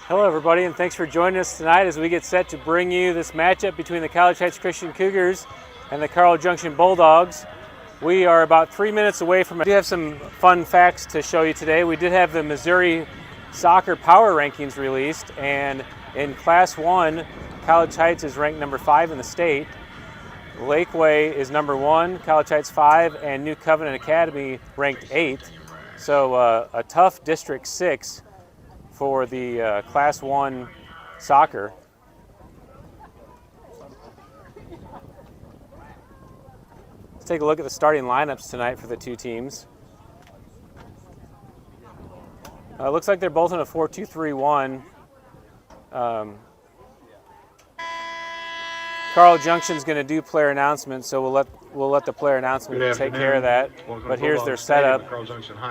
Hello everybody, and thanks for joining us tonight as we get set to bring you this matchup between the College Heights Christian Cougars and the Carl Junction Bulldogs. We are about 3 minutes away from it. We do have some fun facts to show you today. We did have the Missouri soccer power rankings released, and in Class 1, College Heights is ranked number 5 in the state. Lakeway is number 1, College Heights 5, and New Covenant Academy ranked 8th. So a tough District 6 for the Class 1 soccer. Let's take a look at the starting lineups tonight for the two teams. Looks like they're both in a 4-2-3-1. Carl Junction's going to do player announcements, so we'll let the player announcement take care of that. But here's their setup.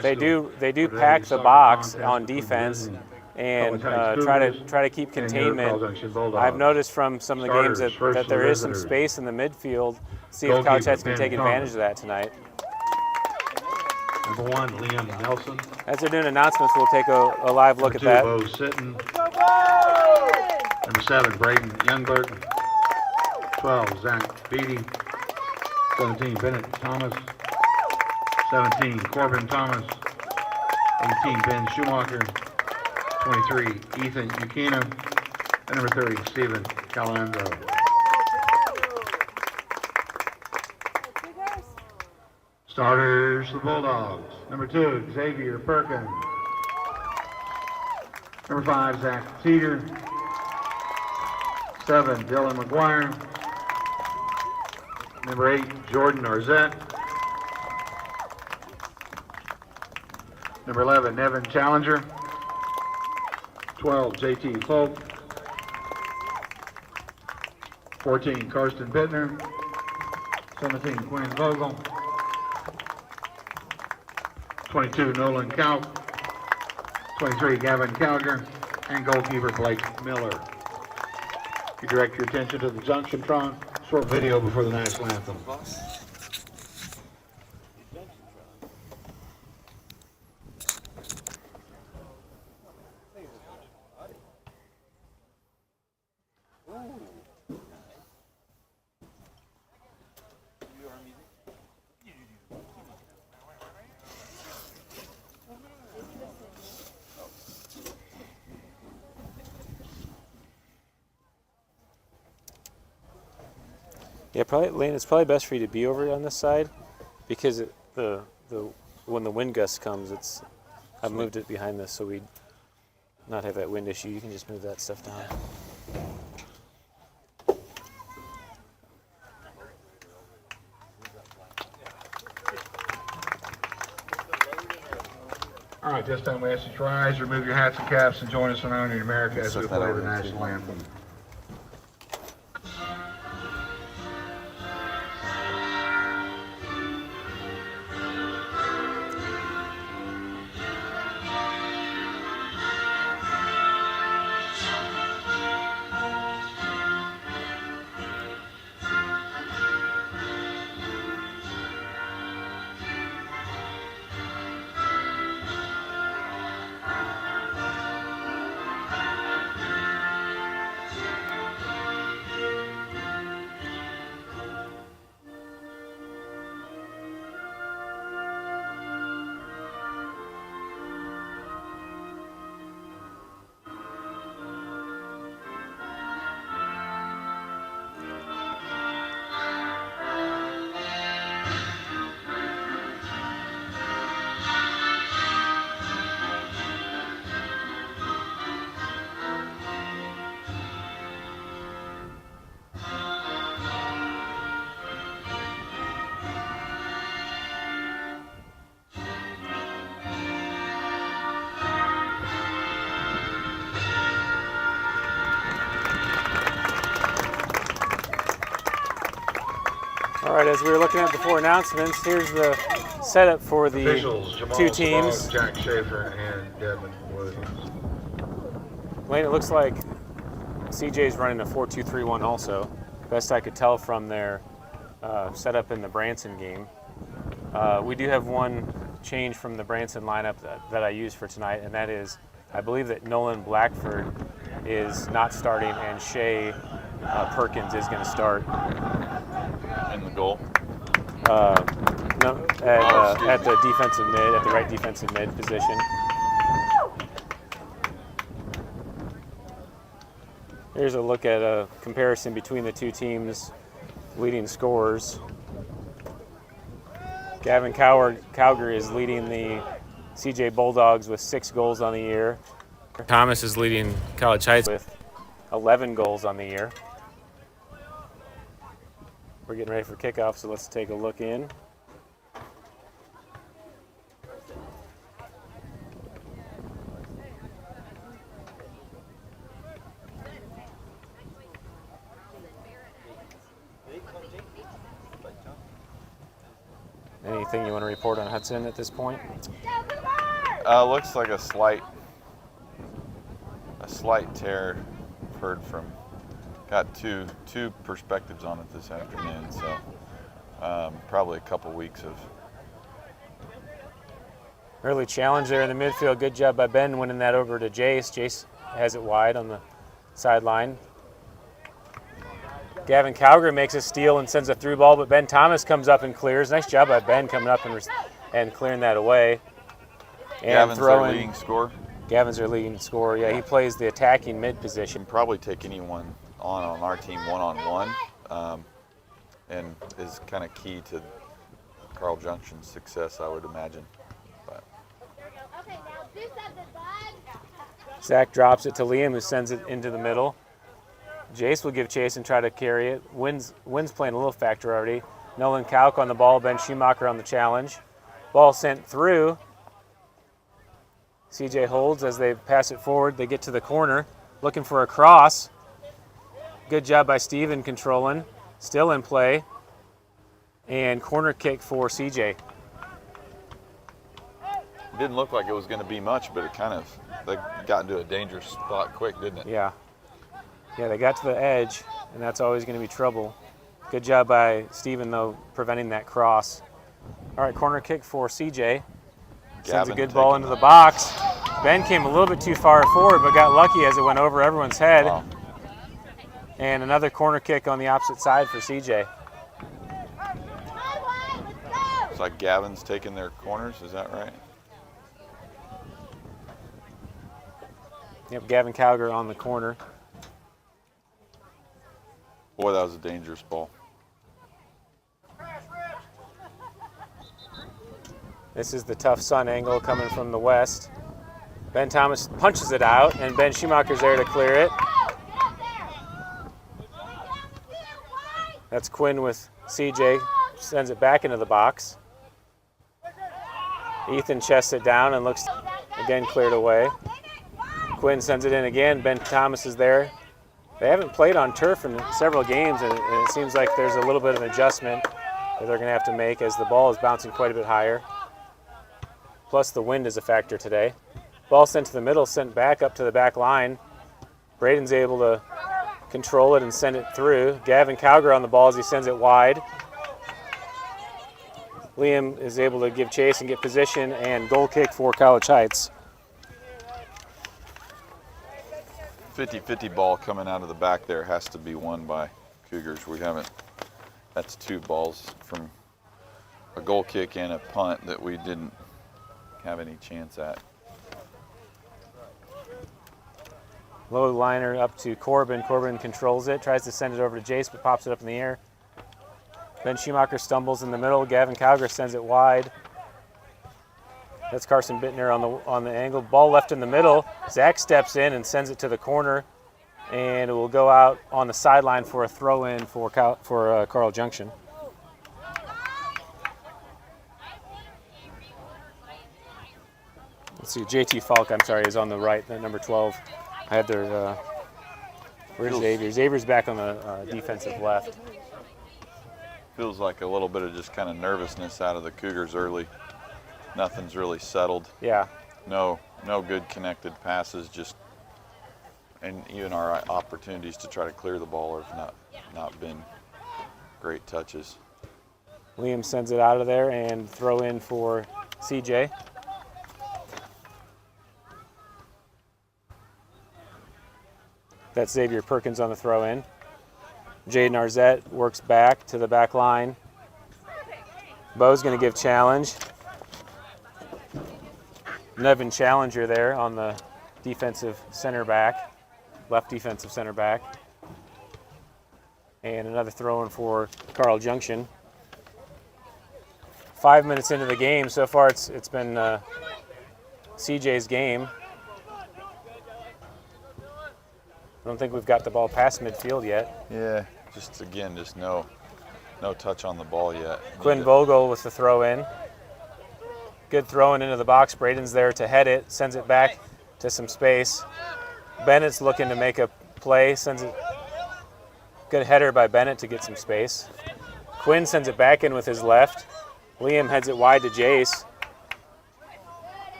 They do pack the box on defense and try to keep containment. I've noticed from some of the games that there is some space in the midfield. See if College Heights can take advantage of that tonight. Number 1, Liam Nelson. As they're doing announcements, we'll take a live look at that. Number 2, Bo Sitton. Number 7, Braden Youngberg. 12, Zach Beatty. 17, Bennett Thomas. 17, Corbin Thomas. 18, Ben Schumacher. 23, Ethan Buchanan. And number 30, Stephen Calandro. Starters, the Bulldogs. Number 2, Xavier Perkins. Number 5, Zach Teeter. 7, Dylan McGuire. Number 8, Jordan Arzette. Number 11, Nevin Challenger. 12, JT Folk. 14, Karsten Bittner. 17, Quinn Vogel. 22, Nolan Kalk. 23, Gavin Calger. And goalkeeper Blake Miller. You direct your attention to the Junction-tron. Short video before the national anthem. Yeah, Lane, it's probably best for you to be over on this side because when the wind gust comes, I've moved it behind this so we not have that wind issue. You can just move that stuff down. All right, this time we ask you to rise, remove your hats and caps, and join us in honoring America as we play the national anthem. All right, as we were looking at the 4 announcements, here's the setup for the Officials, Jamal two teams. Sabag, Jack Schaefer, and Devin Williams. Lane, it looks like CJ's running a 4-2-3-1 also. Best I could tell from their setup in the Branson game. We do have one change from the Branson lineup that I used for tonight, and that is I believe that Nolan Blackford is not starting, and Shea Perkins is going to start. In the goal? No, at the defensive mid, at the right defensive mid position. Here's a look at a comparison between the two teams' leading scorers. Gavin Cowger is leading the CJ Bulldogs with 6 goals on the year. Thomas is leading College Heights with 11 goals on the year. We're getting ready for kickoff, so let's take a look in. Anything you want to report on Hudson at this point? Looks like a slight tear. Heard from, got two perspectives on it this afternoon, so probably a couple weeks of. Early challenge there in the midfield. Good job by Ben winning that over to Jace. Jace has it wide on the sideline. Gavin Cowger makes a steal and sends a through ball, but Ben Thomas comes up and clears. Nice job by Ben coming up and clearing that away. And Gavin's their leading scorer. Gavin's their leading scorer. Yeah, he plays the attacking mid position. Can probably take anyone on our team one-on-one, and is kind of key to Carl Junction's success, I would imagine. But. Zach drops it to Liam, who sends it into the middle. Jace will give chase and try to carry it. Wynn's playing a little factor already. Nolan Kauk on the ball, Ben Schumacher on the challenge. Ball sent through. CJ holds as they pass it forward. They get to the corner, looking for a cross. Good job by Steven controlling. Still in play. And corner kick for CJ. Didn't look like it was going to be much, but they got into a dangerous spot quick, didn't it? Yeah. Yeah, they got to the edge, and that's always going to be trouble. Good job by Steven, though, preventing that cross. All right, corner kick for CJ. Sends a good ball into the box. Ben came a little bit too far forward, but got lucky as it went over everyone's head. Wow. And another corner kick on the opposite side for CJ. It's like Gavin's taking their corners, is that right? Yep, Gavin Cowger on the corner. Boy, that was a dangerous ball. This is the tough sun angle coming from the west. Ben Thomas punches it out, and Ben Schumacher's there to clear it. That's Quinn with CJ, sends it back into the box. Ethan chests it down and looks again cleared away. Quinn sends it in again. Ben Thomas is there. They haven't played on turf in several games, and it seems like there's a little bit of an adjustment that they're going to have to make as the ball is bouncing quite a bit higher. Plus the wind is a factor today. Ball sent to the middle, sent back up to the back line. Braden's able to control it and send it through. Gavin Cowger on the ball as he sends it wide. Liam is able to give chase and get position, and goal kick for College Heights. 50-50 ball coming out of the back there has to be won by Cougars. That's 2 balls from a goal kick and a punt that we didn't have any chance at. Low liner up to Corbin. Corbin controls it, tries to send it over to Jace, but pops it up in the air. Ben Schumacher stumbles in the middle. Gavin Cowger sends it wide. That's Carson Bittner on the angle. Ball left in the middle. Zach steps in and sends it to the corner, and it will go out on the sideline for a throw-in for Carl Junction. Let's see, JT Falk, I'm sorry, is on the right, number 12. I had their, where's Xavier? Xavier's back on the defensive left. Feels like a little bit of just kind of nervousness out of the Cougars early. Nothing's really settled. Yeah. No good connected passes, and even our opportunities to try to clear the ball have not been great touches. Liam sends it out of there and throw in for CJ. That's Xavier Perkins on the throw in. Jaden Arzette works back to the back line. Bo's going to give challenge. Nevin Challenger there on the defensive center back, left defensive center back. And another throw in for Carl Junction. 5 minutes into the game. So far it's been CJ's game. I don't think we've got the ball past midfield yet. Yeah, just no touch on the ball yet. Quinn Vogel with the throw in. Good throwing into the box. Braden's there to head it, sends it back to some space. Bennett's looking to make a play, sends it. Good header by Bennett to get some space. Quinn sends it back in with his left. Liam heads it wide to Jace.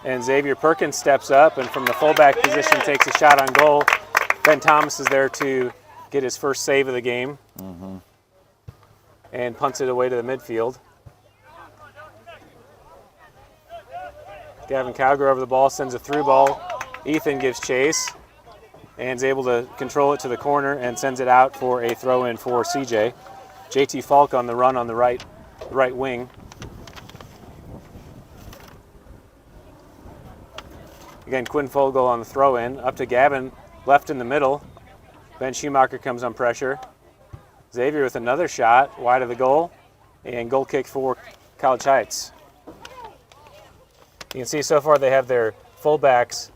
And Xavier Perkins steps up and from the fullback position takes a shot on goal. Ben Thomas is there to get his first save of the game. And punts it away to the midfield. Gavin Calgar over the ball, sends a through ball. Ethan gives chase and is able to control it to the corner and sends it out for a throw in for CJ. JT Falk on the run on the right wing. Again, Quinn Fogel on the throw in, up to Gavin, left in the middle. Ben Schumacher comes on pressure. Xavier with another shot, wide of the goal, and goal kick for College Heights. You can see so far they have their fullbacks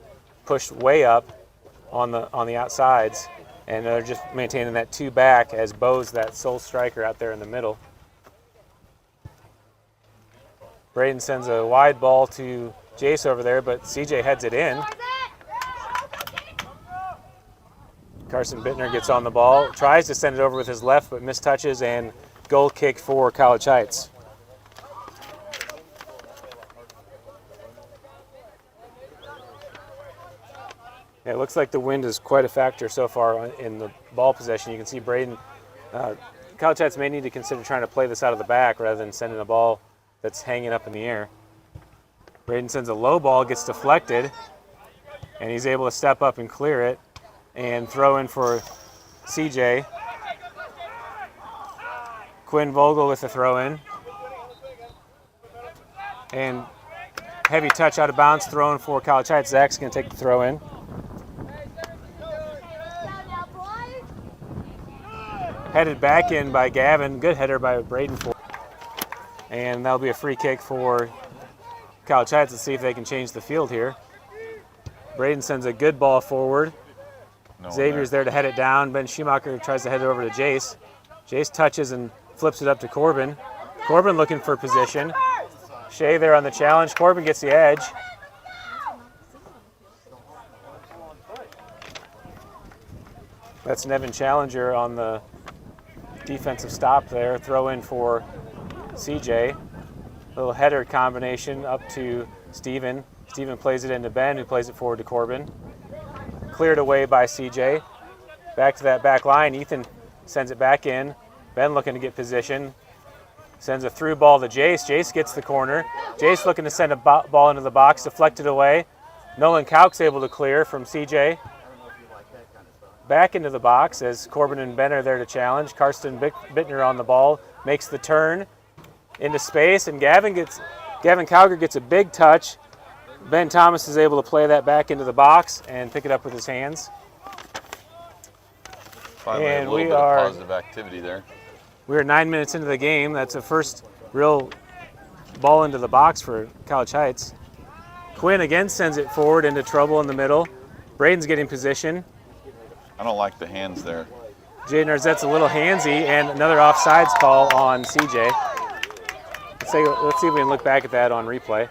pushed way up on the outsides, and they're just maintaining that two back as Bo's that sole striker out there in the middle. Braden sends a wide ball to Jace over there, but CJ heads it in. Carson Bittner gets on the ball, tries to send it over with his left, but mistouches, and goal kick for College Heights. Yeah, it looks like the wind is quite a factor so far in the ball possession. You can see Braden, College Heights may need to consider trying to play this out of the back rather than sending a ball that's hanging up in the air. Braden sends a low ball, gets deflected, and he's able to step up and clear it and throw in for CJ. Quinn Vogel with the throw in. And heavy touch out of bounds, thrown for College Heights. Zach's going to take the throw in. Headed back in by Gavin. Good header by Braden. And that'll be a free kick for College Heights. Let's see if they can change the field here. Braden sends a good ball forward. Xavier's there to head it down. Ben Schumacher tries to head it over to Jace. Jace touches and flips it up to Corbin. Corbin looking for position. Shea there on the challenge. Corbin gets the edge. That's Nevin Challenger on the defensive stop there. Throw in for CJ. Little header combination up to Steven. Steven plays it into Ben, who plays it forward to Corbin. Cleared away by CJ. Back to that back line. Ethan sends it back in. Ben looking to get position. Sends a through ball to Jace. Jace gets the corner. Jace looking to send a ball into the box, deflected away. Nolan Kauk's able to clear from CJ. Back into the box as Corbin and Ben are there to challenge. Karsten Bittner on the ball, makes the turn into space, and Gavin Calgar gets a big touch. Ben Thomas is able to play that back into the box and pick it up with his hands. Finally, and a little bit of positive activity there. We are 9 minutes into the game. That's the first real ball into the box for College Heights. Quinn again sends it forward into trouble in the middle. Braden's getting position. I don't like the hands there. Jaden Arzette's a little handsy, and another offsides call on CJ. Let's see if we can look back at that on replay.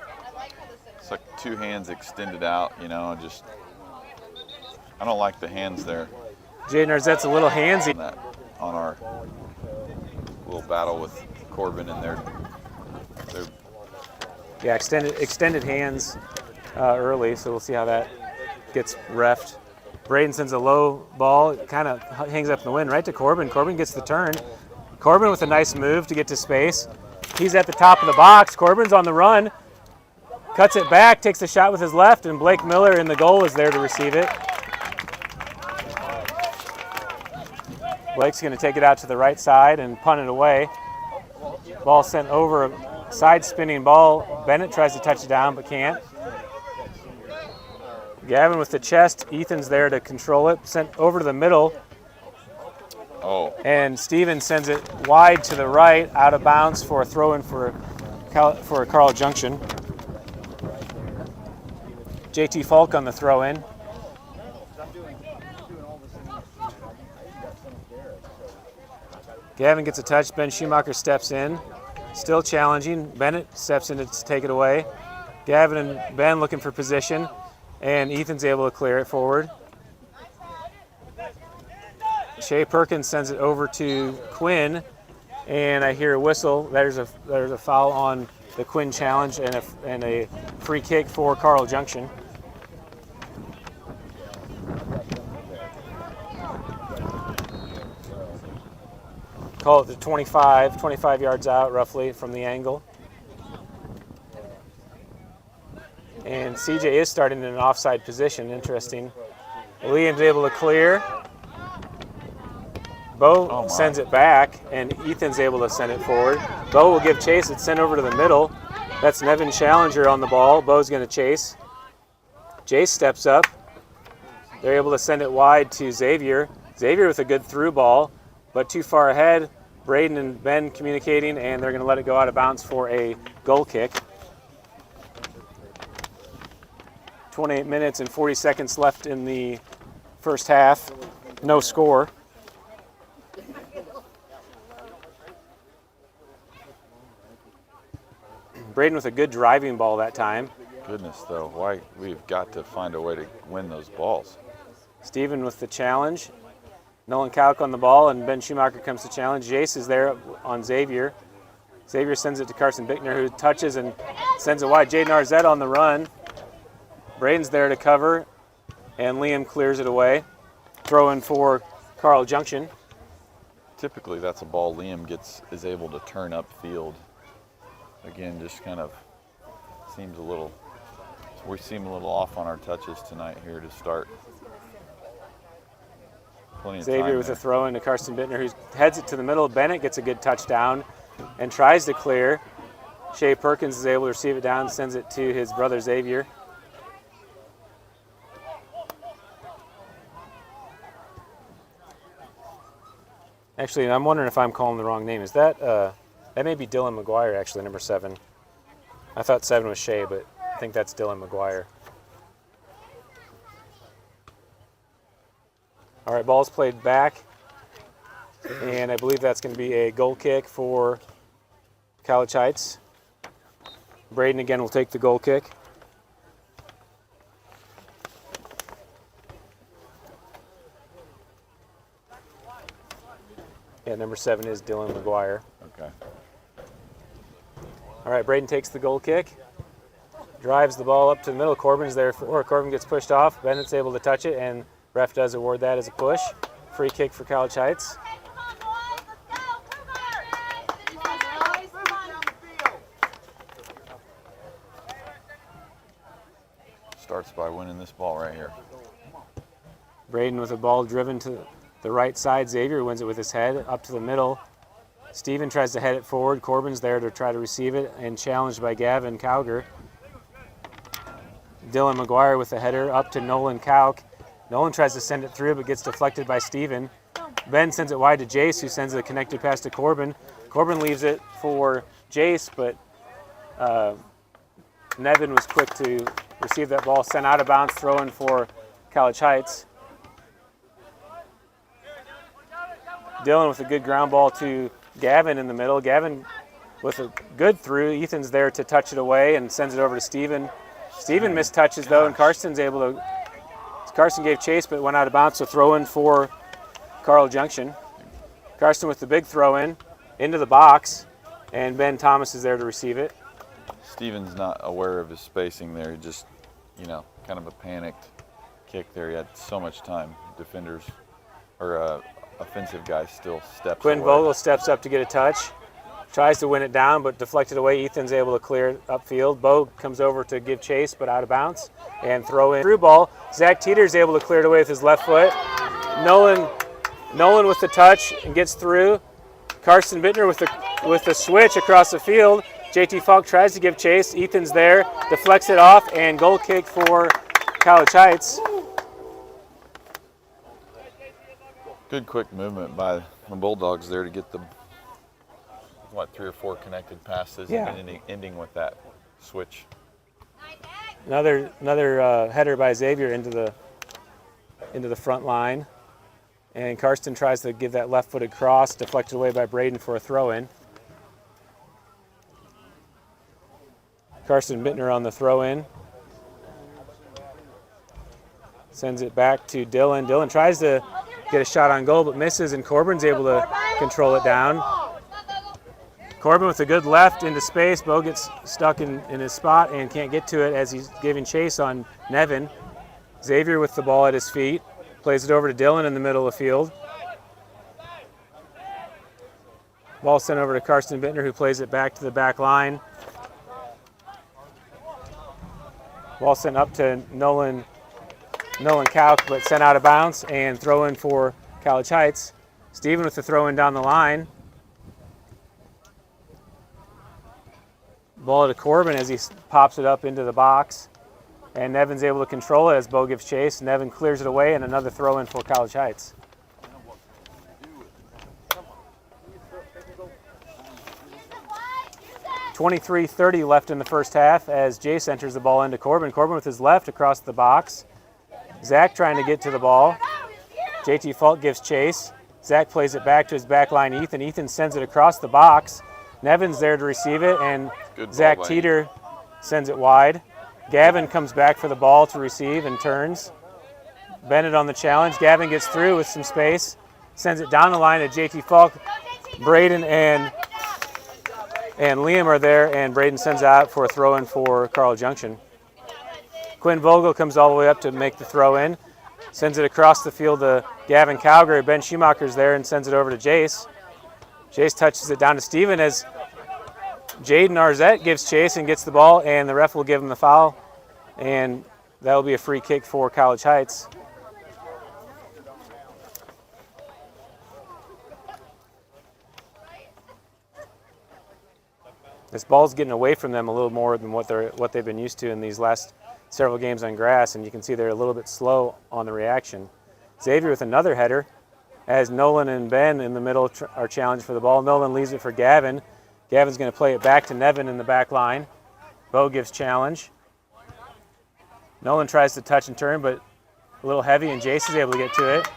It's like two hands extended out, you know, I don't like the hands there. Jaden Arzette's a little handsy. On our little battle with Corbin and their yeah, extended hands early, so we'll see how that gets reffed. Braden sends a low ball, it kind of hangs up in the wind right to Corbin. Corbin gets the turn. Corbin with a nice move to get to space. He's at the top of the box. Corbin's on the run, cuts it back, takes a shot with his left, and Blake Miller in the goal is there to receive it. Blake's going to take it out to the right side and punt it away. Ball sent over, a side spinning ball. Bennett tries to touch it down but can't. Gavin with the chest. Ethan's there to control it. Sent over to the middle. Oh. And Steven sends it wide to the right, out of bounds for a throw-in for Carl Junction. JT Falk on the throw-in. Gavin gets a touch. Ben Schumacher steps in. Still challenging. Bennett steps in to take it away. Gavin and Ben looking for position. And Ethan's able to clear it forward. Shea Perkins sends it over to Quinn. And I hear a whistle. There's a foul on the Quinn challenge and a free kick for Carl Junction. Call it the 25 yards out roughly from the angle. And CJ is starting in an offside position, interesting. Liam's able to clear. Bo sends it back, and Ethan's able to send it forward. Bo will give chase, it's sent over to the middle. That's Nevin Challenger on the ball. Bo's gonna chase. Jace steps up. They're able to send it wide to Xavier. Xavier with a good through ball, but too far ahead. Braden and Ben communicating, and they're going to let it go out of bounds for a goal kick. 28 minutes and 40 seconds left in the first half. No score. Braden with a good driving ball that time. Goodness, though, why we've got to find a way to win those balls. Steven with the challenge. Nolan Kauk on the ball, and Ben Schumacher comes to challenge. Jace is there on Xavier. Xavier sends it to Carson Bickner, who touches and sends it wide. Jaden Arzette on the run. Braden's there to cover, and Liam clears it away. Throw in for Carl Junction. Typically, that's a ball Liam is able to turn upfield. Again, just kind of seems a little, we seem a little off on our touches tonight here to start. Xavier with a throw in to Carson Bittner, who heads it to the middle. Bennett gets a good touchdown and tries to clear. Shea Perkins is able to receive it down, sends it to his brother Xavier. Actually, I'm wondering if I'm calling the wrong name. Is that, that may be Dylan McGuire, actually, number 7. I thought 7 was Shea, but I think that's Dylan McGuire. All right, ball's played back, and I believe that's going to be a goal kick for College Heights. Braden again will take the goal kick. Yeah, number 7 is Dylan McGuire. Okay. All right, Braden takes the goal kick, drives the ball up to the middle. Corbin's there for, Corbin gets pushed off. Bennett's able to touch it, and ref does award that as a push. Free kick for College Heights. Starts by winning this ball right here. Braden with a ball driven to the right side. Xavier wins it with his head up to the middle. Steven tries to head it forward. Corbin's there to try to receive it and challenged by Gavin Cowger. Dylan McGuire with the header up to Nolan Kauk. Nolan tries to send it through but gets deflected by Steven. Ben sends it wide to Jace, who sends a connected pass to Corbin. Corbin leaves it for Jace, but Nevin was quick to receive that ball, sent out of bounds, throw in for College Heights. Dylan with a good ground ball to Gavin in the middle. Gavin with a good through. Ethan's there to touch it away and sends it over to Steven. Steven missed touches though, and Carson's able to. Carson gave chase but went out of bounds, so throw in for Carl Junction. Carson with the big throw in into the box, and Ben Thomas is there to receive it. Steven's not aware of his spacing there. He just, kind of a panicked kick there. He had so much time. Defenders or offensive guy still steps Quinn away. Vogel steps up to get a touch. Tries to win it down, but deflected away. Ethan's able to clear it upfield. Bo comes over to give chase, but out of bounds. And throw in through ball. Zach Teeter's able to clear it away with his left foot. Nolan Nolan with the touch and gets through. Karsten Bittner with the switch across the field. JT Falk tries to give chase. Ethan's there, deflects it off, and goal kick for College Heights. Good quick movement by the Bulldogs there to get the, 3 or 4 connected passes, Yeah. and ending with that switch. Another header by Xavier into the front line. And Karsten tries to give that left-footed cross, deflected away by Braden for a throw-in. Karsten Bittner on the throw-in. Sends it back to Dylan. Dylan tries to get a shot on goal, but misses, and Corbin's able to control it down. Corbin with a good left into space. Bo gets stuck in his spot and can't get to it as he's giving chase on Nevin. Xavier with the ball at his feet. Plays it over to Dylan in the middle of the field. Ball sent over to Karsten Bittner, who plays it back to the back line. Ball sent up to Nolan Kauk, but sent out of bounds, and throw in for College Heights. Steven with the throw in down the line. Ball to Corbin as he pops it up into the box. And Nevin's able to control it as Bo gives chase. Nevin clears it away, and another throw in for College Heights. .23:30 left in the first half as Jace enters the ball into Corbin. Corbin with his left across the box. Zach trying to get to the ball. JT Falk gives chase. Zach plays it back to his back line, Ethan. Ethan sends it across the box. Nevin's there to receive it, and Zach Teeter sends it wide. Gavin comes back for the ball to receive and turns. Bennett on the challenge. Gavin gets through with some space. Sends it down the line to JT Falk. Braden and Liam are there, and Braden sends out for a throw-in for Carl Junction. Quinn Vogel comes all the way up to make the throw-in. Sends it across the field to Gavin Calgary. Ben Schumacher's there and sends it over to Jace. Jace touches it down to Steven as Jaden Arzette gives chase and gets the ball, and the ref will give him the foul, and that will be a free kick for College Heights. This ball's getting away from them a little more than what they've been used to in these last several games on grass, and you can see they're a little bit slow on the reaction. Xavier with another header as Nolan and Ben in the middle are challenged for the ball. Nolan leaves it for Gavin. Gavin's going to play it back to Nevin in the back line. Bo gives challenge. Nolan tries to touch and turn, but a little heavy, and Jace is able to get to it.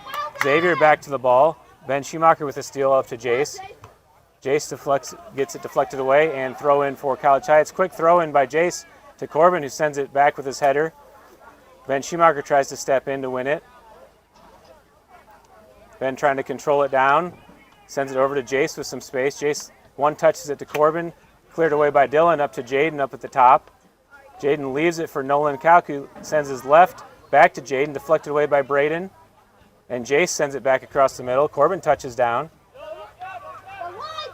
Xavier back to the ball. Ben Schumacher with a steal up to Jace. Jace gets it deflected away, and throw in for College Heights. Quick throw in by Jace to Corbin, who sends it back with his header. Ben Schumacher tries to step in to win it. Ben trying to control it down. Sends it over to Jace with some space. Jace one touches it to Corbin. Cleared away by Dylan up to Jaden up at the top. Jaden leaves it for Nolan Kauk, who sends his left back to Jaden, deflected away by Braden. And Jace sends it back across the middle. Corbin touches down.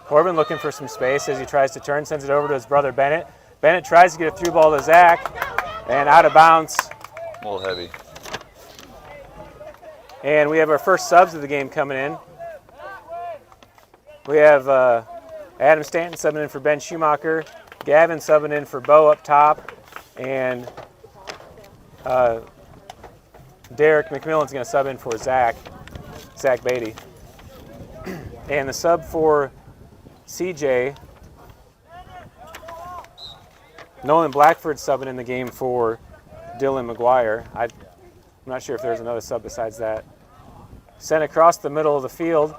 Corbin looking for some space as he tries to turn, sends it over to his brother Bennett. Bennett tries to get a through ball to Zach, and out of bounds. A little heavy. And we have our first subs of the game coming in. We have Adam Stanton subbing in for Ben Schumacher, Gavin subbing in for Bo up top, and Derek McMillan's going to sub in for Zach Beatty. And the sub for CJ, Nolan Blackford subbing in the game for Dylan McGuire. I'm not sure if there's another sub besides that. Sent across the middle of the field.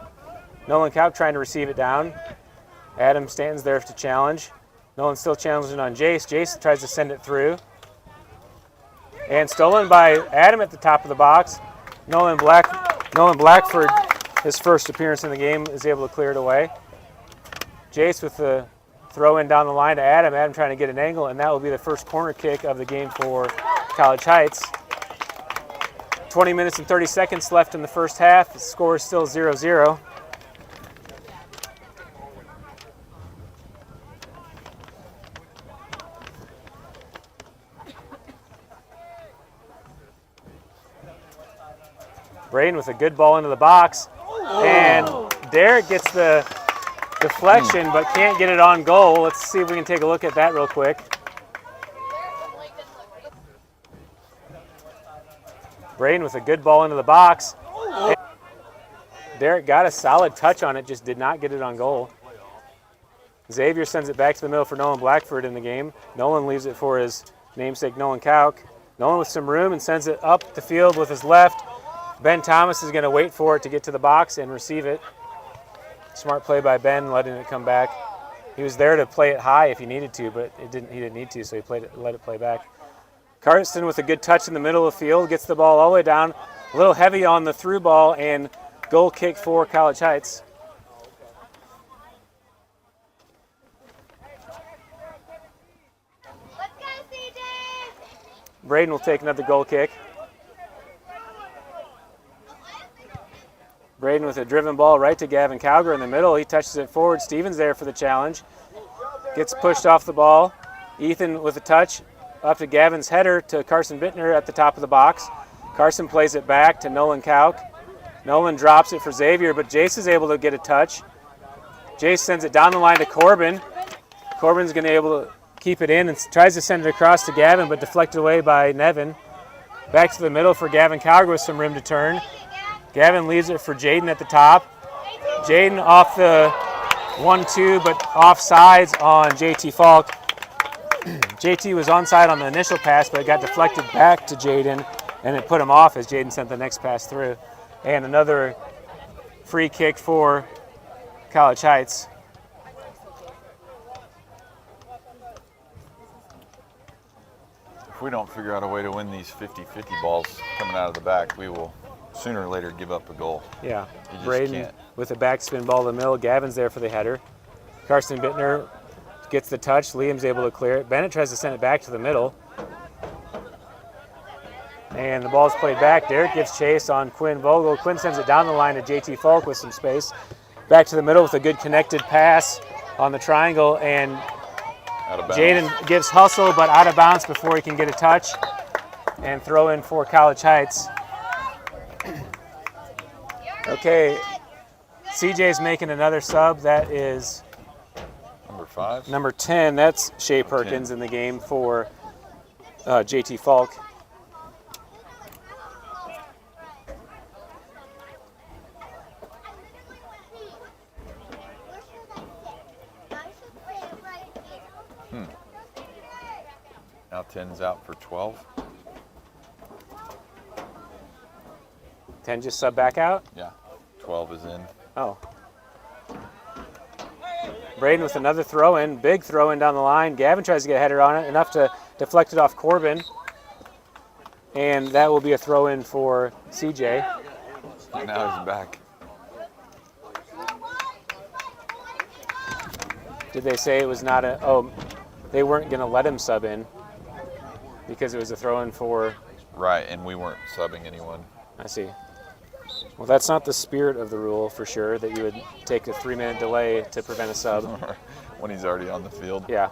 Nolan Kauk trying to receive it down. Adam Stanton's there to challenge. Nolan still challenging on Jace. Jace tries to send it through. And stolen by Adam at the top of the box. Nolan Blackford, his first appearance in the game, is able to clear it away. Jace with the throw in down the line to Adam. Adam trying to get an angle, and that will be the first corner kick of the game for College Heights. 20 minutes and 30 seconds left in the first half. The score is still 0-0. Braden with a good ball into the box. And Derek gets the deflection, but can't get it on goal. Let's see if we can take a look at that real quick. Braden with a good ball into the box. And Derek got a solid touch on it, just did not get it on goal. Xavier sends it back to the middle for Nolan Blackford in the game. Nolan leaves it for his namesake Nolan Kauk. Nolan with some room and sends it up the field with his left. Ben Thomas is going to wait for it to get to the box and receive it. Smart play by Ben, letting it come back. He was there to play it high if he needed to, but he didn't need to, so he let it play back. Carson with a good touch in the middle of the field, gets the ball all the way down. A little heavy on the through ball, and goal kick for College Heights. Let's go, CJ! Braden will take another goal kick. Braden with a driven ball right to Gavin Cowger in the middle. He touches it forward. Stevens there for the challenge. Gets pushed off the ball. Ethan with a touch up to Gavin's header to Carson Bittner at the top of the box. Carson plays it back to Nolan Kauk. Nolan drops it for Xavier, but Jace is able to get a touch. Jace sends it down the line to Corbin. Corbin's going to be able to keep it in and tries to send it across to Gavin, but deflected away by Nevin. Back to the middle for Gavin Cowger with some room to turn. Gavin leaves it for Jaden at the top. Jaden off the 1-2, but offsides on JT Falk. JT was onside on the initial pass, but it got deflected back to Jaden, and it put him off as Jaden sent the next pass through. And another free kick for College Heights. If we don't figure out a way to win these 50-50 balls coming out of the back, we will sooner or later give up a goal. Yeah, You just Braden can't. with a backspin ball to the middle. Gavin's there for the header. Carson Bittner gets the touch. Liam's able to clear it. Bennett tries to send it back to the middle. And the ball's played back. Derek gives chase on Quinn Vogel. Quinn sends it down the line to JT Falk with some space. Back to the middle with a good connected pass on the triangle. And Out of bounds. Jaden gives hustle, but out of bounds before he can get a touch. And throw in for College Heights. Okay, CJ's making another sub. That is Number 5. number 10. That's Shea Perkins in the game for JT Falk. Now 10's out for 12. 10 just sub back out. Yeah, 12 is in. Oh. Braden with another throw in, big throw in down the line. Gavin tries to get a header on it, enough to deflect it off Corbin. And that will be a throw in for CJ. Now he's back. Did they say it was not a, oh, they weren't going to let him sub in because it was a throw in for, Right, and we weren't subbing anyone. I see. Well, that's not the spirit of the rule for sure, that you would take a 3-minute delay to prevent a sub. When he's already on the field. Yeah.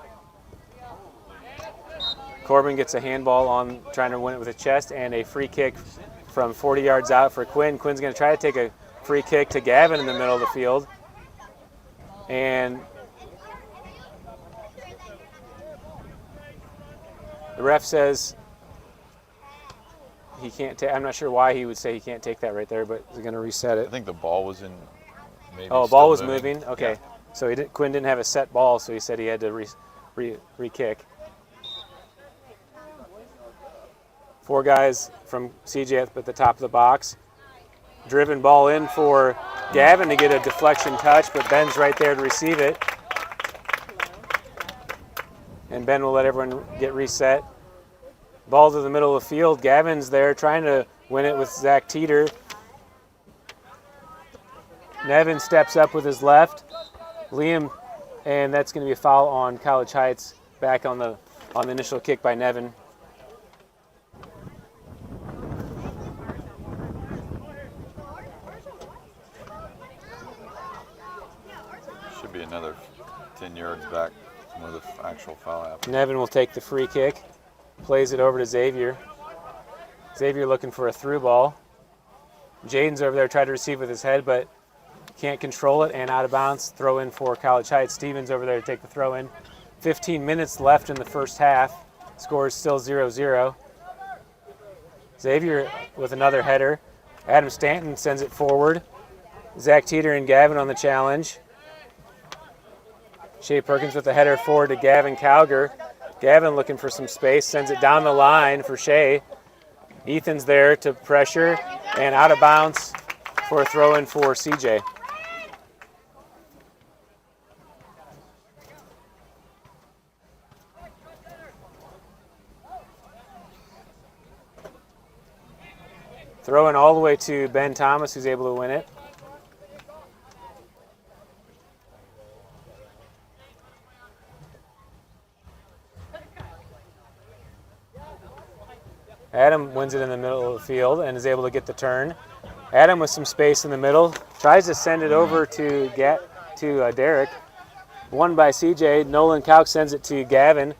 Corbin gets a handball on trying to win it with a chest and a free kick from 40 yards out for Quinn. Quinn's going to try to take a free kick to Gavin in the middle of the field. And the ref says he can't take, I'm not sure why he would say he can't take that right there, but he's going to reset I it. think the ball was in. Maybe Oh, the still ball was moving? Okay. Yeah. So Quinn didn't have a set ball, so he said he had to re-kick. 4 guys from CJ at the top of the box. Driven ball in for Gavin to get a deflection touch, but Ben's right there to receive it. And Ben will let everyone get reset. Ball to the middle of the field. Gavin's there trying to win it with Zach Teeter. Nevin steps up with his left. Liam, and that's going to be a foul on College Heights back on the initial kick by Nevin. Should be another 10 yards back where the actual foul happened. Nevin will take the free kick, plays it over to Xavier. Xavier looking for a through ball. Jaden's over there trying to receive with his head, but can't control it, and out of bounds. Throw in for College Heights. Stevens over there to take the throw in. 15 minutes left in the first half. Score is still 0-0. Xavier with another header. Adam Stanton sends it forward. Zach Teeter and Gavin on the challenge. Shea Perkins with a header forward to Gavin Calger. Gavin looking for some space, sends it down the line for Shea. Ethan's there to pressure, and out of bounds for a throw in for CJ. Throwing all the way to Ben Thomas, who's able to win it. Adam wins it in the middle of the field and is able to get the turn. Adam with some space in the middle, tries to send it over to Derek. Won by CJ. Nolan Kauk sends it to Gavin.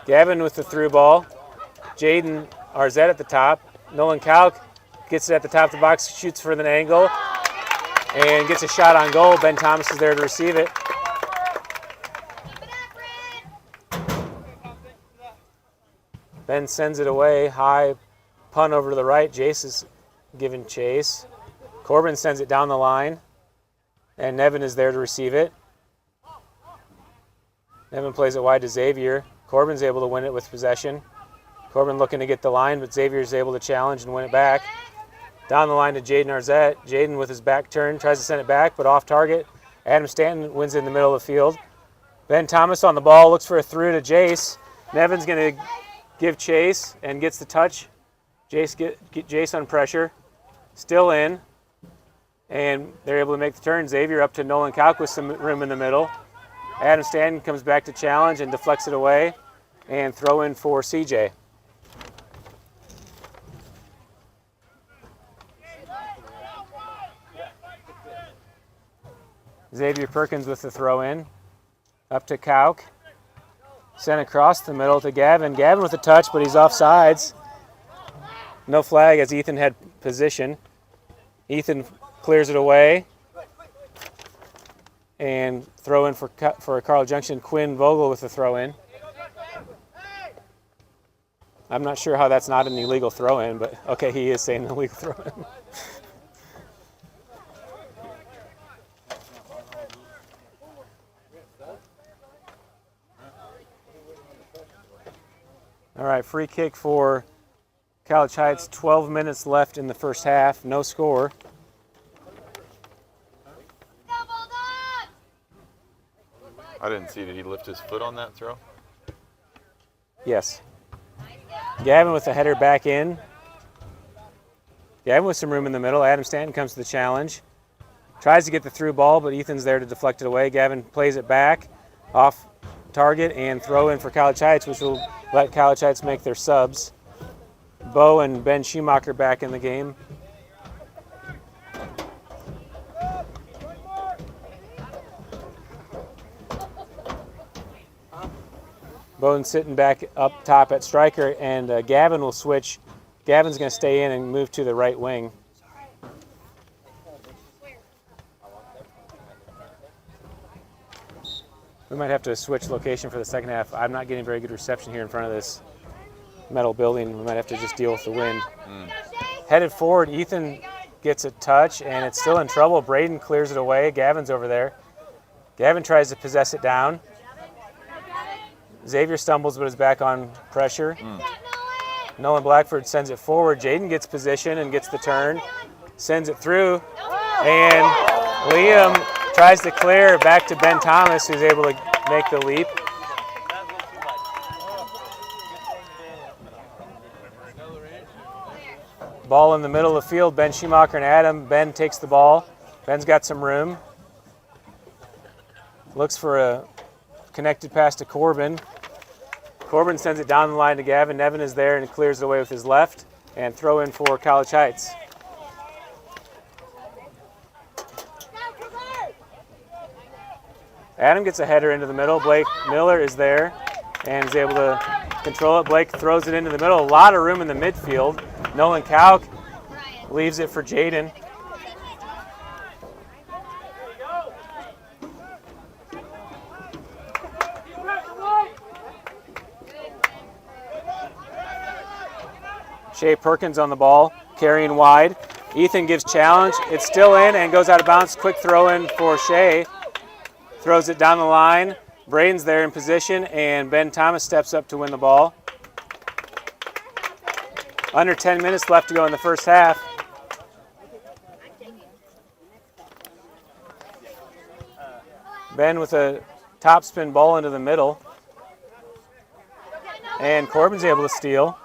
Gavin with the through ball. Jaden Arzette at the top. Nolan Kauk gets it at the top of the box, shoots for an angle, and gets a shot on goal. Ben Thomas is there to receive it. Ben sends it away, high punt over to the right. Jace is giving chase. Corbin sends it down the line, and Nevin is there to receive it. Nevin plays it wide to Xavier. Corbin's able to win it with possession. Corbin looking to get the line, but Xavier's able to challenge and win it back. Down the line to Jaden Arzette. Jaden with his back turn tries to send it back, but off target. Adam Stanton wins it in the middle of the field. Ben Thomas on the ball, looks for a through to Jace. Nevin's going to give chase and gets the touch. Jace get Jace on pressure. Still in. And they're able to make the turn. Xavier up to Nolan Kauk with some room in the middle. Adam Stanton comes back to challenge and deflects it away. And throw in for CJ. Xavier Perkins with the throw in. Up to Kauk. Sent across the middle to Gavin. Gavin with a touch, but he's offsides. No flag as Ethan had position. Ethan clears it away. And throw in for Carl Junction. Quinn Vogel with the throw in. I'm not sure how that's not an illegal throw in, but okay, he is saying an illegal throw in. All right, free kick for College Heights. 12 minutes left in the first half. No score. I didn't see. Did he lift his foot on that throw? Yes. Gavin with the header back in. Gavin with some room in the middle. Adam Stanton comes to the challenge. Tries to get the through ball, but Ethan's there to deflect it away. Gavin plays it back off target and throw in for College Heights, which will let College Heights make their subs. Bo and Ben Schumacher back in the game. Bowen's sitting back up top at striker, and Gavin will switch. Gavin's going to stay in and move to the right wing. We might have to switch location for the second half. I'm not getting very good reception here in front of this metal building. We might have to just deal with the wind. Headed forward, Ethan gets a touch, and it's still in trouble. Braden clears it away. Gavin's over there. Gavin tries to possess it down. Xavier stumbles, but is back on pressure. Nolan Blackford sends it forward. Jaden gets position and gets the turn. Sends it through. And Liam tries to clear back to Ben Thomas, who's able to make the leap. Ball in the middle of the field. Ben Schumacher and Adam. Ben takes the ball. Ben's got some room. Looks for a connected pass to Corbin. Corbin sends it down the line to Gavin. Nevin is there and clears it away with his left. And throw in for College Heights. Adam gets a header into the middle. Blake Miller is there and is able to control it. Blake throws it into the middle. A lot of room in the midfield. Nolan Kauk leaves it for Jaden. Shea Perkins on the ball, carrying wide. Ethan gives challenge. It's still in and goes out of bounds. Quick throw in for Shea. Throws it down the line. Braden's there in position, and Ben Thomas steps up to win the ball. Under 10 minutes left to go in the first half. Ben with a topspin ball into the middle. And Corbin's able to steal.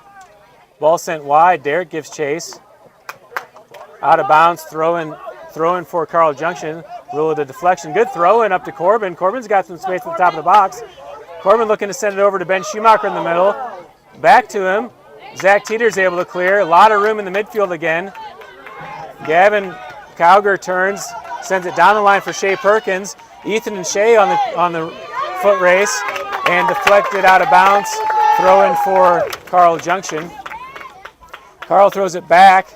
Ball sent wide. Derek gives chase. Out of bounds. Throw in for Carl Junction. Rule of the deflection. Good throw in up to Corbin. Corbin's got some space at the top of the box. Corbin looking to send it over to Ben Schumacher in the middle. Back to him. Zach Teeter's able to clear. A lot of room in the midfield again. Gavin Cowger turns, sends it down the line for Shea Perkins. Ethan and Shea on the foot race, and deflected out of bounds. Throw in for Carl Junction. Carl throws it back.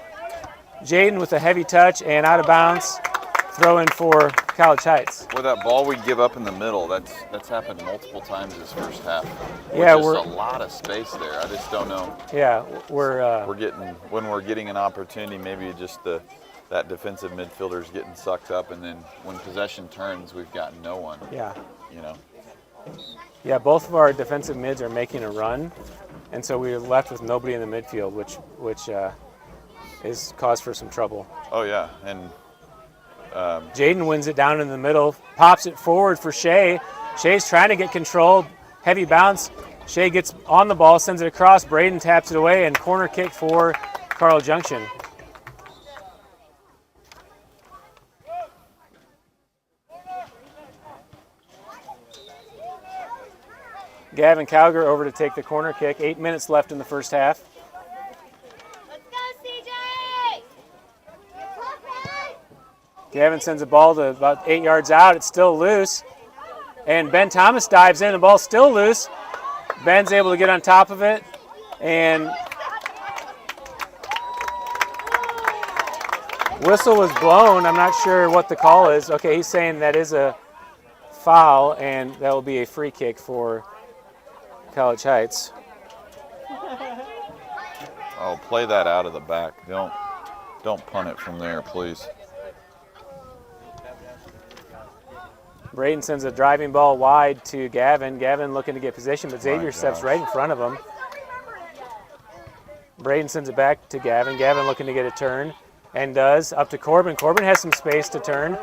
Jaden with a heavy touch and out of bounds. Throw in for College Heights. With that ball we give up in the middle, that's happened multiple times this first half. Yeah, we're a lot of space there. I just don't know. Yeah, when we're getting an opportunity, maybe just that defensive midfielder's getting sucked up, and then when possession turns, we've got no one. Yeah. You know. Yeah, both of our defensive mids are making a run, and so we're left with nobody in the midfield, which is cause for some trouble. Oh yeah, and Jaden wins it down in the middle, pops it forward for Shea. Shea's trying to get control, heavy bounce. Shea gets on the ball, sends it across. Braden taps it away, and corner kick for Carl Junction. Gavin Cowger over to take the corner kick. 8 minutes left in the first half. Let's go, CJ! Gavin sends a ball to about 8 yards out. It's still loose. And Ben Thomas dives in. The ball's still loose. Ben's able to get on top of it. And whistle was blown. I'm not sure what the call is. Okay, he's saying that is a foul, and that will be a free kick for College Heights. oh, play that out of the back. Don't punt it from there, please. Braden sends a driving ball wide to Gavin. Gavin looking to get position, but Xavier steps right in front of him. Braden sends it back to Gavin. Gavin looking to get a turn, and does. Up to Corbin. Corbin has some space to turn.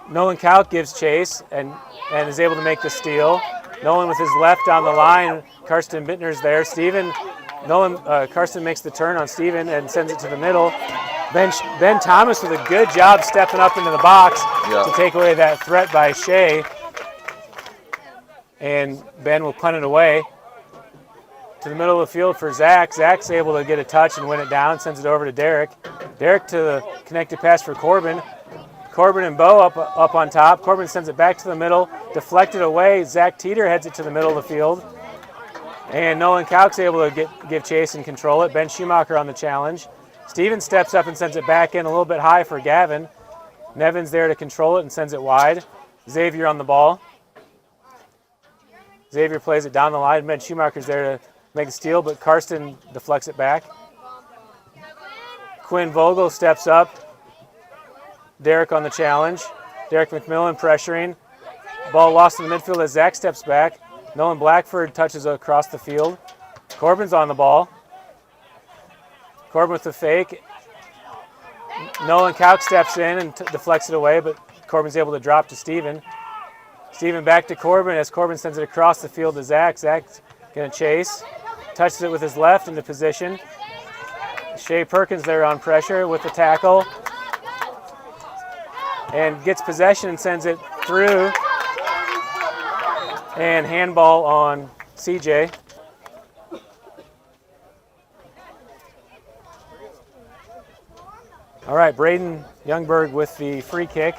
Nolan Kalk gives chase and is able to make the steal. Nolan with his left on the line. Karsten Bittner's there. Karsten makes the turn on Steven and sends it to the middle. Ben Thomas with a good job stepping up into the box to take away that threat by Shea. And Ben will punt it away to the middle of the field for Zach. Zach's able to get a touch and win it down, sends it over to Derek. Derek to the connected pass for Corbin. Corbin and Bo up on top. Corbin sends it back to the middle, deflected away. Zach Teeter heads it to the middle of the field. And Nolan Kalk's able to give chase and control it. Ben Schumacher on the challenge. Steven steps up and sends it back in a little bit high for Gavin. Nevin's there to control it and sends it wide. Xavier on the ball. Xavier plays it down the line. Ben Schumacher's there to make the steal, but Karsten deflects it back. Quinn Vogel steps up. Derek on the challenge. Derek McMillan pressuring. Ball lost in the midfield as Zach steps back. Nolan Blackford touches across the field. Corbin's on the ball. Corbin with the fake. Nolan Kalk steps in and deflects it away, but Corbin's able to drop to Steven. Steven back to Corbin as Corbin sends it across the field to Zach. Zach's going to chase. Touches it with his left into position. Shea Perkins there on pressure with the tackle. And gets possession and sends it through. And handball on CJ. All right, Braden Youngberg with the free kick.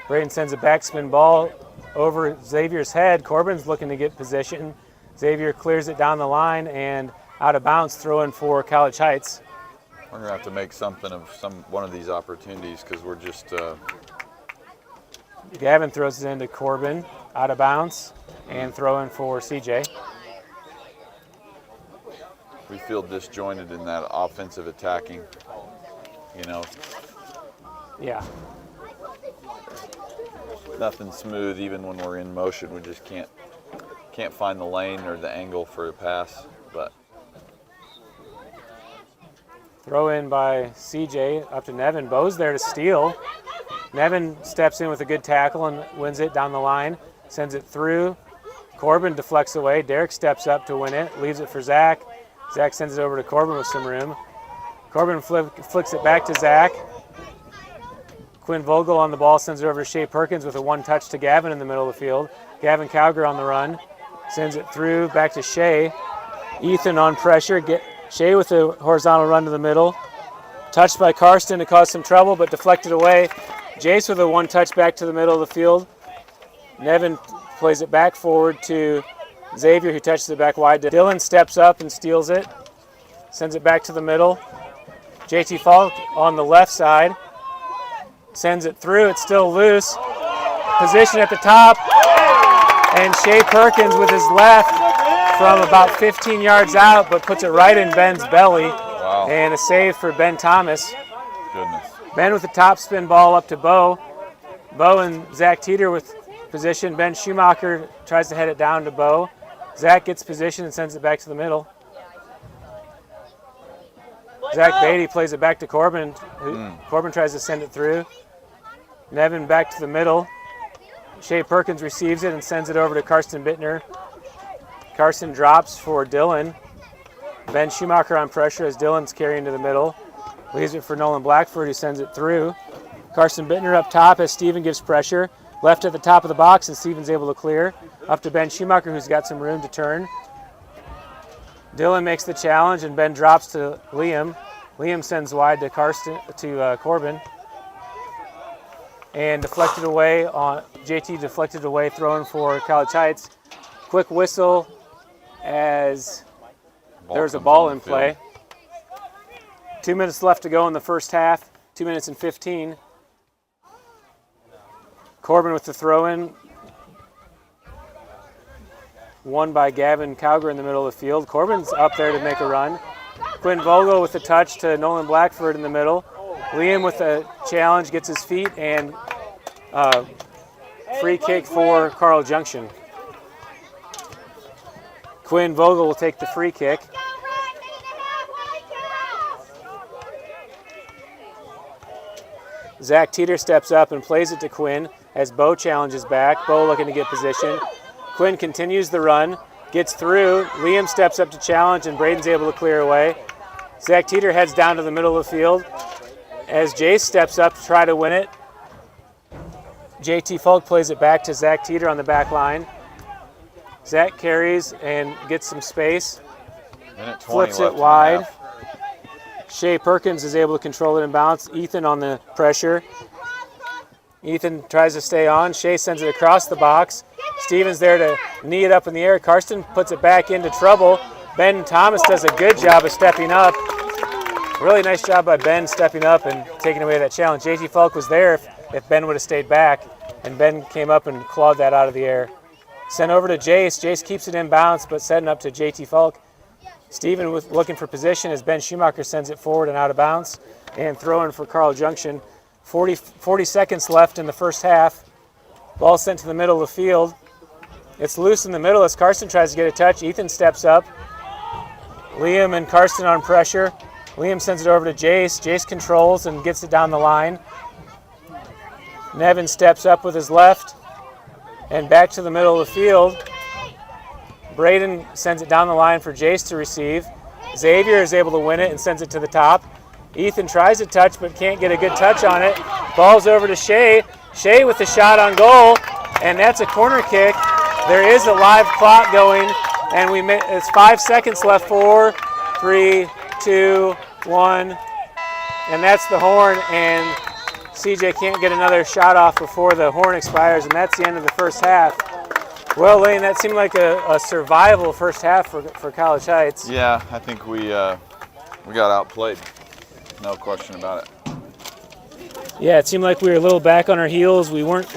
Braden sends a backspin ball over Xavier's head. Corbin's looking to get position. Xavier clears it down the line and out of bounds, throw in for College Heights. We're going to have to make something of one of these opportunities because we're just Gavin throws it into Corbin, out of bounds, and throw in for CJ. We feel disjointed in that offensive attacking, you know. Yeah. Nothing smooth even when we're in motion. We just can't find the lane or the angle for a pass. But throw in by CJ up to Nevin. Bo's there to steal. Nevin steps in with a good tackle and wins it down the line, sends it through. Corbin deflects away. Derek steps up to win it, leaves it for Zach. Zach sends it over to Corbin with some room. Corbin flicks it back to Zach. Quinn Vogel on the ball, sends it over to Shea Perkins with a one touch to Gavin in the middle of the field. Gavin Cowger on the run, sends it through, back to Shea. Ethan on pressure, Shea with a horizontal run to the middle. Touched by Karsten to cause some trouble, but deflected away. Jace with a one touch back to the middle of the field. Nevin plays it back forward to Xavier, who touches it back wide. Dylan steps up and steals it, sends it back to the middle. JT Falk on the left side, sends it through, it's still loose. Position at the top, and Shea Perkins with his left from about 15 yards out, but puts it right in Ben's belly. wow, And a save for Ben Thomas. goodness. Ben with the top spin ball up to Bo. Bo and Zach Teeter with position. Ben Schumacher tries to head it down to Bo. Zach gets position and sends it back to the middle. Zach Beatty plays it back to Corbin. Corbin tries to send it through. Nevin back to the middle. Shea Perkins receives it and sends it over to Karsten Bittner. Karsten drops for Dylan. Ben Schumacher on pressure as Dylan's carrying to the middle. Leaves it for Nolan Blackford, who sends it through. Karsten Bittner up top as Steven gives pressure. Left at the top of the box, and Steven's able to clear. Up to Ben Schumacher, who's got some room to turn. Dylan makes the challenge, and Ben drops to Liam. Liam sends wide to Corbin. And deflected away on JT deflected away, throwing for College Heights. Quick whistle as there's a ball in play. 2 minutes left to go in the first half. 2 minutes and 15. Corbin with the throw-in. Won by Gavin Cowger in the middle of the field. Corbin's up there to make a run. Quinn Vogel with the touch to Nolan Blackford in the middle. Liam with a challenge, gets his feet, and free kick for Carl Junction. Quinn Vogel will take the free kick. Zach Teeter steps up and plays it to Quinn as Bo challenges back. Bo looking to get position. Quinn continues the run, gets through. Liam steps up to challenge, and Braden's able to clear away. Zach Teeter heads down to the middle of the field as Jace steps up to try to win it. JT Falk plays it back to Zach Teeter on the back line. Zach carries and gets some space. Flips it wide. Shea Perkins is able to control it and bounce. Ethan on the pressure. Ethan tries to stay on. Shea sends it across the box. Steven's there to knee it up in the air. Karsten puts it back into trouble. Ben Thomas does a good job of stepping up. Really nice job by Ben stepping up and taking away that challenge. JT Falk was there if Ben would have stayed back, and Ben came up and clawed that out of the air. Sent over to Jace. Jace keeps it in bounds, but setting up to JT Falk. Steven looking for position as Ben Schumacher sends it forward and out of bounds, and throwing for Carl Junction. 40 seconds left in the first half. Ball sent to the middle of the field. It's loose in the middle as Karsten tries to get a touch. Ethan steps up. Liam and Karsten on pressure. Liam sends it over to Jace. Jace controls and gets it down the line. Nevin steps up with his left and back to the middle of the field. Braden sends it down the line for Jace to receive. Xavier is able to win it and sends it to the top. Ethan tries to touch but can't get a good touch on it. Ball's over to Shea. Shea with the shot on goal, and that's a corner kick. There is a live clock going, and it's 5 seconds left. 4, 3, 2, 1, and that's the horn, and CJ can't get another shot off before the horn expires, and that's the end of the first half. Well, Lane, that seemed like a survival first half for College Heights. Yeah, I think we got outplayed. No question about it. Yeah, it seemed like we were a little back on our heels. We weren't.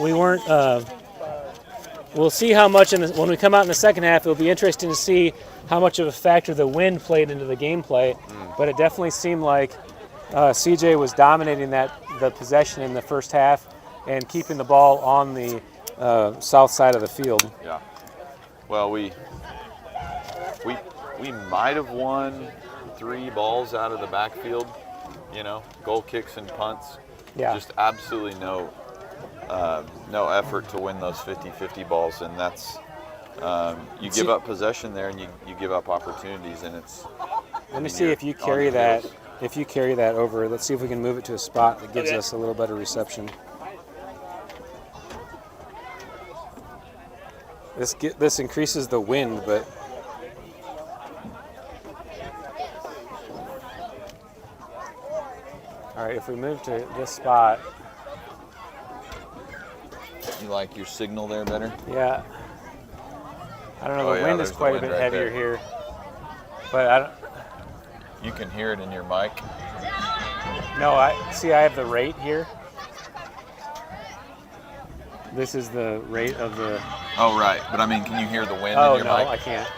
We'll see how much when we come out in the second half. It'll be interesting to see how much of a factor the wind played into the gameplay. But it definitely seemed like CJ was dominating the possession in the first half and keeping the ball on the south side of the field. Yeah. Well, we might have won 3 balls out of the backfield. You know, goal kicks and punts. Yeah. Just absolutely no effort to win those 50-50 balls, and that's you give up possession there, and you give up opportunities, and it's. Let me see if you carry that. If you carry that over, let's see if we can move it to a spot that gives us a little better reception. This increases the wind, but. All right, if we move to this spot. You like your signal there better? Yeah. I don't know, the wind is quite a bit heavier here. But I don't. You can hear it in your mic. No, I have the rate here. This is the rate of the. Oh, right. But I mean, can you hear the wind in your mic? Oh, no, I can't.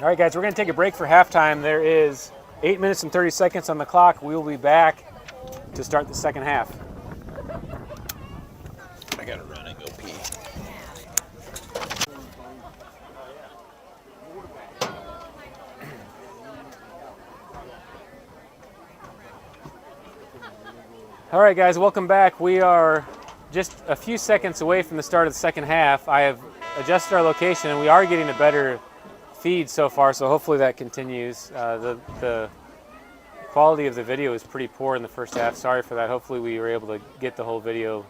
All right, guys, we're going to take a break for halftime. There is 8 minutes and 30 seconds on the clock. We will be back to start the second half. I got to run and go pee. All right, guys, welcome back. We are just a few seconds away from the start of the second half. I have adjusted our location, and we are getting a better feed so far, so hopefully that continues. The quality of the video is pretty poor in the first half. Sorry for that. Hopefully we were able to get the whole video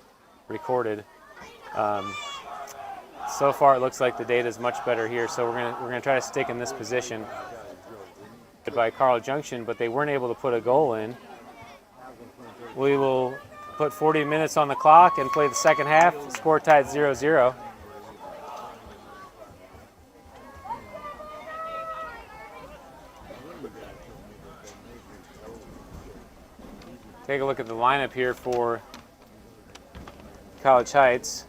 recorded. So far it looks like the data is much better here, so we're gonna try to stick in this position. By Carl Junction, but they weren't able to put a goal in. We will put 40 minutes on the clock and play the second half. Score tied 0-0. Take a look at the lineup here for College Heights.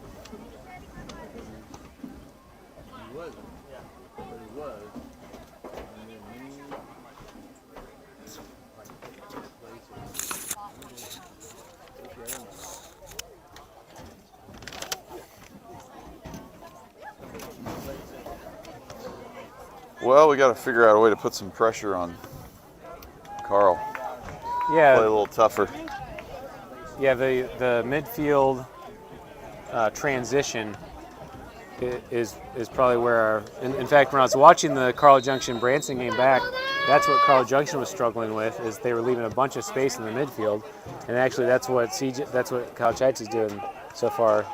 Well, we got to figure out a way to put some pressure on Carl. Yeah. Play a little tougher. Yeah, the midfield transition is probably where our. In fact, when I was watching the Carl Junction Branson game back, that's what Carl Junction was struggling with, is they were leaving a bunch of space in the midfield, and actually that's what College Heights is doing so far.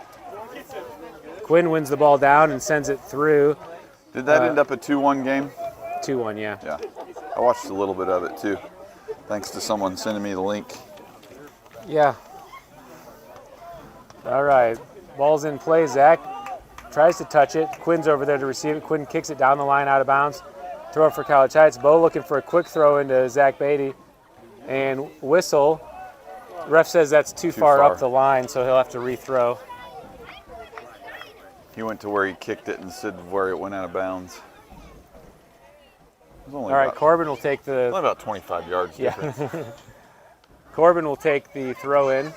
Quinn wins the ball down and sends it through. Did that end up a 2-1 game? 2-1, yeah. Yeah, I watched a little bit of it too. Thanks to someone sending me the link. Yeah. All right, ball's in play. Zach tries to touch it. Quinn's over there to receive it. Quinn kicks it down the line out of bounds. Throw it for College Heights. Bo looking for a quick throw into Zach Beatty. And whistle. Ref says that's too far up the line, so he'll have to rethrow. He went to where he kicked it instead of where it went out of bounds. All right, Corbin will take the. Only about 25 yards difference. Corbin will take the throw in.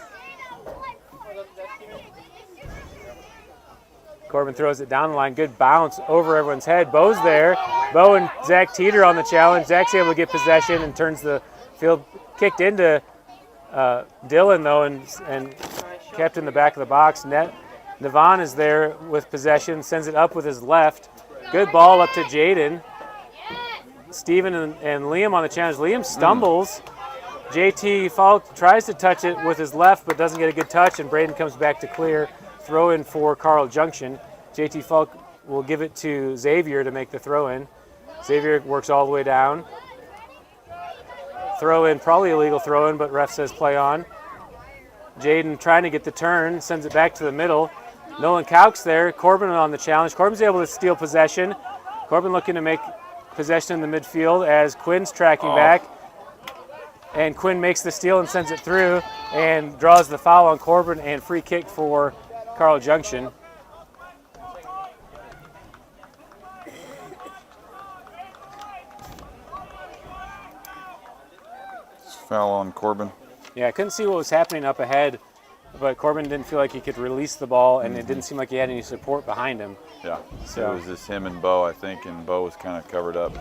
Corbin throws it down the line. Good bounce over everyone's head. Bo's there. Bo and Zach Teeter on the challenge. Zach's able to get possession and turns the field. Kicked into Dylan, though, and kept in the back of the box. Nevon is there with possession. Sends it up with his left. Good ball up to Jaden. Steven and Liam on the challenge. Liam stumbles. JT Falk tries to touch it with his left, but doesn't get a good touch, and Braden comes back to clear. Throw in for Carl Junction. JT Falk will give it to Xavier to make the throw in. Xavier works all the way down. Throw in, probably illegal throw in, but ref says play on. Jaden trying to get the turn, sends it back to the middle. Nolan Cowk's there. Corbin on the challenge. Corbin's able to steal possession. Corbin looking to make possession in the midfield as Quinn's tracking back. And Quinn makes the steal and sends it through and draws the foul on Corbin, and free kick for Carl Junction. Foul on Corbin. Yeah, I couldn't see what was happening up ahead, but Corbin didn't feel like he could release the ball, and it didn't seem like he had any support behind him. Yeah, So- it was just him and Bo, I think, and Bo was kind of covered up.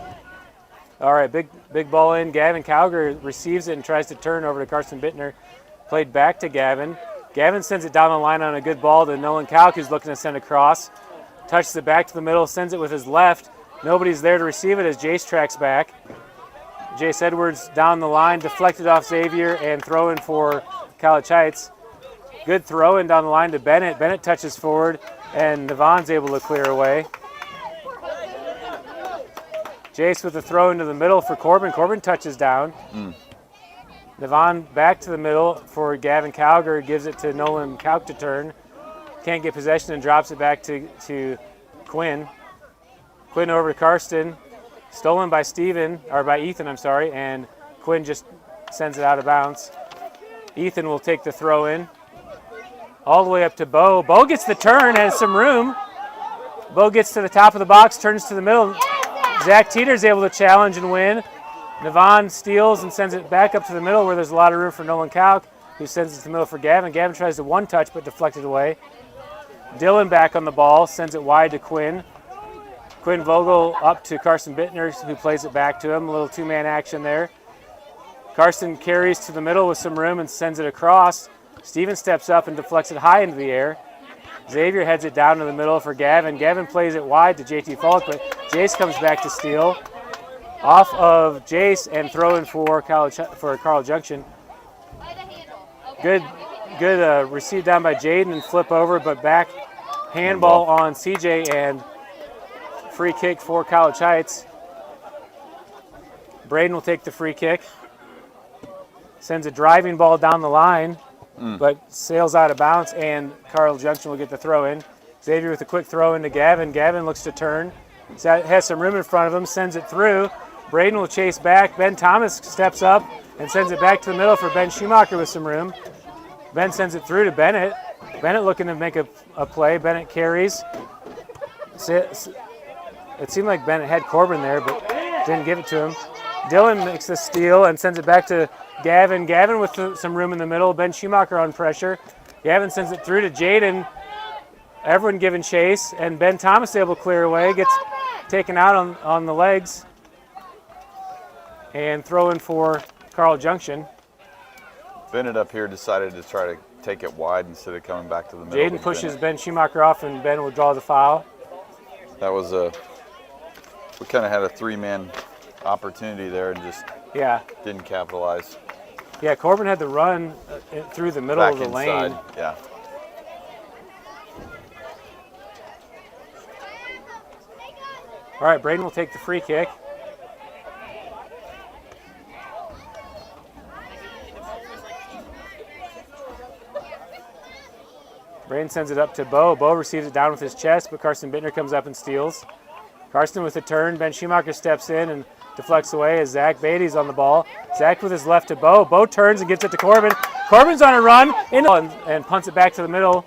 All right, big ball in. Gavin Calger receives it and tries to turn over to Carson Bittner. Played back to Gavin. Gavin sends it down the line on a good ball to Nolan Kalk, who's looking to send across. Touches it back to the middle, sends it with his left. Nobody's there to receive it as Jace tracks back. Jace Edwards down the line, deflected off Xavier, and throw in for College Heights. Good throw in down the line to Bennett. Bennett touches forward, and Navon's able to clear away. Jace with the throw into the middle for Corbin. Corbin touches down. Navon back to the middle for Gavin Calger. Gives it to Nolan Kalk to turn. Can't get possession and drops it back to Quinn. Quinn over to Karsten. Stolen by Ethan, I'm sorry, and Quinn just sends it out of bounds. Ethan will take the throw in. All the way up to Bo. Bo gets the turn, has some room. Bo gets to the top of the box, turns to the middle. Zach Teeter's able to challenge and win. Navon steals and sends it back up to the middle where there's a lot of room for Nolan Kalk, who sends it to the middle for Gavin. Gavin tries to one touch but deflected away. Dylan back on the ball, sends it wide to Quinn. Quinn Vogel up to Carson Bittner, who plays it back to him. A little two-man action there. Carson carries to the middle with some room and sends it across. Steven steps up and deflects it high into the air. Xavier heads it down to the middle for Gavin. Gavin plays it wide to JT Falk, but Jace comes back to steal. Off of Jace and throw in for Carl Junction. Good receive down by Jaden and flip over, but back handball on CJ and free kick for College Heights. Braden will take the free kick. Sends a driving ball down the line, but sails out of bounds, and Carl Junction will get the throw in. Xavier with a quick throw into Gavin. Gavin looks to turn. Has some room in front of him, sends it through. Braden will chase back. Ben Thomas steps up and sends it back to the middle for Ben Schumacher with some room. Ben sends it through to Bennett. Bennett looking to make a play. Bennett carries. It seemed like Bennett had Corbin there, but didn't give it to him. Dylan makes the steal and sends it back to Gavin. Gavin with some room in the middle. Ben Schumacher on pressure. Gavin sends it through to Jaden. Everyone giving chase, and Ben Thomas able to clear away. Gets taken out on the legs. And throw in for Carl Junction. Bennett up here decided to try to take it wide instead of coming back to the middle. Jaden pushes Ben Schumacher off, and Ben will draw the foul. That was we kind of had a three-man opportunity there and just didn't capitalize. Yeah, Corbin had the run through the middle Back of the inside. lane. Yeah. All right, Braden will take the free kick. Braden sends it up to Bo. Bo receives it down with his chest, but Carson Bittner comes up and steals. Carson with a turn. Ben Schumacher steps in and deflects away as Zach Beatty's on the ball. Zach with his left to Bo. Bo turns and gets it to Corbin. Corbin's on a run and punts it back to the middle.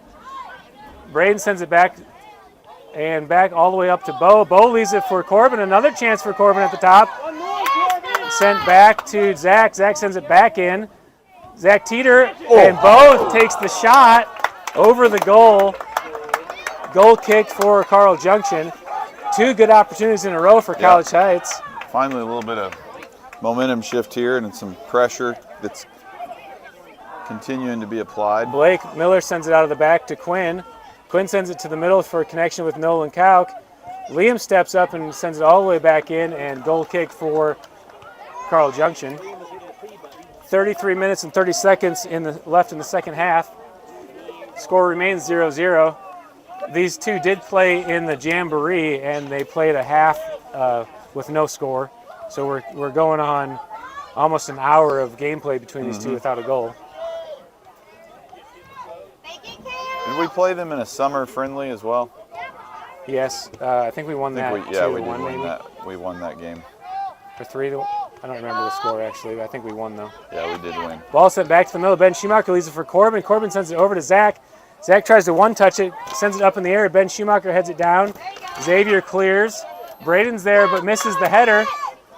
Braden sends it back and back all the way up to Bo. Bo leaves it for Corbin. Another chance for Corbin at the top. Sent back to Zach. Zach sends it back in. Zach Teeter and Bo takes the shot over the goal. Goal kick for Carl Junction. Two good opportunities in a row for College Heights. Finally, a little bit of momentum shift here and some pressure that's continuing to be applied. Blake Miller sends it out of the back to Quinn. Quinn sends it to the middle for a connection with Nolan Kalk. Liam steps up and sends it all the way back in, and goal kick for Carl Junction. 33 minutes and 30 seconds left in the second half. Score remains 0-0. These two did play in the Jamboree, and they played a half with no score. So we're going on almost an hour of gameplay between these two without a goal. Did we play them in a summer friendly as well? Yes, I think we won that. We did win that. We won that game. For 3-1. I don't remember the score actually, but I think we won though. Yeah, we did win. Ball sent back to the middle. Ben Schumacher leaves it for Corbin. Corbin sends it over to Zach. Zach tries to one-touch it, sends it up in the air. Ben Schumacher heads it down. Xavier clears. Braden's there but misses the header.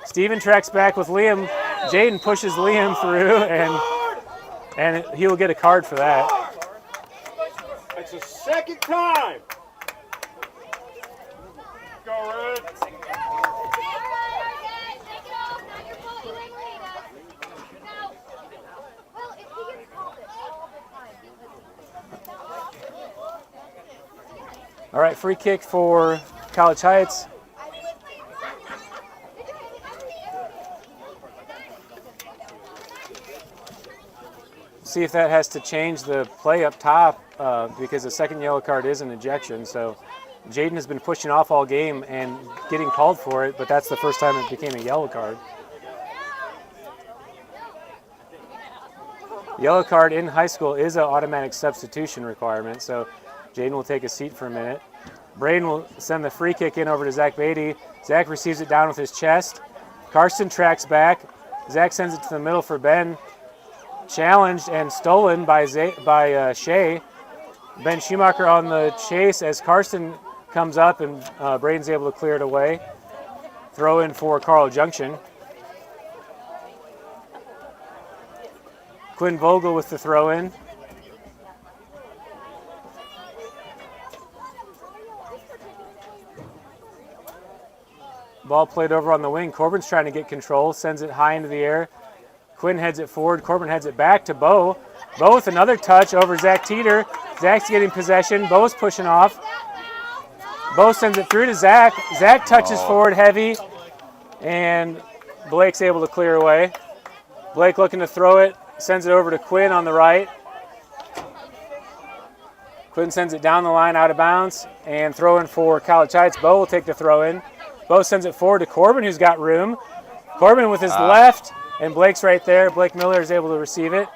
Steven tracks back with Liam. Jaden pushes Liam through, and he'll get a card for that. It's the second time. Go, Red. All right, free kick for College Heights. See if that has to change the play up top because the second yellow card is an ejection. So Jaden has been pushing off all game and getting called for it, but that's the first time it became a yellow card. Yellow card in high school is an automatic substitution requirement, so Jaden will take a seat for a minute. Braden will send the free kick in over to Zach Beatty. Zach receives it down with his chest. Karsten tracks back. Zach sends it to the middle for Ben. Challenged and stolen by Shea. Ben Schumacher on the chase as Karsten comes up and Braden's able to clear it away. Throw in for Carl Junction. Quinn Vogel with the throw in. Ball played over on the wing. Corbin's trying to get control, sends it high into the air. Quinn heads it forward. Corbin heads it back to Bo. Bo with another touch over Zach Teeter. Zach's getting possession. Bo's pushing off. Bo sends it through to Zach. Zach touches forward heavy, and Blake's able to clear away. Blake looking to throw it. Sends it over to Quinn on the right. Quinn sends it down the line out of bounds and throw in for College Heights. Bo will take the throw in. Bo sends it forward to Corbin, who's got room. Corbin with his left, and Blake's right there. Blake Miller is able to receive it.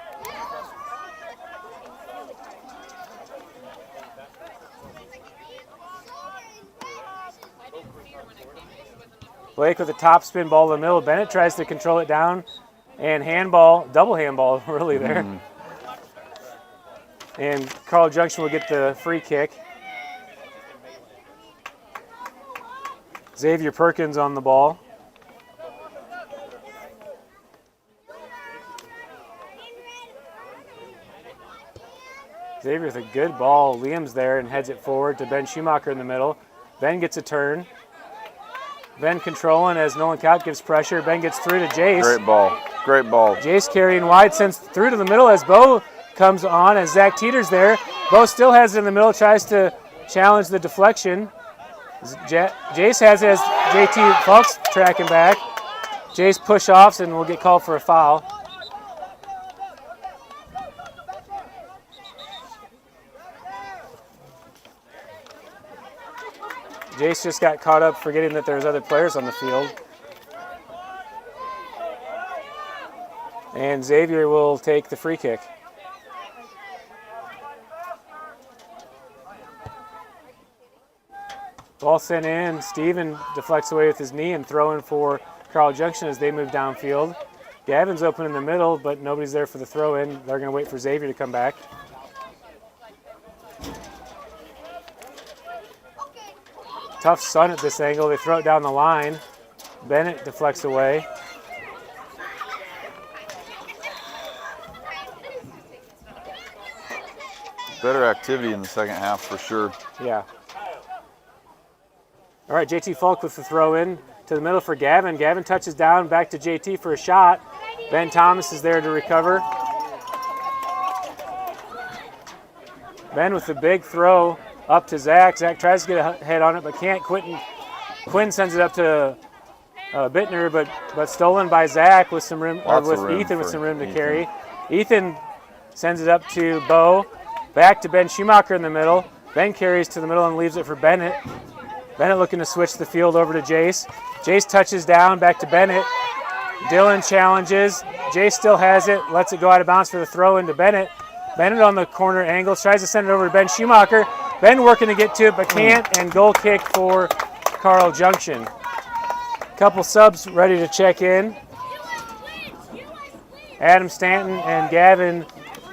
Blake with a top spin ball to the middle. Bennett tries to control it down, and handball, double handball really there. And Carl Junction will get the free kick. Xavier Perkins on the ball. Xavier with a good ball. Liam's there and heads it forward to Ben Schumacher in the middle. Ben gets a turn. Ben controlling as Nolan Kaut gives pressure. Ben gets through to Jace. Great ball. Great ball. Jace carrying wide, sends through to the middle as Bo comes on as Zach Teeter's there. Bo still has it in the middle, tries to challenge the deflection. Jace has it as JT Fulks tracking back. Jace push-offs and will get called for a foul. Jace just got caught up forgetting that there's other players on the field. And Xavier will take the free kick. Ball sent in. Steven deflects away with his knee and throw in for Carl Junction as they move downfield. Gavin's open in the middle, but nobody's there for the throw in. They're going to wait for Xavier to come back. Tough sun at this angle. They throw it down the line. Bennett deflects away. Better activity in the second half for sure. Yeah. All right, JT Falk with the throw in to the middle for Gavin. Gavin touches down, back to JT for a shot. Ben Thomas is there to recover. Ben with the big throw up to Zach. Zach tries to get a head on it, but can't. Quinn sends it up to Bittner, but stolen by Zach with some room, or with Ethan with some room to carry. Ethan sends it up to Bo. Back to Ben Schumacher in the middle. Ben carries to the middle and leaves it for Bennett. Bennett looking to switch the field over to Jace. Jace touches down, back to Bennett. Dylan challenges. Jace still has it, lets it go out of bounds for the throw into Bennett. Bennett on the corner angle, tries to send it over to Ben Schumacher. Ben working to get to it, but can't, and goal kick for Carl Junction. Couple subs ready to check in. Adam Stanton and Gavin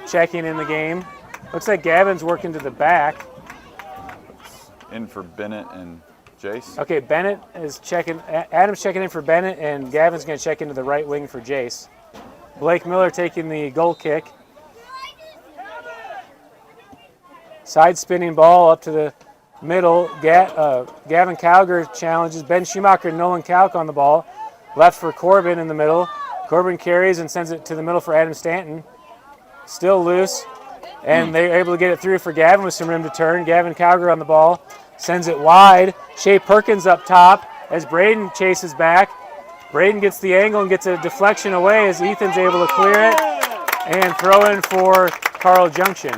checking in the game. Looks like Gavin's working to the back. In for Bennett and Jace. Okay, Bennett is checking. Adam's checking in for Bennett, and Gavin's going to check into the right wing for Jace. Blake Miller taking the goal kick. Side spinning ball up to the middle. Gavin Calger challenges Ben Schumacher and Nolan Kalk on the ball. Left for Corbin in the middle. Corbin carries and sends it to the middle for Adam Stanton. Still loose. And they're able to get it through for Gavin with some room to turn. Gavin Calger on the ball. Sends it wide. Shea Perkins up top as Braden chases back. Braden gets the angle and gets a deflection away as Ethan's able to clear it. And throw in for Carl Junction.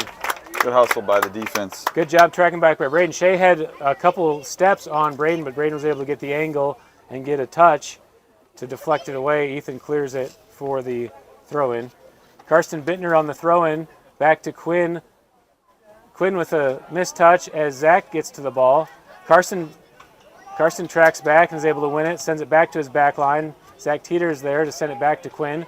Good hustle by the defense. Good job tracking back by Braden. Shea had a couple steps on Braden, but Braden was able to get the angle and get a touch to deflect it away. Ethan clears it for the throw-in. Karsten Bittner on the throw-in. Back to Quinn. Quinn with a missed touch as Zach gets to the ball. Karsten tracks back and is able to win it. Sends it back to his back line. Zach Teeter is there to send it back to Quinn.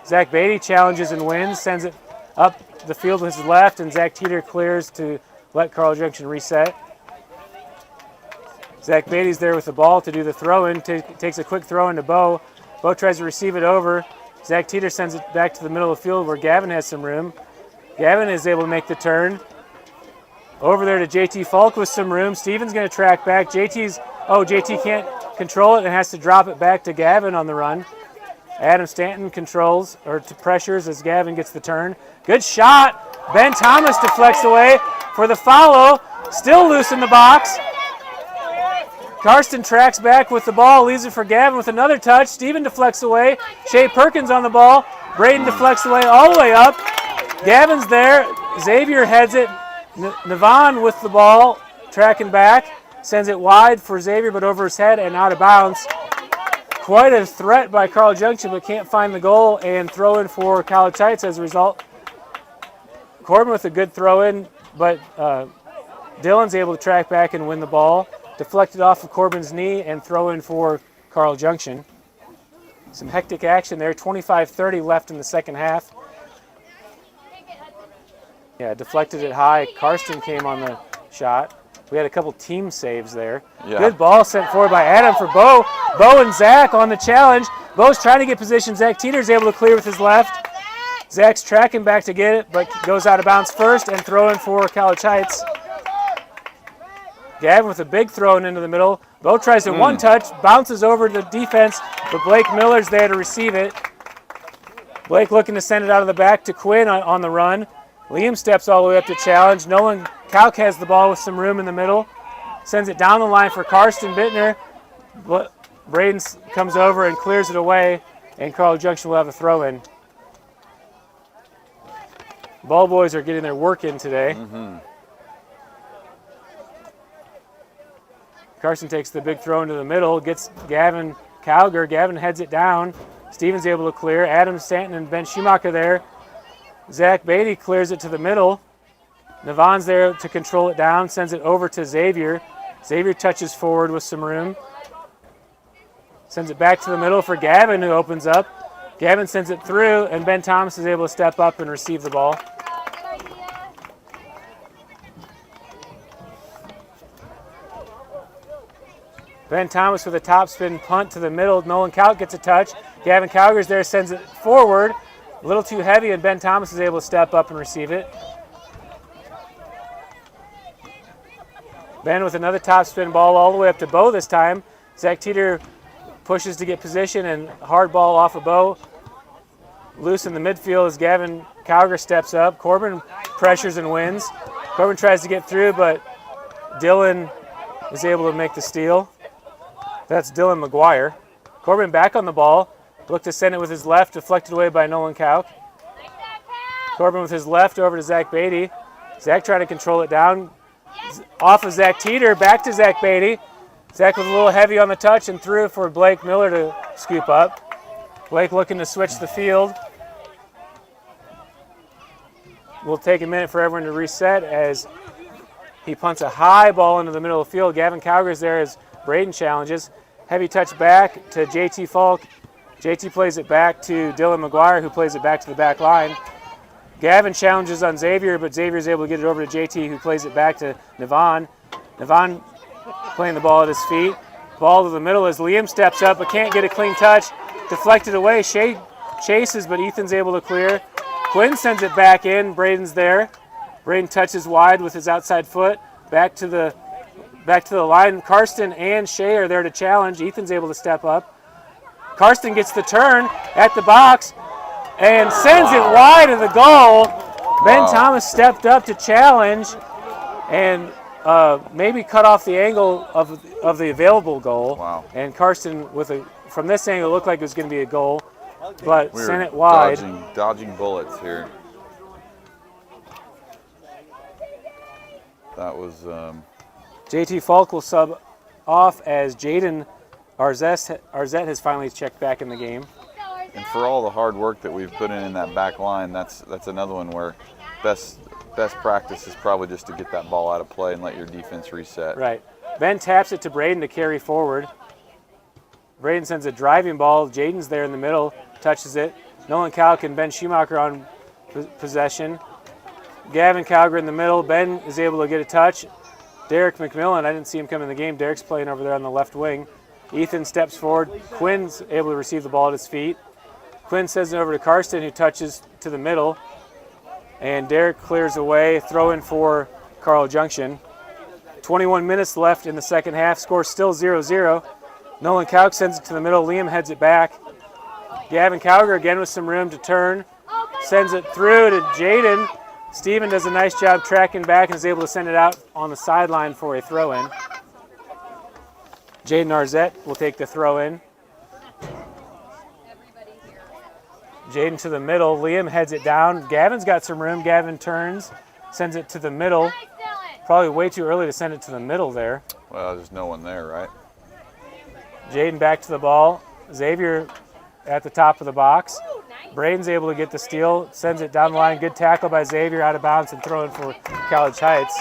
Zach Beatty challenges and wins. Sends it up the field with his left, and Zach Teeter clears to let Carl Junction reset. Zach Beatty's there with the ball to do the throw-in. Takes a quick throw into Bo. Bo tries to receive it over. Zach Teeter sends it back to the middle of the field where Gavin has some room. Gavin is able to make the turn. Over there to JT Falk with some room. Steven's going to track back. JT can't control it and has to drop it back to Gavin on the run. Adam Stanton controls, or pressures as Gavin gets the turn. Good shot. Ben Thomas deflects away for the follow. Still loose in the box. Karsten tracks back with the ball, leaves it for Gavin with another touch. Steven deflects away. Shea Perkins on the ball. Braden deflects away all the way up. Gavin's there. Xavier heads it. Navon with the ball, tracking back. Sends it wide for Xavier, but over his head and out of bounds. Quite a threat by Carl Junction, but can't find the goal and throw in for College Heights as a result. Corbin with a good throw in, but Dylan's able to track back and win the ball. Deflected off of Corbin's knee and throw in for Carl Junction. Some hectic action there, 25-30 left in the second half. Yeah, deflected it high. Karsten came on the shot. We had a couple team saves there. Yeah. Good ball sent forward by Adam for Bo. Bo and Zach on the challenge. Bo's trying to get position. Zach Teeter's able to clear with his left. Zach's tracking back to get it, but goes out of bounds first and throw in for College Heights. Gavin with a big throw into the middle. Bo tries to one touch, bounces over to the defense, but Blake Miller's there to receive it. Blake looking to send it out of the back to Quinn on the run. Liam steps all the way up to challenge. Nolan Kalk has the ball with some room in the middle. Sends it down the line for Karsten Bittner. Braden comes over and clears it away, and Carl Junction will have a throw-in. Ball boys are getting their work in today. Karsten takes the big throw into the middle, gets Gavin Calger. Gavin heads it down. Steven's able to clear. Adam Stanton and Ben Schumacher there. Zach Beatty clears it to the middle. Navon's there to control it down, sends it over to Xavier. Xavier touches forward with some room. Sends it back to the middle for Gavin, who opens up. Gavin sends it through, and Ben Thomas is able to step up and receive the ball. Ben Thomas with a topspin punt to the middle. Nolan Kalk gets a touch. Gavin Calger's there, sends it forward. A little too heavy, and Ben Thomas is able to step up and receive it. Ben with another topspin ball all the way up to Bo this time. Zach Teeter pushes to get position, and hard ball off of Bo. Loose in the midfield as Gavin Calger steps up. Corbin pressures and wins. Corbin tries to get through, but Dylan is able to make the steal. That's Dylan McGuire. Corbin back on the ball. Looked to send it with his left, deflected away by Nolan Kalk. Corbin with his left over to Zach Beatty. Zach trying to control it down. Off of Zach Teeter, back to Zach Beatty. Zach was a little heavy on the touch and threw for Blake Miller to scoop up. Blake looking to switch the field. We'll take a minute for everyone to reset as he punts a high ball into the middle of the field. Gavin Calger's there as Braden challenges. Heavy touch back to JT Falk. JT plays it back to Dylan McGuire, who plays it back to the back line. Gavin challenges on Xavier, but Xavier's able to get it over to JT, who plays it back to Navon. Navon playing the ball at his feet. Ball to the middle as Liam steps up, but can't get a clean touch. Deflected away. Shea chases, but Ethan's able to clear. Quinn sends it back in. Braden's there. Braden touches wide with his outside foot. Back to the line. Karsten and Shea are there to challenge. Ethan's able to step up. Karsten gets the turn at the box and sends it wide of the goal. Ben Thomas stepped up to challenge and maybe cut off the angle of the available goal. Wow. And Karsten, from this angle, looked like it was going to be a goal, but sent it wide. Dodging bullets here. That was... JT Falk will sub off as Jaden Arzette has finally checked back in the game. And for all the hard work that we've put in that back line, that's another one where best practice is probably just to get that ball out of play and let your defense reset. Right. Ben taps it to Braden to carry forward. Braden sends a driving ball. Jaden's there in the middle, touches it. Nolan Kalk and Ben Schumacher on possession. Gavin Calgary in the middle. Ben is able to get a touch. Derek McMillan, I didn't see him come in the game. Derek's playing over there on the left wing. Ethan steps forward. Quinn's able to receive the ball at his feet. Quinn sends it over to Karsten, who touches to the middle. And Derek clears away. Throw in for Carl Junction. 21 minutes left in the second half. Score still 0-0. Nolan Kalk sends it to the middle. Liam heads it back. Gavin Calgary again with some room to turn. Sends it through to Jaden. Steven does a nice job tracking back and is able to send it out on the sideline for a throw-in. Jaden Arzette will take the throw-in. Jaden to the middle. Liam heads it down. Gavin's got some room. Gavin turns, sends it to the middle. Probably way too early to send it to the middle there. Well, there's no one there, right? Jaden back to the ball. Xavier at the top of the box. Braden's able to get the steal, sends it down the line. Good tackle by Xavier, out of bounds and throwing for College Heights.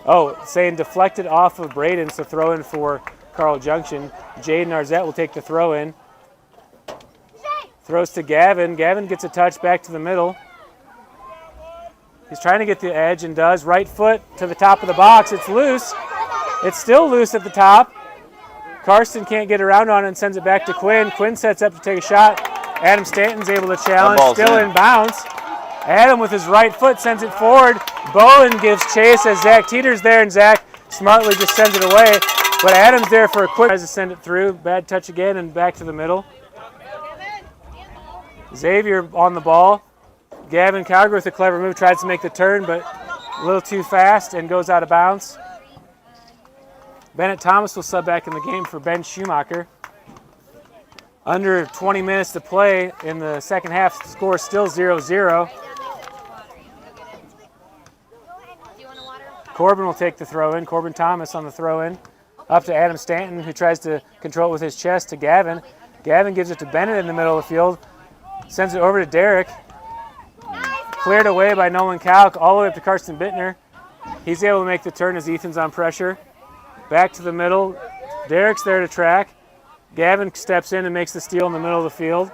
Oh, saying deflected off of Braden, so throw in for Carl Junction. Jaden Arzette will take the throw in. Throws to Gavin. Gavin gets a touch back to the middle. He's trying to get the edge and does. Right foot to the top of the box. It's loose. It's still loose at the top. Karsten can't get around on it and sends it back to Quinn. Quinn sets up to take a shot. Adam Stanton's able to challenge. Still in bounds. Adam with his right foot sends it forward. Bowen gives chase as Zach Teeter's there, and Zach smartly just sends it away. But Adam's there for a quick tries to send it through. Bad touch again and back to the middle. Xavier on the ball. Gavin Calgary with a clever move tries to make the turn, but a little too fast and goes out of bounds. Bennett Thomas will sub back in the game for Ben Schumacher. Under 20 minutes to play in the second half. Score still 0-0. Corbin will take the throw in. Corbin Thomas on the throw in. Up to Adam Stanton, who tries to control it with his chest to Gavin. Gavin gives it to Bennett in the middle of the field. Sends it over to Derek. Cleared away by Nolan Kalk all the way up to Karsten Bittner. He's able to make the turn as Ethan's on pressure. Back to the middle. Derek's there to track. Gavin steps in and makes the steal in the middle of the field.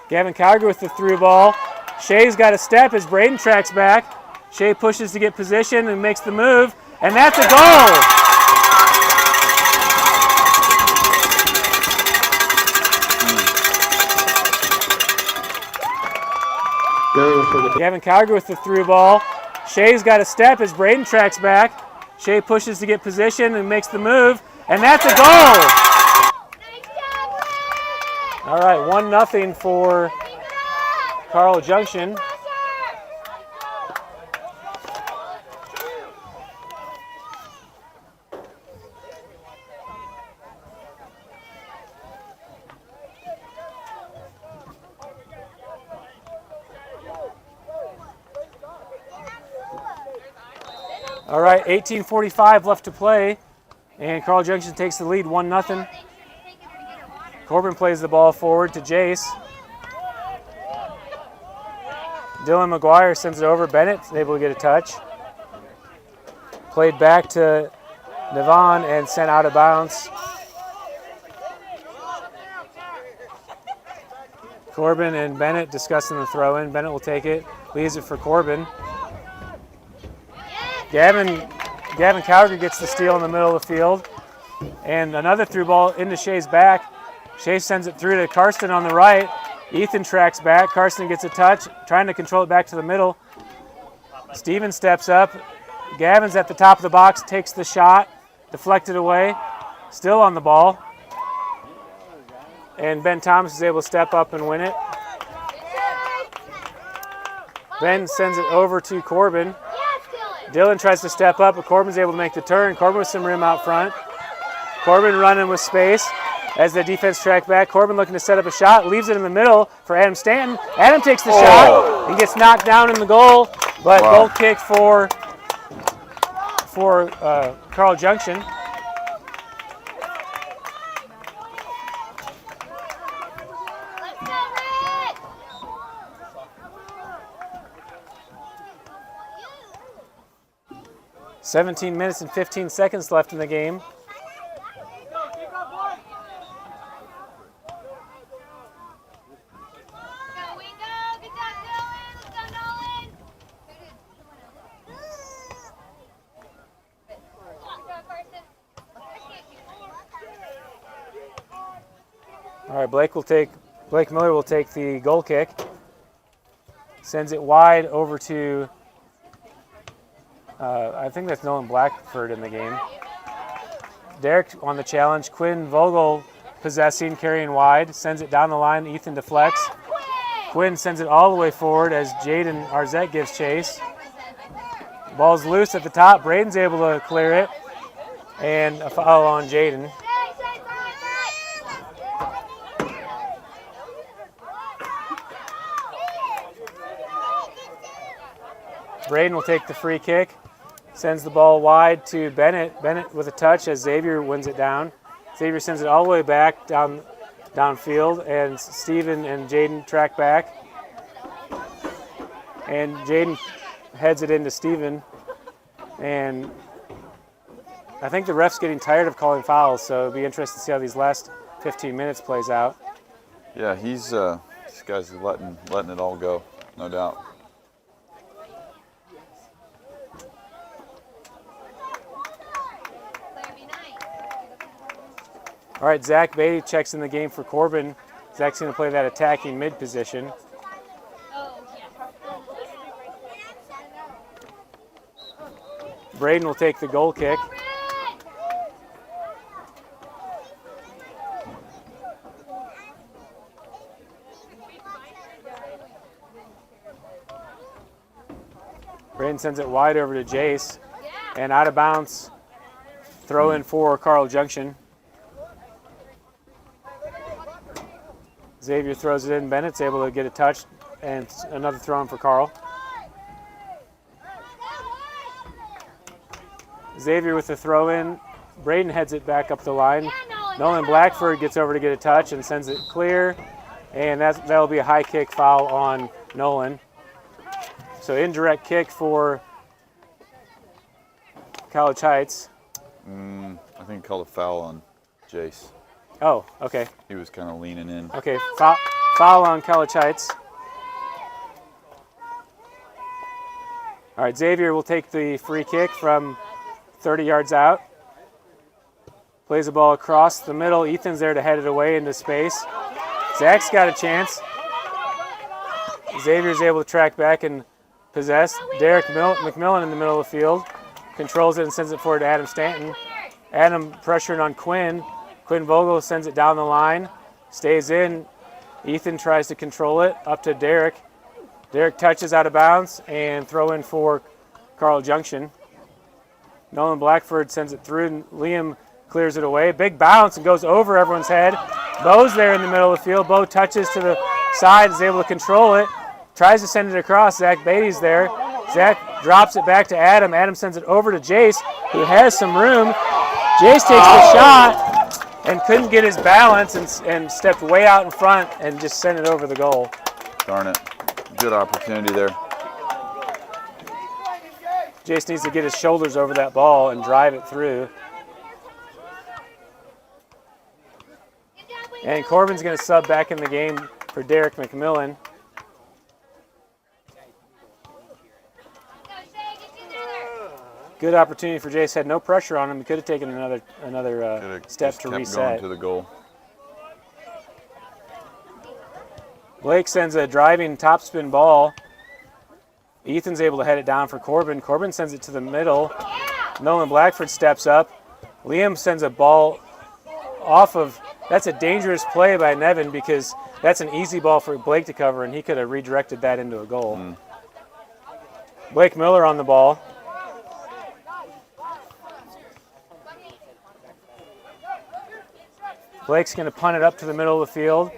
Gavin Calgary with the through ball. Shea's got a step as Braden tracks back. Shea pushes to get position and makes the move, and that's a goal! Gavin Calgary with the through ball. Shea's got a step as Braden tracks back. Shea pushes to get position and makes the move, and that's a goal! All right, 1-0 for Carl Junction. All right, 18:45 left to play, and Carl Junction takes the lead 1-0. Corbin plays the ball forward to Jace. Dylan McGuire sends it over. Bennett's able to get a touch. Played back to Devon and sent out of bounds. Corbin and Bennett discussing the throw in. Bennett will take it, leaves it for Corbin. Gavin Calgary gets the steal in the middle of the field. And another through ball into Shea's back. Shea sends it through to Karsten on the right. Ethan tracks back. Karsten gets a touch, trying to control it back to the middle. Steven steps up. Gavin's at the top of the box, takes the shot, deflected away, still on the ball. And Ben Thomas is able to step up and win it. Ben sends it over to Corbin. Dylan tries to step up, but Corbin's able to make the turn. Corbin with some room out front. Corbin running with space as the defense track back. Corbin looking to set up a shot, leaves it in the middle for Adam Stanton. Adam takes the shot and gets knocked down in the goal, but goal kick for Carl Junction. Let's go, Red! 17 minutes and 15 seconds left in the game. All right, Blake Miller will take the goal kick. Sends it wide over to, I think that's Nolan Blackford in the game. Derek on the challenge. Quinn Vogel possessing, carrying wide. Sends it down the line. Ethan deflects. Quinn sends it all the way forward as Jaden Arzette gives chase. Ball's loose at the top. Braden's able to clear it. And a foul on Jaden. Braden will take the free kick, sends the ball wide to Bennett. Bennett with a touch as Xavier wins it down. Xavier sends it all the way back downfield, and Steven and Jaden track back. And Jaden heads it into Steven. And I think the ref's getting tired of calling fouls, so it'll be interesting to see how these last 15 minutes plays out. Yeah, he's this guy's letting it all go, no doubt. All right, Zach Beatty checks in the game for Corbin. Zach's going to play that attacking mid position. Braden will take the goal kick. Braden sends it wide over to Jace. And out of bounds, throw in for Carl Junction. Xavier throws it in. Bennett's able to get a touch, and another throw in for Carl. Xavier with the throw in. Braden heads it back up the line. Nolan Blackford gets over to get a touch and sends it clear. And that'll be a high kick foul on Nolan. So indirect kick for College Heights. I think he called a foul on Jace. Oh, okay. He was kind of leaning in. Okay, foul on College Heights. All right, Xavier will take the free kick from 30 yards out. Plays the ball across the middle. Ethan's there to head it away into space. Zach's got a chance. Xavier's able to track back and possess. Derek McMillan in the middle of the field. Controls it and sends it forward to Adam Stanton. Adam pressuring on Quinn. Quinn Vogel sends it down the line. Stays in. Ethan tries to control it. Up to Derek. Derek touches out of bounds and throw in for Carl Junction. Nolan Blackford sends it through and Liam clears it away. Big bounce and goes over everyone's head. Bo's there in the middle of the field. Bo touches to the side, is able to control it. Tries to send it across. Zach Beatty's there. Zach drops it back to Adam. Adam sends it over to Jace, who has some room. Jace takes the shot and couldn't get his balance and stepped way out in front and just sent it over the goal. Darn it. Good opportunity there. Jace needs to get his shoulders over that ball and drive it through. And Corbin's going to sub back in the game for Derek McMillan. Good opportunity for Jace. Had no pressure on him. He could have taken another step to reset. Going to the goal. Blake sends a driving topspin ball. Ethan's able to head it down for Corbin. Corbin sends it to the middle. Nolan Blackford steps up. Liam sends a ball off of. That's a dangerous play by Nevin because that's an easy ball for Blake to cover, and he could have redirected that into a goal. Blake Miller on the ball. Blake's going to punt it up to the middle of the field.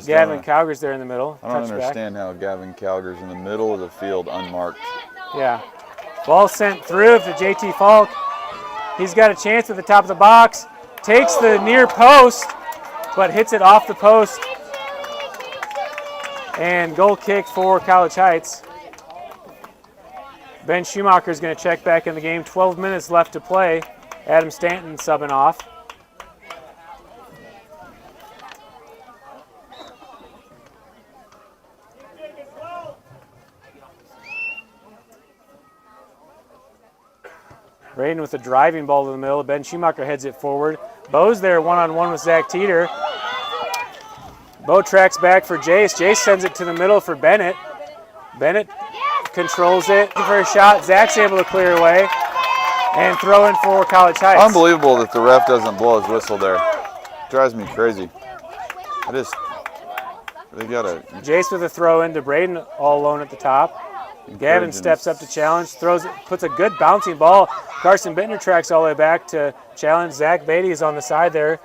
Gavin Calger's there in the middle. I don't understand how Gavin Calger's in the middle of the field unmarked. Yeah. Ball sent through to JT Falk. He's got a chance at the top of the box. Takes the near post, but hits it off the post. And goal kick for College Heights. Ben Schumacher is going to check back in the game. 12 minutes left to play. Adam Stanton subbing off. Braden with a driving ball to the middle. Ben Schumacher heads it forward. Bo's there one-on-one with Zach Teeter. Bo tracks back for Jace. Jace sends it to the middle for Bennett. Bennett controls it for a shot. Zach's able to clear away and throw in for College Heights. Unbelievable that the ref doesn't blow his whistle there. Drives me crazy. They got a... Jace with a throw in to Braden all alone at the top. Gavin steps up to challenge, puts a good bouncing ball. Carson Bittner tracks all the way back to challenge. Zach Beatty is on the side there.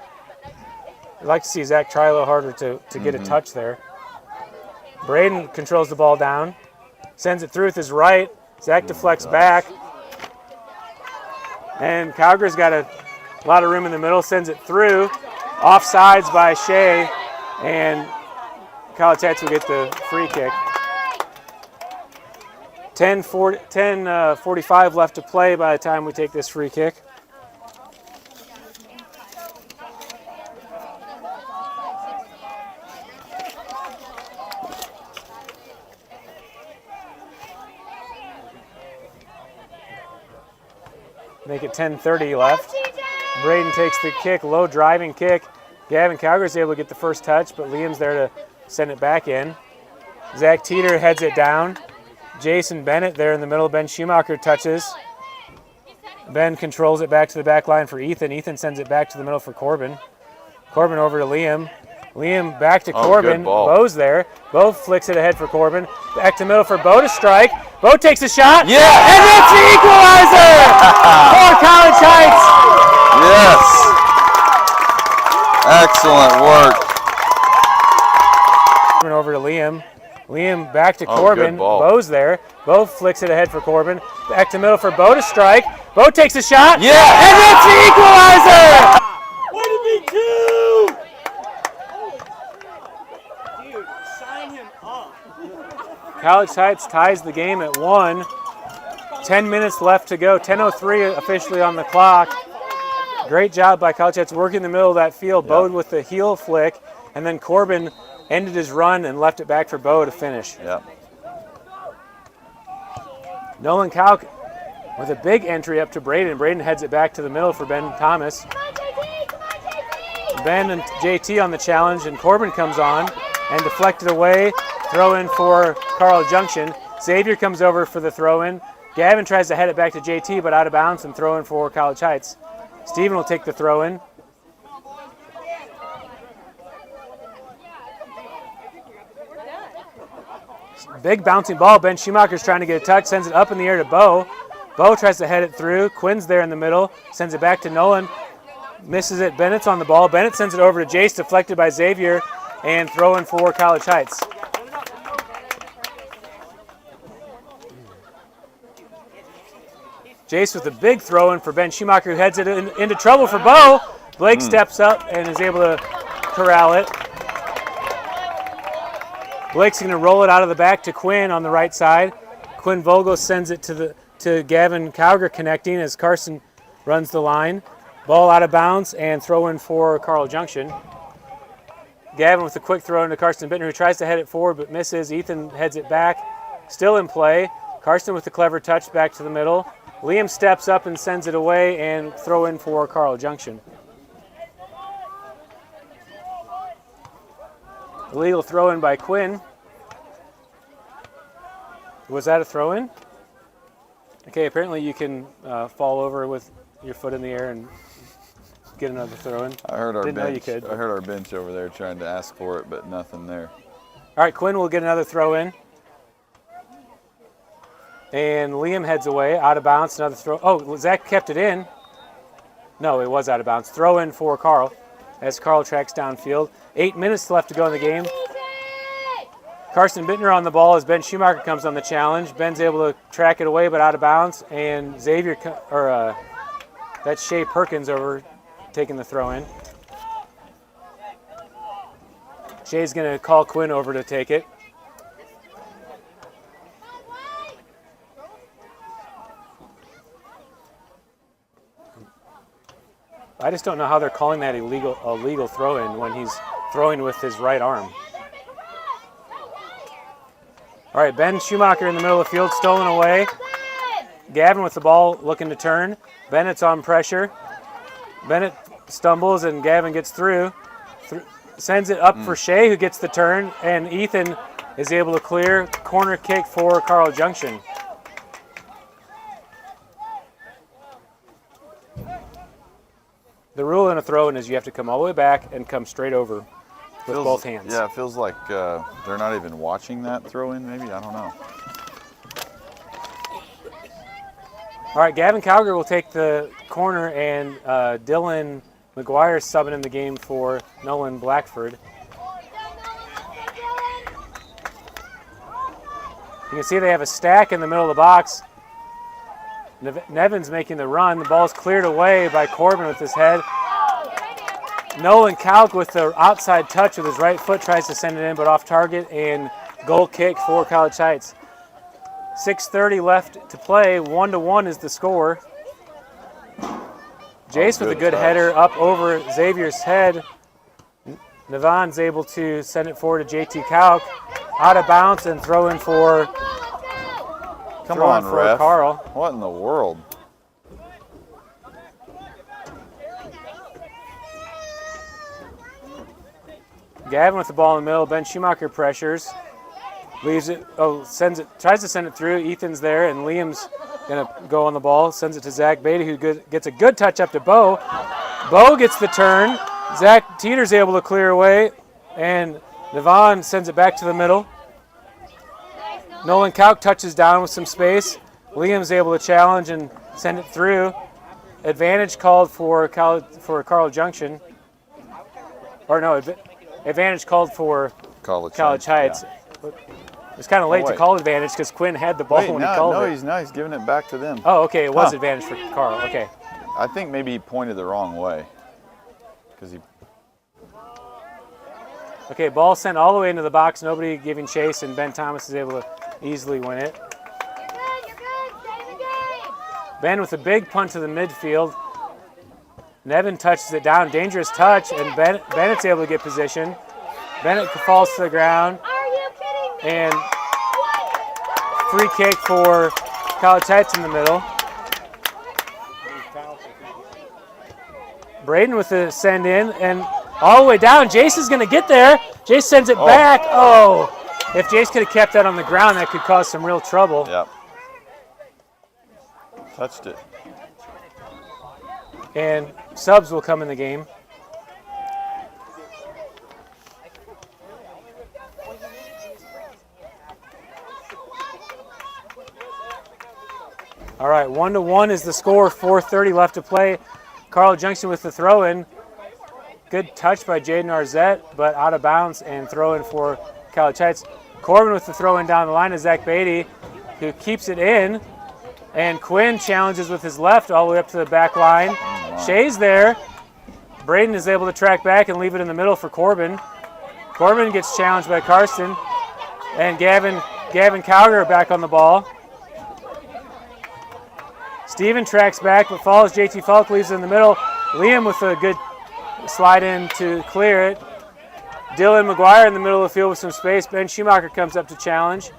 I'd like to see Zach try a little harder to get a touch there. Braden controls the ball down, sends it through with his right. Zach deflects back. And Calger's got a lot of room in the middle, sends it through. Offsides by Shea, and College Heights will get the free kick. 10:45 left to play by the time we take this free kick. Make it 10:30 left. Braden takes the kick, low driving kick. Gavin Calger's able to get the first touch, but Liam's there to send it back in. Zach Teeter heads it down. Jason Bennett there in the middle. Ben Schumacher touches. Ben controls it back to the back line for Ethan. Ethan sends it back to the middle for Corbin. Corbin over to Liam. Liam back to Corbin. Bo's there. Bo flicks it ahead for Corbin. Back to middle for Bo to strike. Bo takes a shot. Yeah! And it's the equalizer for College Heights. Yes. Excellent work. Over to Liam. Liam back to Corbin. Bo's there. Bo flicks it ahead for Corbin. Back to middle for Bo to strike. Bo takes a shot. Yeah! And it's the equalizer! Way to be two! Dude, sign him up. College Heights ties the game at 1. 10 minutes left to go. 10:03 officially on the clock. Great job by College Heights working the middle of that field. Bo with the heel flick, and then Corbin ended his run and left it back for Bo to finish. Yep. Nolan Kalk with a big entry up to Braden. Braden heads it back to the middle for Ben Thomas. Ben and JT on the challenge, and Corbin comes on and deflected away. Throw in for Carl Junction. Xavier comes over for the throw in. Gavin tries to head it back to JT, but out of bounds, and throw in for College Heights. Steven will take the throw in. Big bouncing ball. Ben Schumacher's trying to get a touch, sends it up in the air to Bo. Bo tries to head it through. Quinn's there in the middle, sends it back to Nolan. Misses it. Bennett's on the ball. Bennett sends it over to Jace, deflected by Xavier, and throw in for College Heights. Jace with a big throw in for Ben Schumacher, who heads it into trouble for Bo. Blake steps up and is able to corral it. Blake's going to roll it out of the back to Quinn on the right side. Quinn Vogel sends it to Gavin Calger connecting as Carson runs the line. Ball out of bounds and throw in for Carl Junction. Gavin with a quick throw into Karsten Bittner, who tries to head it forward but misses. Ethan heads it back, still in play. Karsten with a clever touch back to the middle. Liam steps up and sends it away, and throw in for Carl Junction. Illegal throw in by Quinn. Was that a throw in? Okay, apparently you can fall over with your foot in the air and get another throw in. I heard our Didn't bench. know you could. I heard our bench over there trying to ask for it, but nothing there. All right, Quinn will get another throw in. And Liam heads away, out of bounds, another throw. Oh, Zach kept it in. No, it was out of bounds. Throw in for Carl as Carl tracks downfield. 8 minutes left to go in the game. Karsten Bittner on the ball as Ben Schumacher comes on the challenge. Ben's able to track it away, but out of bounds. And that's Shea Perkins over taking the throw in. Shay's going to call Quinn over to take it. I just don't know how they're calling that a legal throw-in when he's throwing with his right arm. All right, Ben Schumacher in the middle of the field, stolen away. Gavin with the ball looking to turn. Bennett's on pressure. Bennett stumbles and Gavin gets through. Sends it up for Shea, who gets the turn, and Ethan is able to clear. Corner kick for Carl Junction. The rule in a throw-in is you have to come all the way back and come straight over with both hands. Yeah, it feels like they're not even watching that throw-in, maybe? I don't know. All right, Gavin Calger will take the corner, and Dylan McGuire is subbing in the game for Nolan Blackford. You can see they have a stack in the middle of the box. Nevin's making the run. The ball's cleared away by Corbin with his head. Nolan Kalk with the outside touch with his right foot tries to send it in, but off target, and goal kick for College Heights. 6:30 left to play. 1-1 is the score. Jace with a good header up over Xavier's head. Navon's able to send it forward to JT Kalk. Out of bounds and throw in for Come on, ref. Carl. What in the world? Gavin with the ball in the middle. Ben Schumacher pressures. Leaves it, sends it, tries to send it through. Ethan's there, and Liam's going to go on the ball. Sends it to Zach Beatty, who gets a good touch up to Bo. Bo gets the turn. Zach Teeter's able to clear away, and Navon sends it back to the middle. Nolan Kalk touches down with some space. Liam's able to challenge and send it through. Advantage called for Carl Junction. Or no, advantage called for College Heights. Yeah. It's kind of late to call advantage because Quinn had the ball when he called it. No, he's giving it back to them. Oh, okay, it was advantage for Carl. Okay. I think maybe he pointed the wrong way. Okay, ball sent all the way into the box. Nobody giving chase, and Ben Thomas is able to easily win it. You're good. Stay in the game. Ben with a big punt to the midfield. Nevin touches it down. Dangerous touch, and Bennett's able to get position. Bennett falls to the ground. Are you kidding me? And free kick for College Heights in the middle. Braden with the send in, and all the way down. Jace is going to get there. Jace sends it back. Oh, if Jace could have kept that on the ground, that could cause some real trouble. Yep. Touched it. And subs will come in the game. All right, 1-1 is the score. 4:30 left to play. Carl Junction with the throw-in. Good touch by Jaden Arzette, but out of bounds and throw-in for College Heights. Corbin with the throw-in down the line is Zach Beatty, who keeps it in. And Quinn challenges with his left all the way up to the back line. Shea's there. Braden is able to track back and leave it in the middle for Corbin. Corbin gets challenged by Karsten. And Gavin Calger back on the ball. Steven tracks back but falls. JT Falk leaves it in the middle. Liam with a good slide in to clear it. Dylan McGuire in the middle of the field with some space. Ben Schumacher comes up to challenge.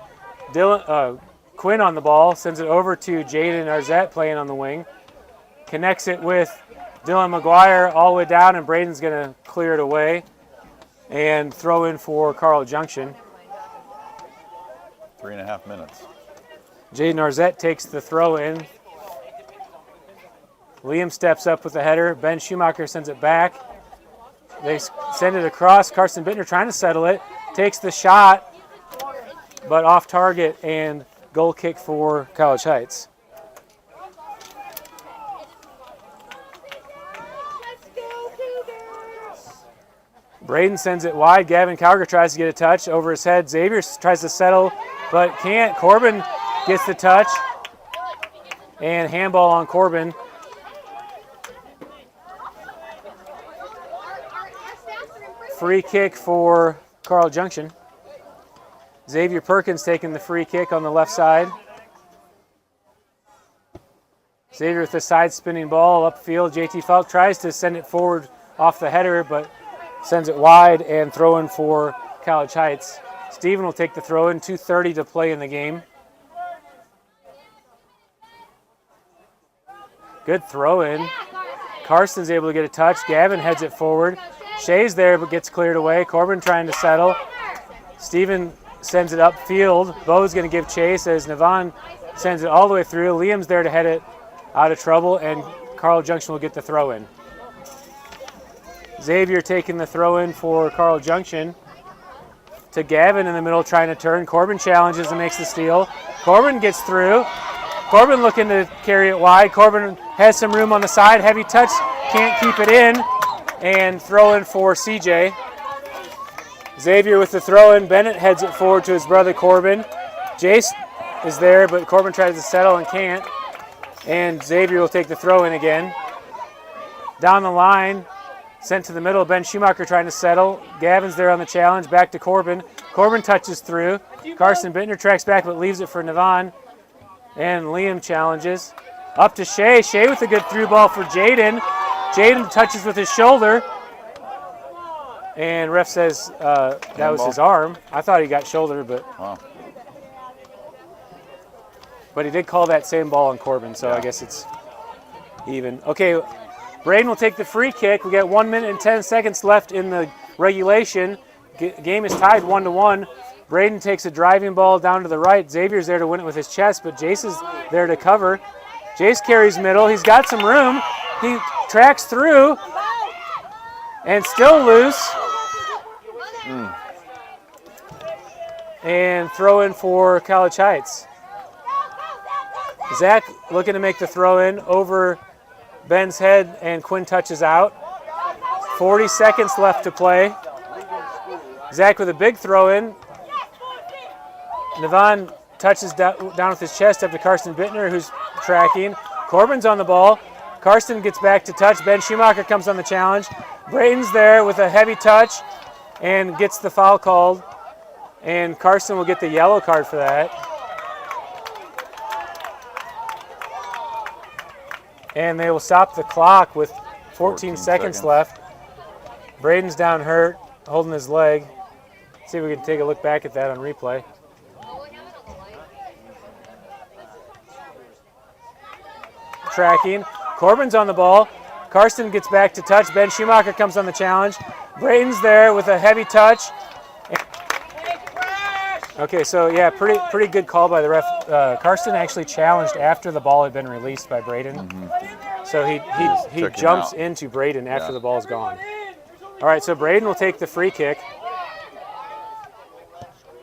Quinn on the ball, sends it over to Jaden Arzette playing on the wing. Connects it with Dylan McGuire all the way down, and Braden's going to clear it away and throw in for Carl Junction. 3.5 minutes. Jaden Arzette takes the throw in. Liam steps up with the header. Ben Schumacher sends it back. They send it across. Carson Bittner trying to settle it. Takes the shot, but off target, and goal kick for College Heights. Braden sends it wide. Gavin Cowger tries to get a touch over his head. Xavier tries to settle, but can't. Corbin gets the touch, and handball on Corbin. Free kick for Carl Junction. Xavier Perkins taking the free kick on the left side. Xavier with the side spinning ball upfield. JT Falk tries to send it forward off the header, but sends it wide and throw in for College Heights. Stephen will take the throw in. 2:30 to play in the game. Good throw in. Carson's able to get a touch. Gavin heads it forward. Shea's there but gets cleared away. Corbin trying to settle. Stephen sends it upfield. Bo's going to give chase as Navon sends it all the way through. Liam's there to head it out of trouble, and Carl Junction will get the throw in. Xavier taking the throw in for Carl Junction. To Gavin in the middle trying to turn. Corbin challenges and makes the steal. Corbin gets through. Corbin looking to carry it wide. Corbin has some room on the side. Heavy touch, can't keep it in. And throw in for CJ. Xavier with the throw in. Bennett heads it forward to his brother Corbin. Jace is there, but Corbin tries to settle and can't. And Xavier will take the throw in again. Down the line, sent to the middle. Ben Schumacher trying to settle. Gavin's there on the challenge. Back to Corbin. Corbin touches through. Carson Bittner tracks back but leaves it for Navon. And Liam challenges. Up to Shea. Shea with a good through ball for Jaden. Jaden touches with his shoulder. And ref says that was his arm. I thought he got shoulder, but Wow. But he did call that same ball on Corbin, so I guess it's even. Okay, Braden will take the free kick. We got 1 minute and 10 seconds left in the regulation. Game is tied 1-1. Braden takes a driving ball down to the right. Xavier's there to win it with his chest, but Jace is there to cover. Jace carries middle. He's got some room. He tracks through and still loose. And throw in for College Heights. Zach looking to make the throw in over Ben's head, and Quinn touches out. 40 seconds left to play. Zach with a big throw in. Navon touches down with his chest up to Carson Bittner, who's tracking. Corbin's on the ball. Carson gets back to touch. Ben Schumacher comes on the challenge. Braden's there with a heavy touch and gets the foul called. And Carson will get the yellow card for that. And they will stop the clock with 14 seconds left. Braden's down hurt, holding his leg. See if we can take a look back at that on replay. Tracking. Corbin's on the ball. Carson gets back to touch. Ben Schumacher comes on the challenge. Braden's there with a heavy touch. Okay, so yeah, pretty good call by the ref. Carson actually challenged after the ball had been released by Braden. So he jumps into Braden after the ball's gone. All right, so Braden will take the free kick.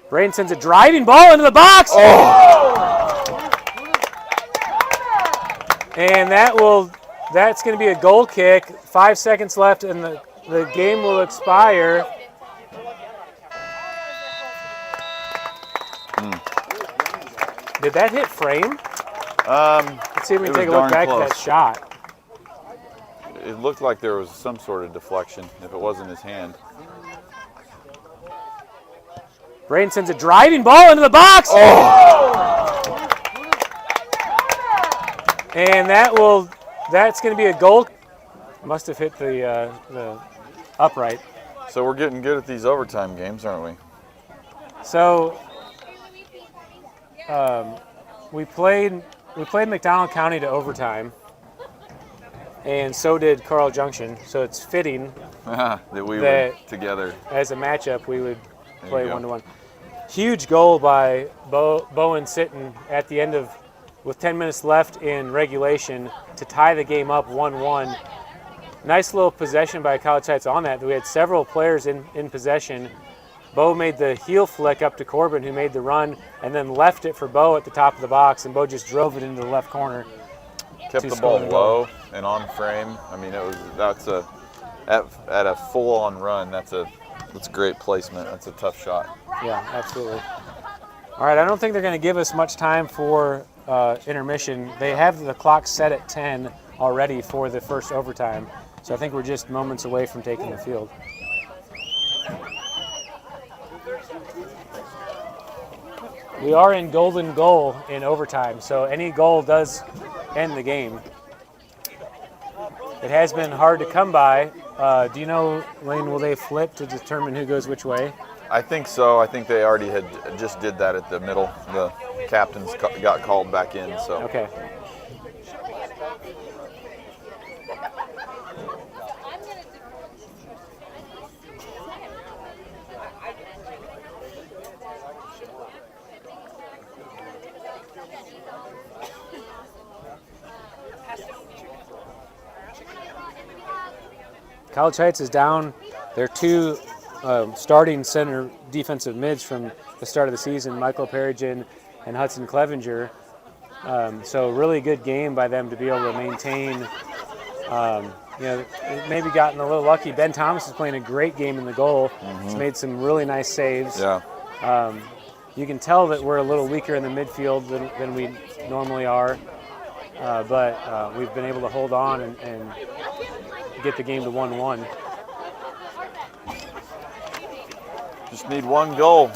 Braden sends a driving ball into the box. And that's going to be a goal kick. 5 seconds left and the game will expire. Did that hit frame? Let's see if we can take a look back at that shot. It looked like there was some sort of deflection if it wasn't his hand. Braden sends a driving ball into the box. And that's going to be a goal. Must have hit the upright. So we're getting good at these overtime games, aren't we? So we played McDonald County to overtime, and so did Carl Junction. So it's fitting that we that were together. as a matchup we would There play you go. 1-1. Huge goal by Bowen Sitton at the end of, with 10 minutes left in regulation to tie the game up 1-1. Nice little possession by College Heights on that. We had several players in possession. Bo made the heel flick up to Corbin, who made the run, and then left it for Bo at the top of the box, and Bo just drove it into the left corner. Kept to the score ball the goal. low and on frame. I mean, at a full-on run. That's great placement. That's a tough shot. Yeah, absolutely. All right, I don't think they're going to give us much time for intermission. They have the clock set at 10 already for the first overtime, so I think we're just moments away from taking the field. We are in golden goal in overtime, so any goal does end the game. It has been hard to come by. Do you know, Lane, will they flip to determine who goes which way? I think so. I think they already had just did that at the middle. The captains got called back in. So Okay. College Heights is down their two starting center defensive mids from the start of the season, Michael Perigin and Hudson Clevenger. So really good game by them to be able to maintain. Maybe gotten a little lucky. Ben Thomas is playing a great game in the goal. He's made some really nice saves. yeah, You can tell that we're a little weaker in the midfield than we normally are, but we've been able to hold on and get the game to 1-1. just need one goal.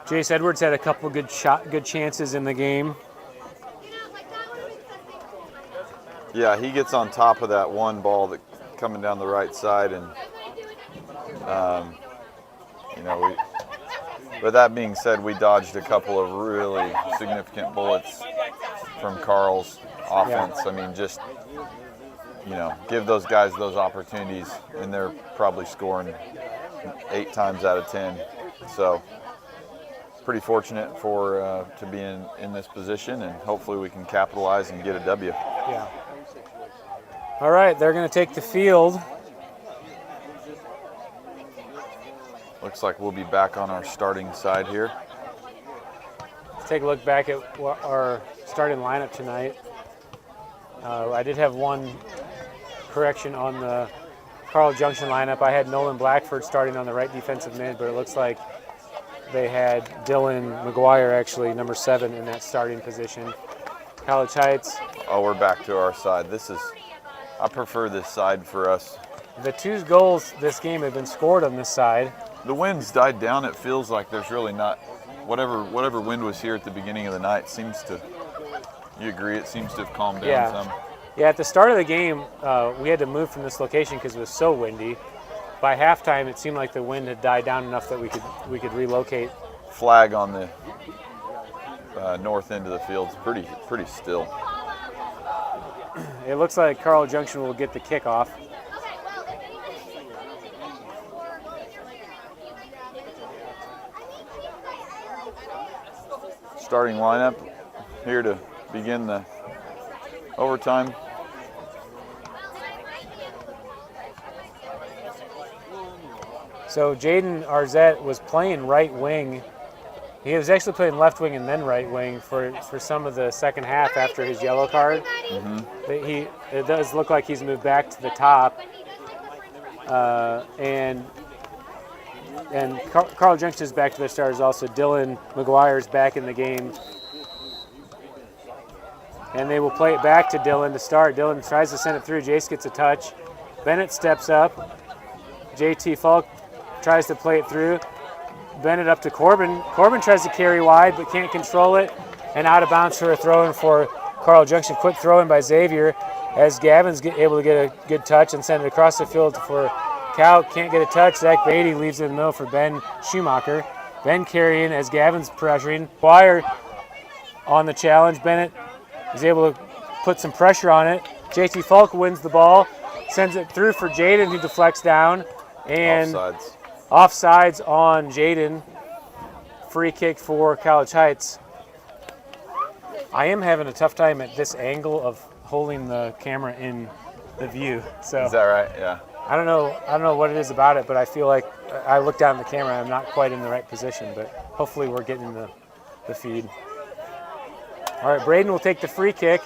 Jace Edwards had a couple good chances in the game. Yeah, he gets on top of that one ball that coming down the right side, and But that being said, we dodged a couple of really significant bullets from Carl's offense. Yeah. I mean, just give those guys those opportunities, and they're probably scoring 8 times out of 10. So. Pretty fortunate to be in this position, and hopefully we can capitalize and get a W. Yeah. All right, they're going to take the field. Looks like we'll be back on our starting side here. Let's take a look back at our starting lineup tonight. I did have one correction on the Carl Junction lineup. I had Nolan Blackford starting on the right defensive mid, but it looks like they had Dylan McGuire, actually, number 7, in that starting position. College Heights. Oh, we're back to our side. I prefer this side for us. The 2 goals this game have been scored on this side. The wind's died down. It feels like there's really not, whatever wind was here at the beginning of the night you agree, it seems to have calmed down some. Yeah, at the start of the game, we had to move from this location because it was so windy. By halftime, it seemed like the wind had died down enough that we could relocate. Flag on the north end of the field's pretty still. It looks like Carl Junction will get the kickoff. Starting lineup here to begin the overtime. So Jaden Arzette was playing right wing. He was actually playing left wing and then right wing for some of the second half after his yellow card. It does look like he's moved back to the top. And Carl Junction is back to their starters also. Dylan McGuire is back in the game. And they will play it back to Dylan to start. Dylan tries to send it through. Jace gets a touch. Bennett steps up. JT Falk tries to play it through. Bennett up to Corbin. Corbin tries to carry wide but can't control it. And out of bounds for a throw-in for Carl Junction. Quick throw in by Xavier as Gavin's able to get a good touch and send it across the field for Cal. Can't get a touch. Zach Beatty leaves it in the middle for Ben Schumacher. Ben carrying as Gavin's pressuring. Dwyer on the challenge. Bennett is able to put some pressure on it. JT Falk wins the ball, sends it through for Jaden, who deflects down. And offsides on Jaden. Free kick for College Heights. I am having a tough time at this angle of holding the camera in the view. So is that right? Yeah. I don't know what it is about it, but I feel like I look down at the camera, I'm not quite in the right position, but hopefully we're getting the feed. All right, Braden will take the free kick.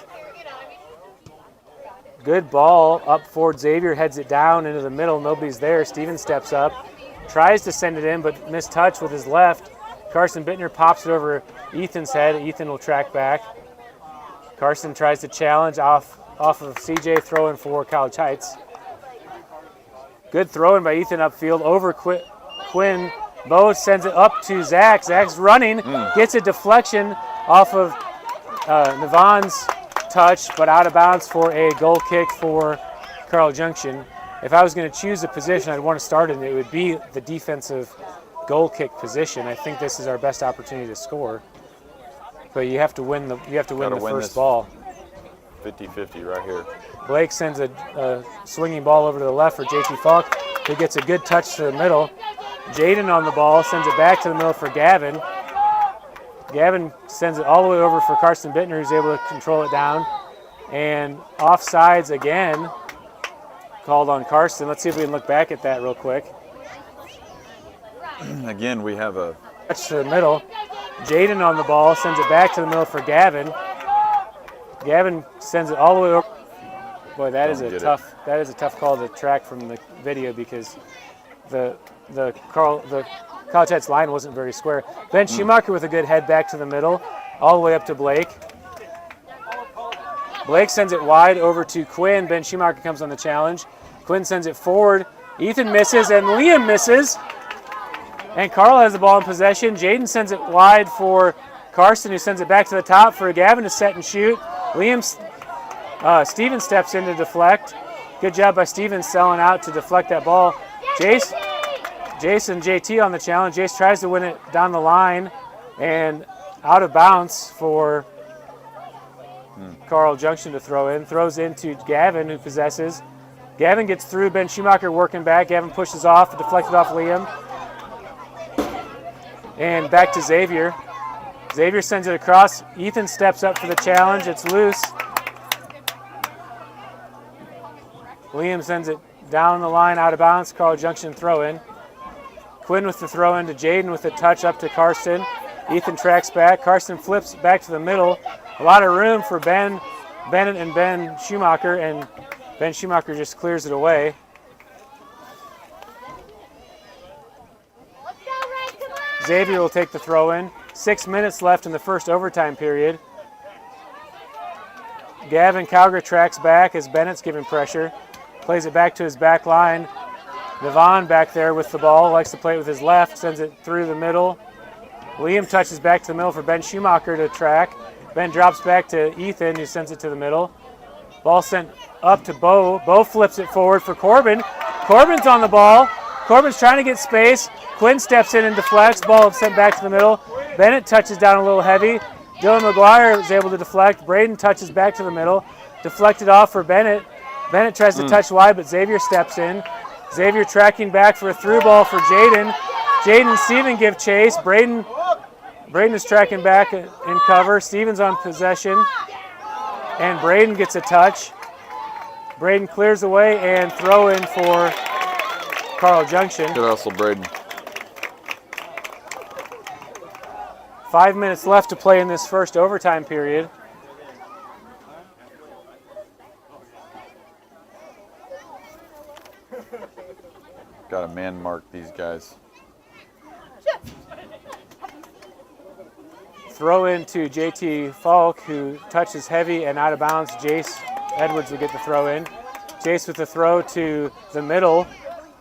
Good ball up forward. Xavier heads it down into the middle. Nobody's there. Steven steps up, tries to send it in, but missed touch with his left. Carson Bittner pops it over Ethan's head. Ethan will track back. Carson tries to challenge off of CJ, throwing for College Heights. Good throw-in by Ethan upfield over Quinn. Bo sends it up to Zach. Zach's running, gets a deflection off of Navon's touch, but out of bounds for a goal kick for Carl Junction. If I was going to choose a position I'd want to start in, it would be the defensive goal kick position. I think this is our best opportunity to score. But you have to win the first ball. 50-50 right here. Blake sends a swinging ball over to the left for JT Falk, who gets a good touch to the middle. Jaden on the ball, sends it back to the middle for Gavin. Gavin sends it all the way over for Carson Bittner, who's able to control it down. And offsides again, called on Carson. Let's see if we can look back at that real quick. Again, we have a touch to the middle. Jaden on the ball, sends it back to the middle for Gavin. Gavin sends it all the way over. Boy, that is a tough call to track from the video because the College Heights line wasn't very square. Ben Schumacher with a good head back to the middle, all the way up to Blake. Blake sends it wide over to Quinn. Ben Schumacher comes on the challenge. Quinn sends it forward. Ethan misses and Liam misses. And Carl has the ball in possession. Jaden sends it wide for Carson, who sends it back to the top for Gavin to set and shoot. Steven steps in to deflect. Good job by Steven selling out to deflect that ball. Jace and JT on the challenge. Jace tries to win it down the line and out of bounds for Carl Junction to throw in. Throws into Gavin, who possesses. Gavin gets through. Ben Schumacher working back. Gavin pushes off, deflected off Liam. And back to Xavier. Xavier sends it across. Ethan steps up for the challenge. It's loose. Liam sends it down the line, out of bounds. Carl Junction throw in. Quinn with the throw in to Jaden with the touch up to Karsten. Ethan tracks back. Karsten flips back to the middle. A lot of room for Bennett and Ben Schumacher, and Ben Schumacher just clears it away. Xavier will take the throw in. 6 minutes left in the first overtime period. Gavin Calgary tracks back as Bennett's giving pressure. Plays it back to his back line. Navon back there with the ball, likes to play it with his left, sends it through the middle. Liam touches back to the middle for Ben Schumacher to track. Ben drops back to Ethan, who sends it to the middle. Ball sent up to Bo. Bo flips it forward for Corbin. Corbin's on the ball. Corbin's trying to get space. Quinn steps in and deflects. Ball sent back to the middle. Bennett touches down a little heavy. Dylan McGuire is able to deflect. Braden touches back to the middle. Deflected off for Bennett. Bennett tries to touch wide, but Xavier steps in. Xavier tracking back for a through ball for Jaden. Jaden and Steven give chase. Braden is tracking back in cover. Steven's on possession. And Braden gets a touch. Braden clears away and throw in for Carl Junction. Good hustle, Braden. 5 minutes left to play in this first overtime period. Got to man mark these guys. Throw in to JT Falk, who touches heavy and out of bounds. Jace Edwards will get the throw in. Jace with the throw to the middle.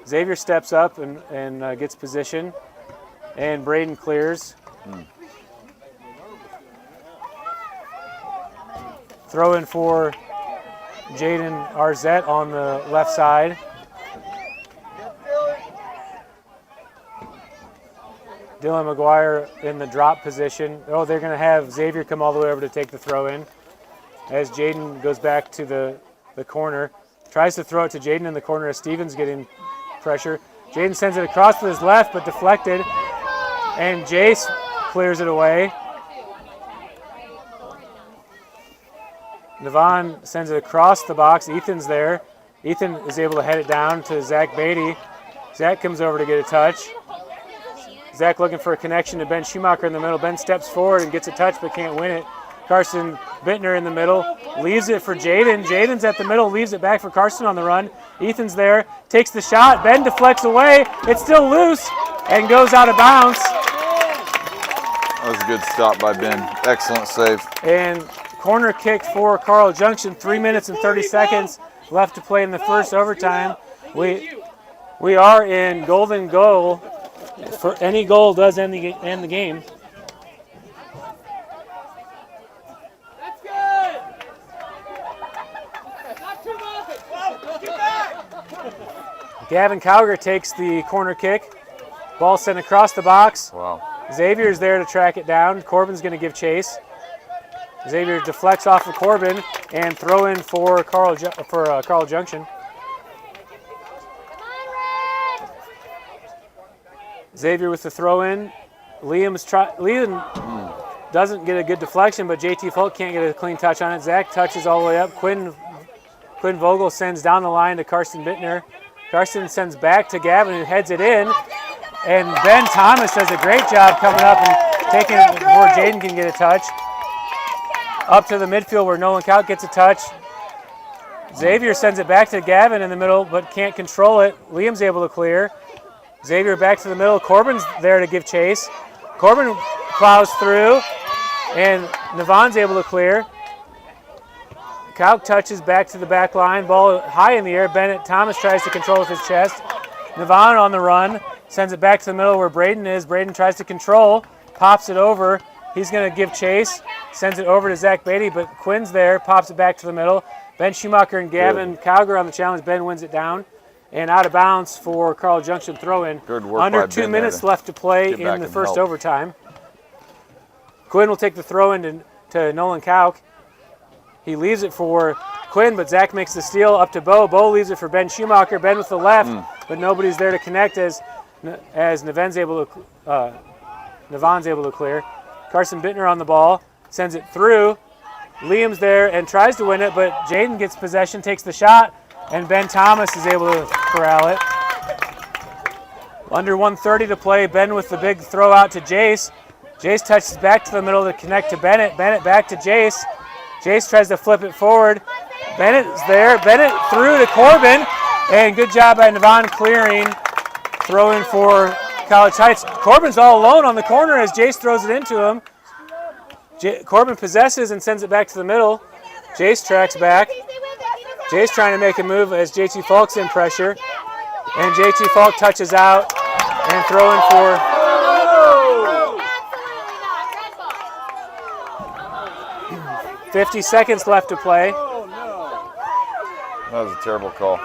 Xavier steps up and gets position. And Braden clears. Throw in for Jaden Arzette on the left side. Dylan McGuire in the drop position. Oh, they're going to have Xavier come all the way over to take the throw in. As Jaden goes back to the corner. Tries to throw it to Jaden in the corner as Stevens getting pressure. Jaden sends it across with his left, but deflected. And Jace clears it away. Navon sends it across the box. Ethan's there. Ethan is able to head it down to Zach Beatty. Zach comes over to get a touch. Zach looking for a connection to Ben Schumacher in the middle. Ben steps forward and gets a touch but can't win it. Carson Bittner in the middle. Leaves it for Jaden. Jaden's at the middle. Leaves it back for Carson on the run. Ethan's there. Takes the shot. Ben deflects away. It's still loose and goes out of bounds. That was a good stop by Ben. Excellent save. And corner kick for Carl Junction. 3 minutes and 30 seconds left to play in the first overtime. We are in golden goal. For any goal does end the game. That's good. Not too much. Whoa, get back. Gavin Cowger takes the corner kick. Ball sent across the box. Wow. Xavier's there to track it down. Corbin's going to give chase. Xavier deflects off of Corbin and throw in for Carl Junction. Xavier with the throw in. Liam doesn't get a good deflection, but JT Folk can't get a clean touch on it. Zach touches all the way up. Quinn Vogel sends down the line to Carson Bittner. Carson sends back to Gavin, who heads it in. And Ben Thomas does a great job coming up and taking it before Jaden can get a touch. Up to the midfield where Nolan Kaut gets a touch. Xavier sends it back to Gavin in the middle, but can't control it. Liam's able to clear. Xavier back to the middle. Corbin's there to give chase. Corbin plows through, and Navon's able to clear. Kaut touches back to the back line. Ball high in the air. Bennett Thomas tries to control with his chest. Navon on the run. Sends it back to the middle where Braden is. Braden tries to control. Pops it over. He's going to give chase. Sends it over to Zach Beatty, but Quinn's there. Pops it back to the middle. Ben Schumacher and Gavin Cowger on the challenge. Ben wins it down. And out of bounds for Carl Junction throw-in. Good work Under by 2 Ben minutes there left to play get back in the and first help. overtime. Quinn will take the throw-in to Nolan Kauk. He leaves it for Quinn, but Zach makes the steal up to Bo. Bo leaves it for Ben Schumacher. Ben with the left, but nobody's there to connect as Navon's able to clear. Carson Bittner on the ball, sends it through. Liam's there and tries to win it, but Jaden gets possession, takes the shot, and Ben Thomas is able to corral it. Under 1:30 to play, Ben with the big throw out to Jace. Jace touches back to the middle to connect to Bennett. Bennett back to Jace. Jace tries to flip it forward. Bennett's there. Bennett through to Corbin, and good job by Navon clearing. Throw in for College Heights. Corbin's all alone on the corner as Jace throws it into him. Corbin possesses and sends it back to the middle. Jace tracks back. Jace trying to make a move as JT Falk's in pressure. And JT Falk touches out and throw in for 50 seconds left to play. That was a terrible call.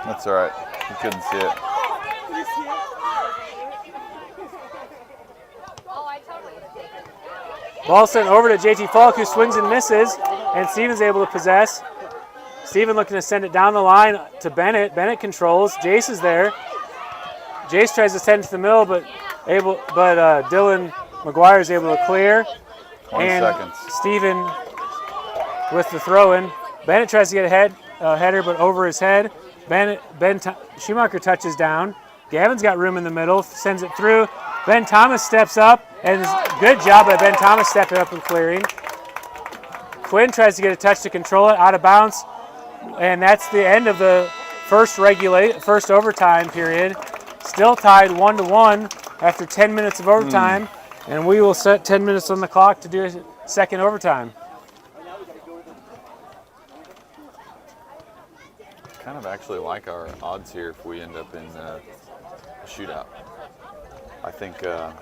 That's all right. You couldn't see it. Ball sent over to JT Falk, who swings and misses, and Steven's able to possess. Steven looking to send it down the line to Bennett. Bennett controls. Jace is there. Jace tries to send it to the middle, but Dylan McGuire is able to clear. 20 seconds. Steven with the throw-in. Bennett tries to get a header, but over his head. Schumacher touches down. Gavin's got room in the middle, sends it through. Ben Thomas steps up, and good job by Ben Thomas stepping up and clearing. Quinn tries to get a touch to control it, out of bounds, and that's the end of the first overtime period. Still tied 1-1 after 10 minutes of overtime, and we will set 10 minutes on the clock to do a second overtime. Kind of actually like our odds here if we end up in a shootout. I think our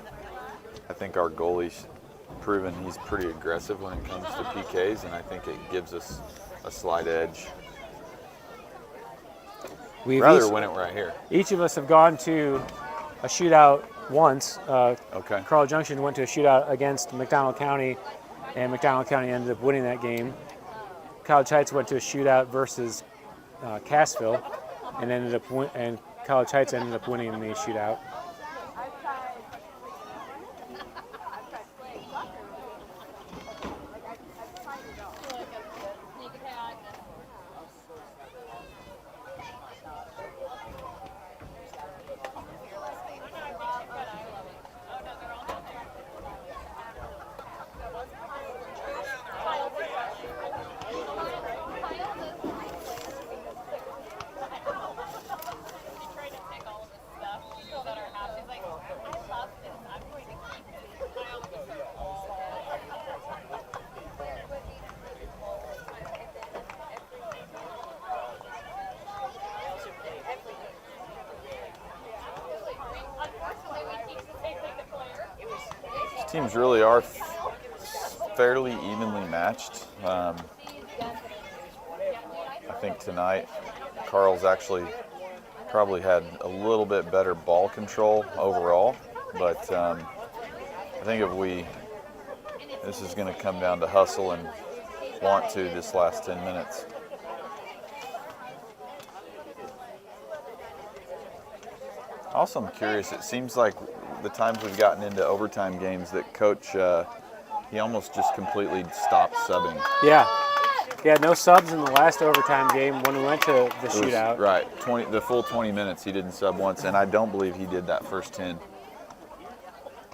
goalie proven he's pretty aggressive when it comes to PKs, and I think it gives us a slight edge. We've rather win it right here. Each of us have gone to a shootout once. Okay. Carl Junction went to a shootout against McDonald County, and McDonald County ended up winning that game. College Heights went to a shootout versus Cassville, and College Heights ended up winning the shootout. Teams really are fairly evenly matched. I think tonight Carl's actually probably had a little bit better ball control overall, but I think this is going to come down to hustle and want to this last 10 minutes. Also, I'm curious, it seems like the times we've gotten into overtime games that Coach, he almost just completely stopped subbing. Yeah. Yeah, no subs in the last overtime game when we went to the shootout. Right, the full 20 minutes he didn't sub once, and I don't believe he did that first 10.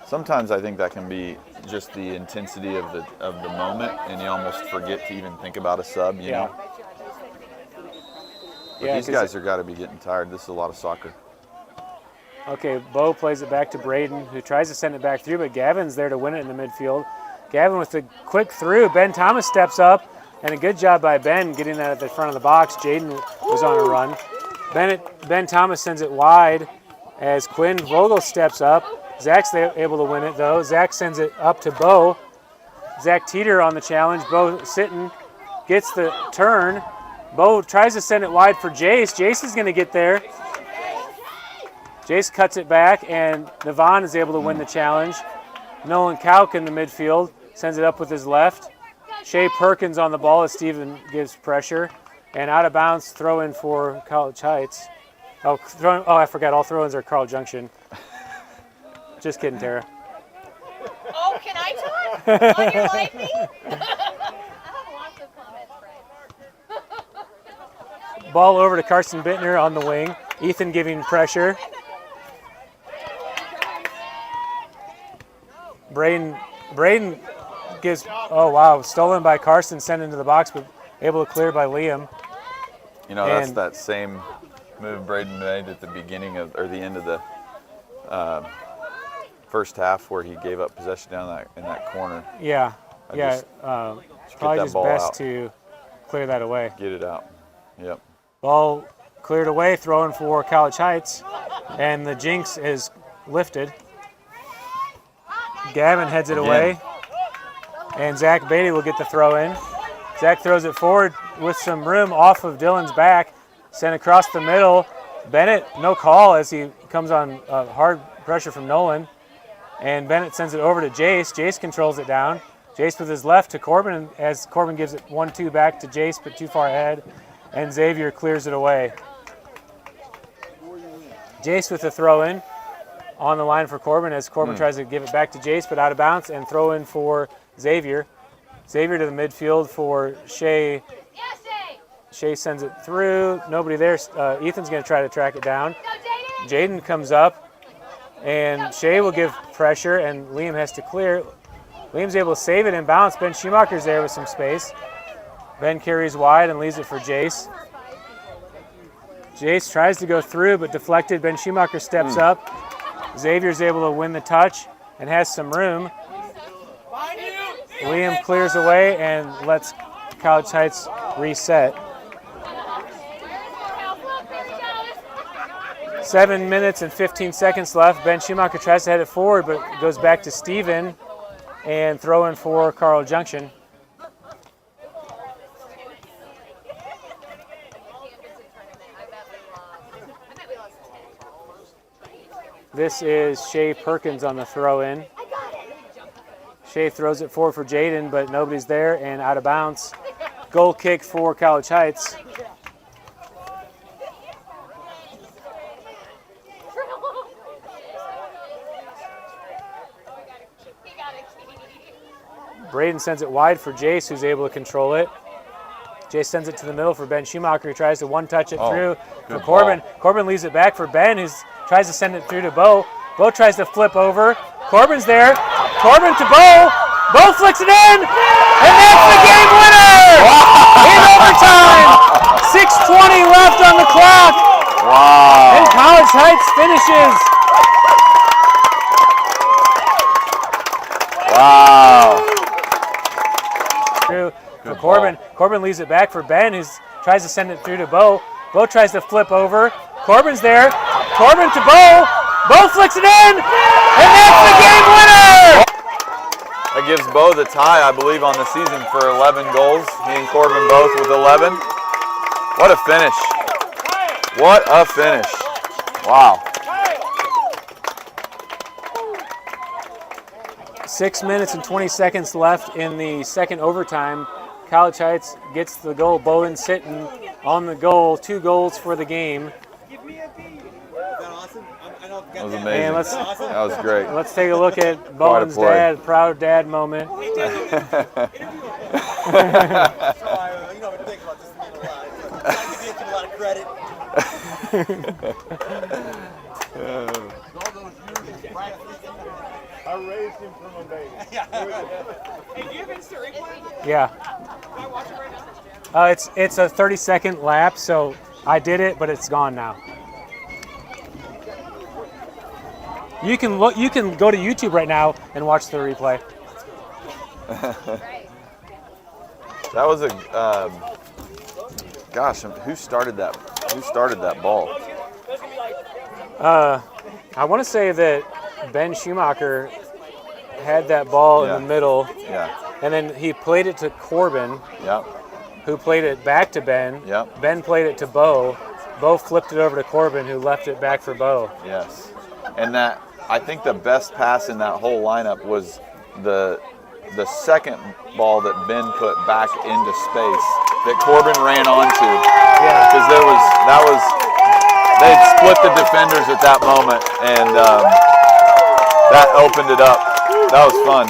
Sometimes I think that can be just the intensity of the moment, and you almost forget to even think about a sub, you know? But these guys are got to be getting tired. This is a lot of soccer. Okay, Bo plays it back to Braden, who tries to send it back through, but Gavin's there to win it in the midfield. Gavin with the quick through. Ben Thomas steps up, and a good job by Ben getting that at the front of the box. Jaden was on a run. Ben Thomas sends it wide as Quinn Vogel steps up. Zach's able to win it, though. Zach sends it up to Bo. Zach Teeter on the challenge. Bo sitting, gets the turn. Bo tries to send it wide for Jace. Jace is going to get there. Jace cuts it back, and Navon is able to win the challenge. Nolan Kauk in the midfield sends it up with his left. Shea Perkins on the ball as Steven gives pressure. And out of bounds, throw in for College Heights. I forgot, all throw-ins are Carl Junction. Just kidding, Tara. Oh, can I talk? On your live feed? I have lots of comments, Frank. Ball over to Carson Bittner on the wing. Ethan giving pressure. Braden gives, stolen by Carson, sent into the box, but able to clear by Liam. You know, that's that same move Braden made at the beginning of, or the end of the first half where he gave up possession down in that corner. Yeah, probably just best out. to clear that away. Get it out, yep. Ball cleared away, throwing for College Heights, and the jinx is lifted. Gavin heads it away, and Zach Beatty will get the throw in. Zach throws it forward with some room off of Dylan's back, sent across the middle. Bennett, no call as he comes on hard pressure from Nolan, and Bennett sends it over to Jace. Jace controls it down. Jace with his left to Corbin, as Corbin gives it 1-2 back to Jace, but too far ahead, and Xavier clears it away. Jace with the throw in on the line for Corbin as Corbin tries to give it back to Jace, but out of bounds, and throw in for Xavier. Xavier to the midfield for Shea. Shea sends it through. Nobody there. Ethan's going to try to track it down. Jaden comes up, and Shea will give pressure, and Liam has to clear. Liam's able to save it and bounce. Ben Schumacher's there with some space. Ben carries wide and leaves it for Jace. Jace tries to go through, but deflected. Ben Schumacher steps up. Xavier's able to win the touch and has some room. Liam clears away and lets College Heights reset. 7 minutes and 15 seconds left. Ben Schumacher tries to head it forward, but goes back to Steven. and throw in for Carl Junction. This is Shay Perkins on the throw in. Shay throws it forward for Jaden, but nobody's there and out of bounds. Goal kick for College Heights. Braden sends it wide for Jace, who's able to control it. Jace sends it to the middle for Ben Schumacher, who tries to one-touch it through for Corbin. Ball. Corbin leaves it back for Ben, who tries to send it through to Bo. Bo tries to flip over. Corbin's there. Corbin to Bo. Bo flicks it in, and that's the game winner! In overtime! 6:20 left on the clock. Wow. And College Heights finishes. Wow. For Corbin. Corbin leaves it back for Ben, who tries to send it through to Bo. Bo tries to flip over. Corbin's there. Corbin to Bo. Bo flicks it in, and that's the game winner! That gives Bo the tie, I believe, on the season for 11 goals. Me and Corbin both with 11. What a finish. What a finish. Wow. 6 minutes and 20 seconds left in the second overtime. College Heights gets the goal. Bowen sitting on the goal. 2 goals for the game. That was amazing. And That was great. let's take a look at Bowen's play. dad, proud dad moment. So, you know, I've been thinking about this man a lot. I give him a lot of credit. I raised him from a baby. Hey, do you have instant replay? Yeah. Can I watch it right now? It's a 30-second lap, so I did it, but it's gone now. You can look. You can go to YouTube right now and watch the replay. That was a gosh. Who started that? Who started that ball? I want to say that Ben Schumacher had that ball in the middle, Yeah. and then he played it to Corbin, Yep. who played it back to Ben. Yep. Ben played it to Bo. Bo flipped it over to Corbin, who left it back for Bo. Yes. And that, I think the best pass in that whole lineup was the second ball that Ben put back into space that Corbin ran onto. Yeah. Because they'd split the defenders at that moment, and that opened it up. That was fun.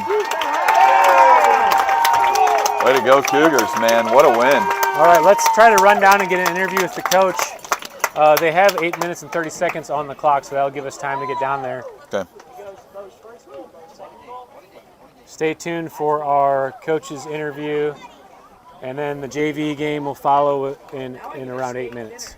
Way to go, Cougars, man. What a win. All right, let's try to run down and get an interview with the coach. They have 8 minutes and 30 seconds on the clock, so that'll give us time to get down there. Okay. Stay tuned for our coach's interview, and then the JV game will follow in around 8 minutes.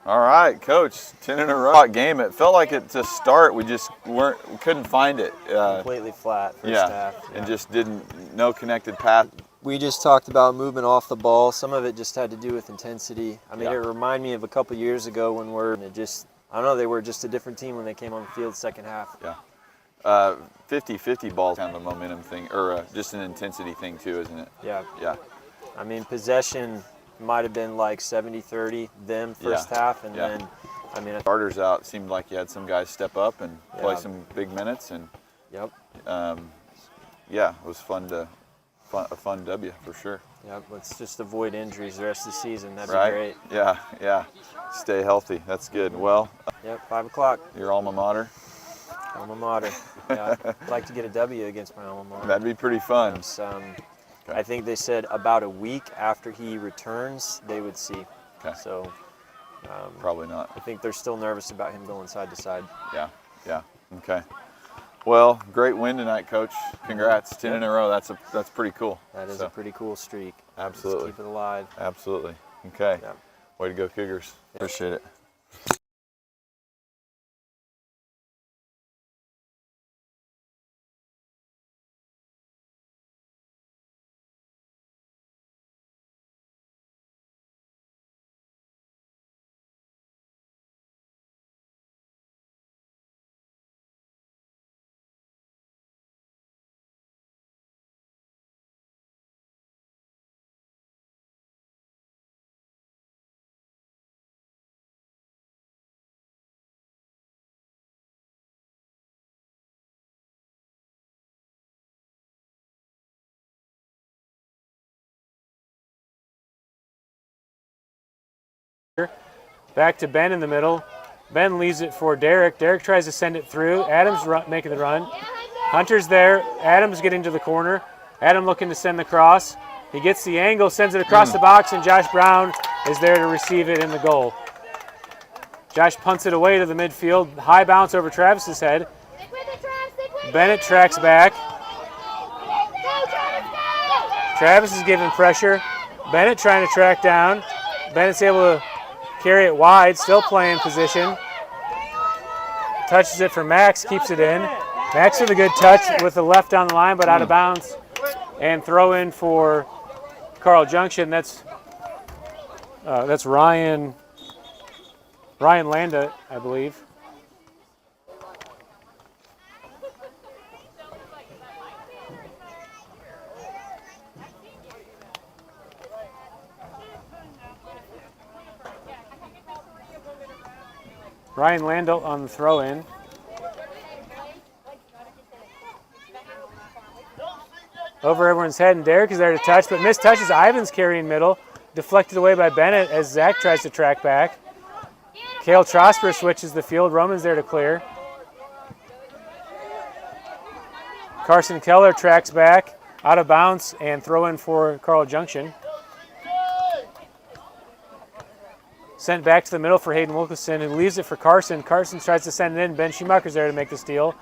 All right, Coach. 10 in a row game. It felt like it to start. We just we couldn't find it. Completely flat first half. And just no connected path. We just talked about movement off the ball. Some of it just had to do with intensity. I mean, it reminded me of a couple years ago when I don't know, they were just a different team when they came on the field second half. Yeah. 50-50 balls, kind of a momentum thing, or just an intensity thing too, isn't it? Yeah. Yeah. I mean, possession might have been like 70-30 them first half, and then, I mean, starters out, seemed like you had some guys step up and play some big minutes, and yep. Yeah, it was a fun W for sure. Yep. Let's just avoid injuries the rest of the season. That'd Right? be great. Yeah, yeah. Stay healthy. That's good. Well, Yep. 5 o'clock. your alma mater. Alma mater. Yeah. I'd like to get a W against my alma mater. That'd be pretty fun. It's, I think they said about a week after he returns, they would see. Okay. So Probably not. I think they're still nervous about him going side to side. Yeah, yeah. Okay. Well, great win tonight, Coach. Congrats, 10 in a row. That's pretty cool. That is a pretty cool streak. Absolutely. Just keep it alive. Absolutely. Okay. Yeah. Way to go, Cougars. Appreciate it. Back to Ben in the middle. Ben leaves it for Derek. Derek tries to send it through. Adams making the run. Hunter's there. Adams getting to the corner. Adam looking to send the cross. He gets the angle, sends it across the box, and Josh Brown is there to receive it in the goal. Josh punts it away to the midfield. High bounce over Travis's head. Bennett tracks back. Travis is giving pressure. Bennett trying to track down. Bennett's able to carry it wide, still playing position. Touches it for Max, keeps it in. Max with a good touch with the left down the line, but out of bounds. And throw in for Carl Junction. That's Ryan Landa, I believe. Ryan Landau on the throw-in. Over everyone's head, and Derek is there to touch, but missed touches. Ivan's carrying middle. Deflected away by Bennett as Zach tries to track back. Cale Trosper switches the field. Roman's there to clear. Carson Keller tracks back, out of bounds, and throw in for Carl Junction. Sent back to the middle for Hayden Wilkinson, who leaves it for Carson. Carson tries to send it in. Ben Schumacher's there to make the steal.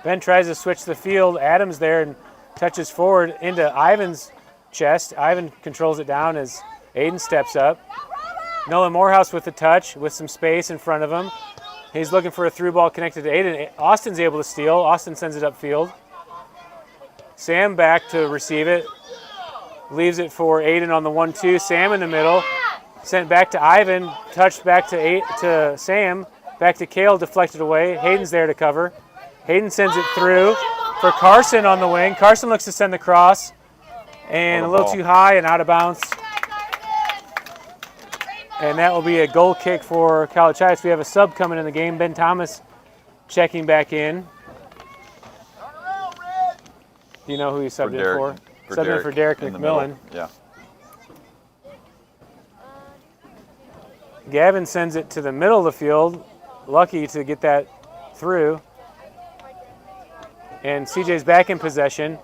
Ben tries to switch the field. Adams there and touches forward into Ivan's chest. Ivan controls it down as Aiden steps up. Nolan Morehouse with the touch, with some space in front of him. He's looking for a through ball connected to Aiden. Austin's able to steal. Austin sends it upfield. Sam back to receive it. Leaves it for Aiden on the 1-2. Sam in the middle. Sent back to Ivan, touched back to Sam, back to Cale, deflected away. Hayden's there to cover. Hayden sends it through for Carson on the wing. Carson looks to send the cross, and a little too high and out of bounds. And that will be a goal kick for College Heights. We have a sub coming in the game. Ben Thomas checking back in. Do you know who he subbed in for? Subbed in for Derek McMillan. Yeah. Gavin sends it to the middle of the field, lucky to get that through. And CJ's back in possession.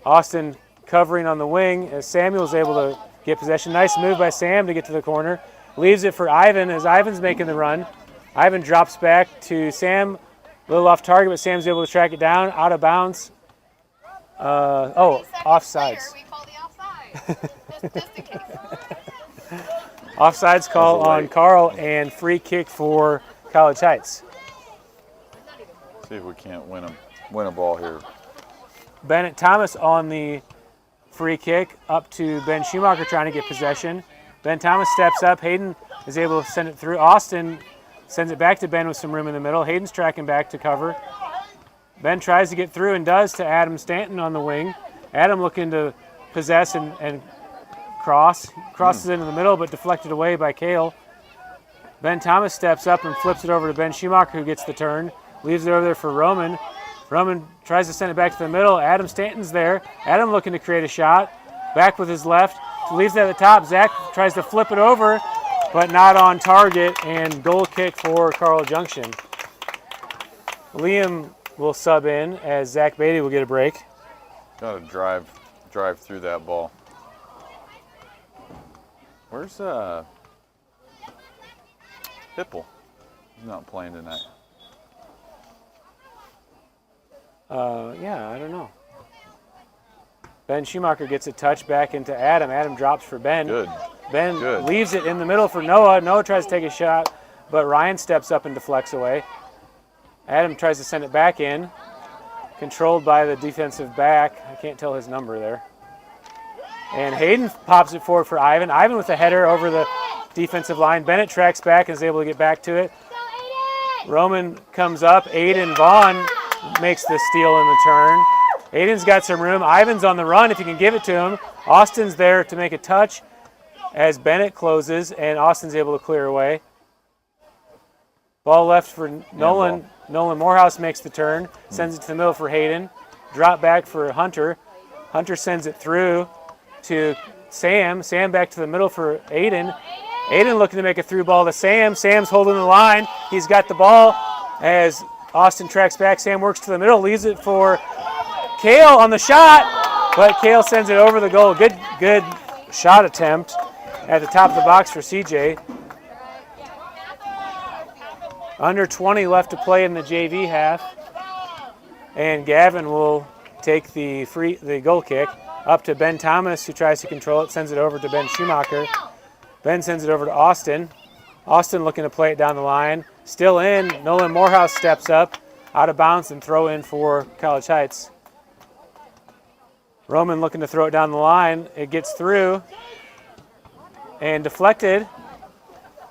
Austin covering on the wing as Samuel's able to get possession. Nice move by Sam to get to the corner. Leaves it for Ivan as Ivan's making the run. Ivan drops back to Sam, a little off target, but Sam's able to track it down, out of bounds. Offsides. We call the offside. just in case. Offsides call on Carl and free kick for College Heights. See if we can't win a ball here. Bennett Thomas on the free kick up to Ben Schumacher trying to get possession. Ben Thomas steps up. Hayden is able to send it through. Austin sends it back to Ben with some room in the middle. Hayden's tracking back to cover. Ben tries to get through and does to Adam Stanton on the wing. Adam looking to possess and crosses into the middle, but deflected away by Cale. Ben Thomas steps up and flips it over to Ben Schumacher, who gets the turn. Leaves it over there for Roman. Roman tries to send it back to the middle. Adam Stanton's there. Adam looking to create a shot. Back with his left. Leaves it at the top. Zach tries to flip it over, but not on target, and goal kick for Carl Junction. Liam will sub in as Zach Beatty will get a break. Got to drive through that ball. Where's Hipple? He's not playing tonight. Yeah, I don't know. Ben Schumacher gets a touch back into Adam. Adam drops for Ben. Good. Ben Good. leaves it in the middle for Noah. Noah tries to take a shot, but Ryan steps up and deflects away. Adam tries to send it back in, controlled by the defensive back. I can't tell his number there. And Hayden pops it forward for Ivan. Ivan with a header over the defensive line. Bennett tracks back and is able to get back to it. Roman comes up. Aiden Vaughn makes the steal in the turn. Aiden's got some room. Ivan's on the run if you can give it to him. Austin's there to make a touch as Bennett closes, and Austin's able to clear away. Ball left for Nolan. Ball. Nolan Morehouse makes the turn, sends it to the middle for Hayden. Drop back for Hunter. Hunter sends it through to Sam. Sam back to the middle for Aiden. Aiden looking to make a through ball to Sam. Sam's holding the line. He's got the ball as Austin tracks back. Sam works to the middle, leaves it for Kale on the shot, but Kale sends it over the goal. Good shot attempt at the top of the box for CJ. Under 20 left to play in the JV half, and Gavin will take the goal kick up to Ben Thomas, who tries to control it, sends it over to Ben Schumacher. Ben sends it over to Austin. Austin looking to play it down the line. Still in. Nolan Morehouse steps up, out of bounds, and throw in for College Heights. Roman looking to throw it down the line. It gets through and deflected.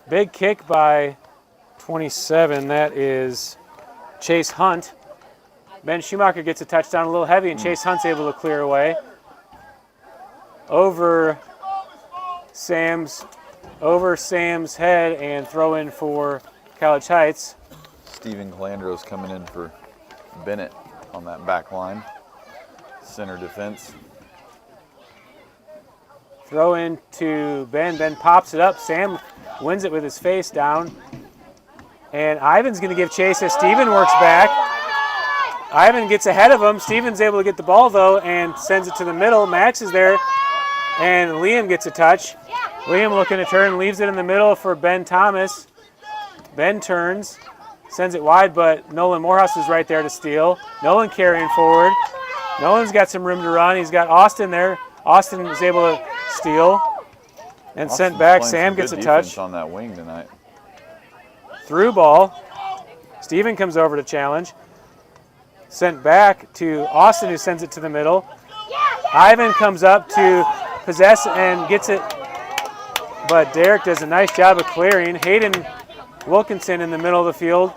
Big kick by 27. That is Chase Hunt. Ben Schumacher gets a touchdown a little heavy, and Chase Hunt's able to clear away. Over Sam's head and throw in for College Heights. Steven Calandro's coming in for Bennett on that back line. Center defense. Throw in to Ben. Ben pops it up. Sam wins it with his face down. And Ivan's going to give chase as Steven works back. Ivan gets ahead of him. Steven's able to get the ball, though, and sends it to the middle. Max is there, and Liam gets a touch. Liam looking to turn, leaves it in the middle for Ben Thomas. Ben turns, sends it wide, but Nolan Morehouse is right there to steal. Nolan carrying forward. Nolan's got some room to run. He's got Austin there. Austin is able to steal and Austin's sent back. playing Sam some gets a good touch. defense on that wing tonight. Through ball. Steven comes over to challenge. Sent back to Austin, who sends it to the middle. Ivan comes up to possess and gets it, but Derek does a nice job of clearing. Hayden Wilkinson in the middle of the field.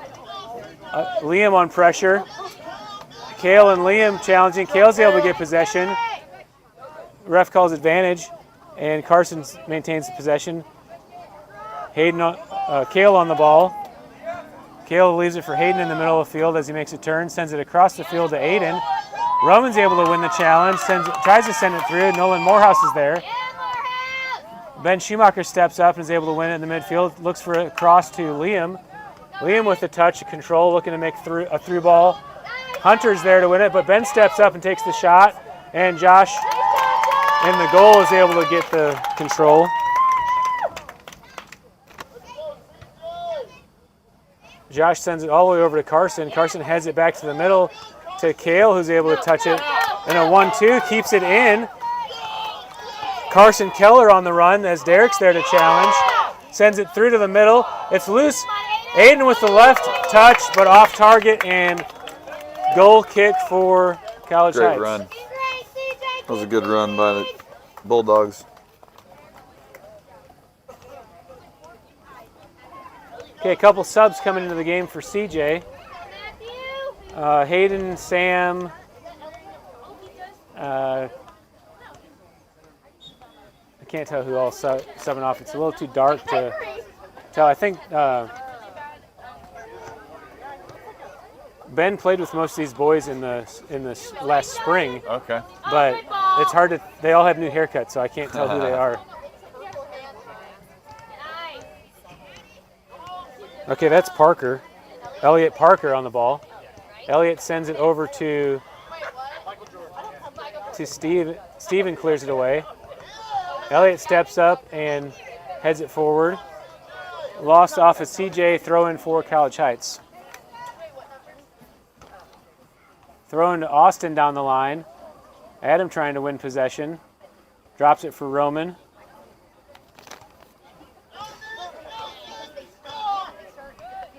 Liam on pressure. Kale and Liam challenging. Kale's able to get possession. Ref calls advantage, and Carson maintains the possession. Kale on the ball. Kale leaves it for Hayden in the middle of the field as he makes a turn, sends it across the field to Aiden. Roman's able to win the challenge, tries to send it through. Nolan Morehouse is there. Ben Schumacher steps up and is able to win it in the midfield, looks for a cross to Liam. Liam with the touch of control, looking to make a through ball. Hunter's there to win it, but Ben steps up and takes the shot, and Josh in the goal is able to get the control. Josh sends it all the way over to Carson. Carson heads it back to the middle to Kale, who's able to touch it. And a 1-2, keeps it in. Carson Keller on the run as Derek's there to challenge. Sends it through to the middle. It's loose. Aiden with the left touch, but off target, and goal kick for College Heights. Great run. That was a good run by the Bulldogs. Okay, a couple subs coming into the game for CJ. Hayden, Sam, I can't tell who all subbing off. It's a little too dark to tell. I think Ben played with most of these boys in the last spring. Okay. But it's hard to. They all have new haircuts, so I can't tell who they are. Okay, that's Parker. Elliot Parker on the ball. Elliot sends it over to Steve. Steven clears it away. Elliot steps up and heads it forward. Lost off of CJ, throw in for College Heights. Throwing to Austin down the line. Adam trying to win possession. Drops it for Roman.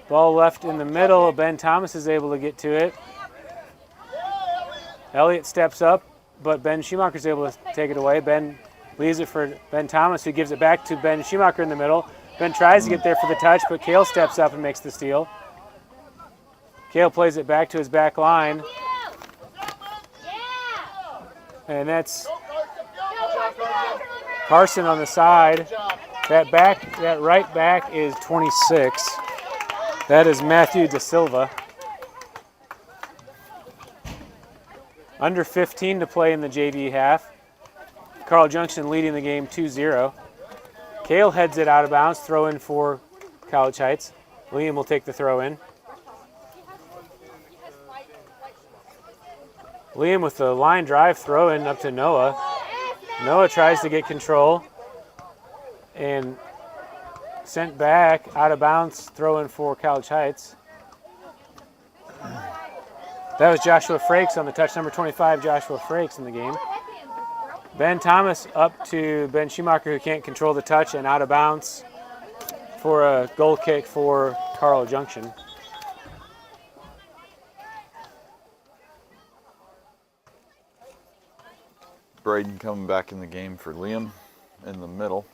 Ball left in the middle. Ben Thomas is able to get to it. Elliott steps up, but Ben Schumacher is able to take it away. Ben leaves it for Ben Thomas, who gives it back to Ben Schumacher in the middle. Ben tries to get there for the touch, but Kale steps up and makes the steal. Kale plays it back to his back line. And that's Carson on the side. That right back is 26. That is Matthew Da Silva. Under 15 to play in the JV half. Carl Junction leading the game 2-0. Kale heads it out of bounds, throw in for College Heights. Liam will take the throw in. Liam with the line drive throw in up to Noah. Noah tries to get control and sent back out of bounds, throw in for College Heights. That was Joshua Frakes on the touch, number 25, Joshua Frakes in the game. Ben Thomas up to Ben Schumacher, who can't control the touch, and out of bounds for a goal kick for Carl Junction. Braden coming back in the game for Liam in the middle.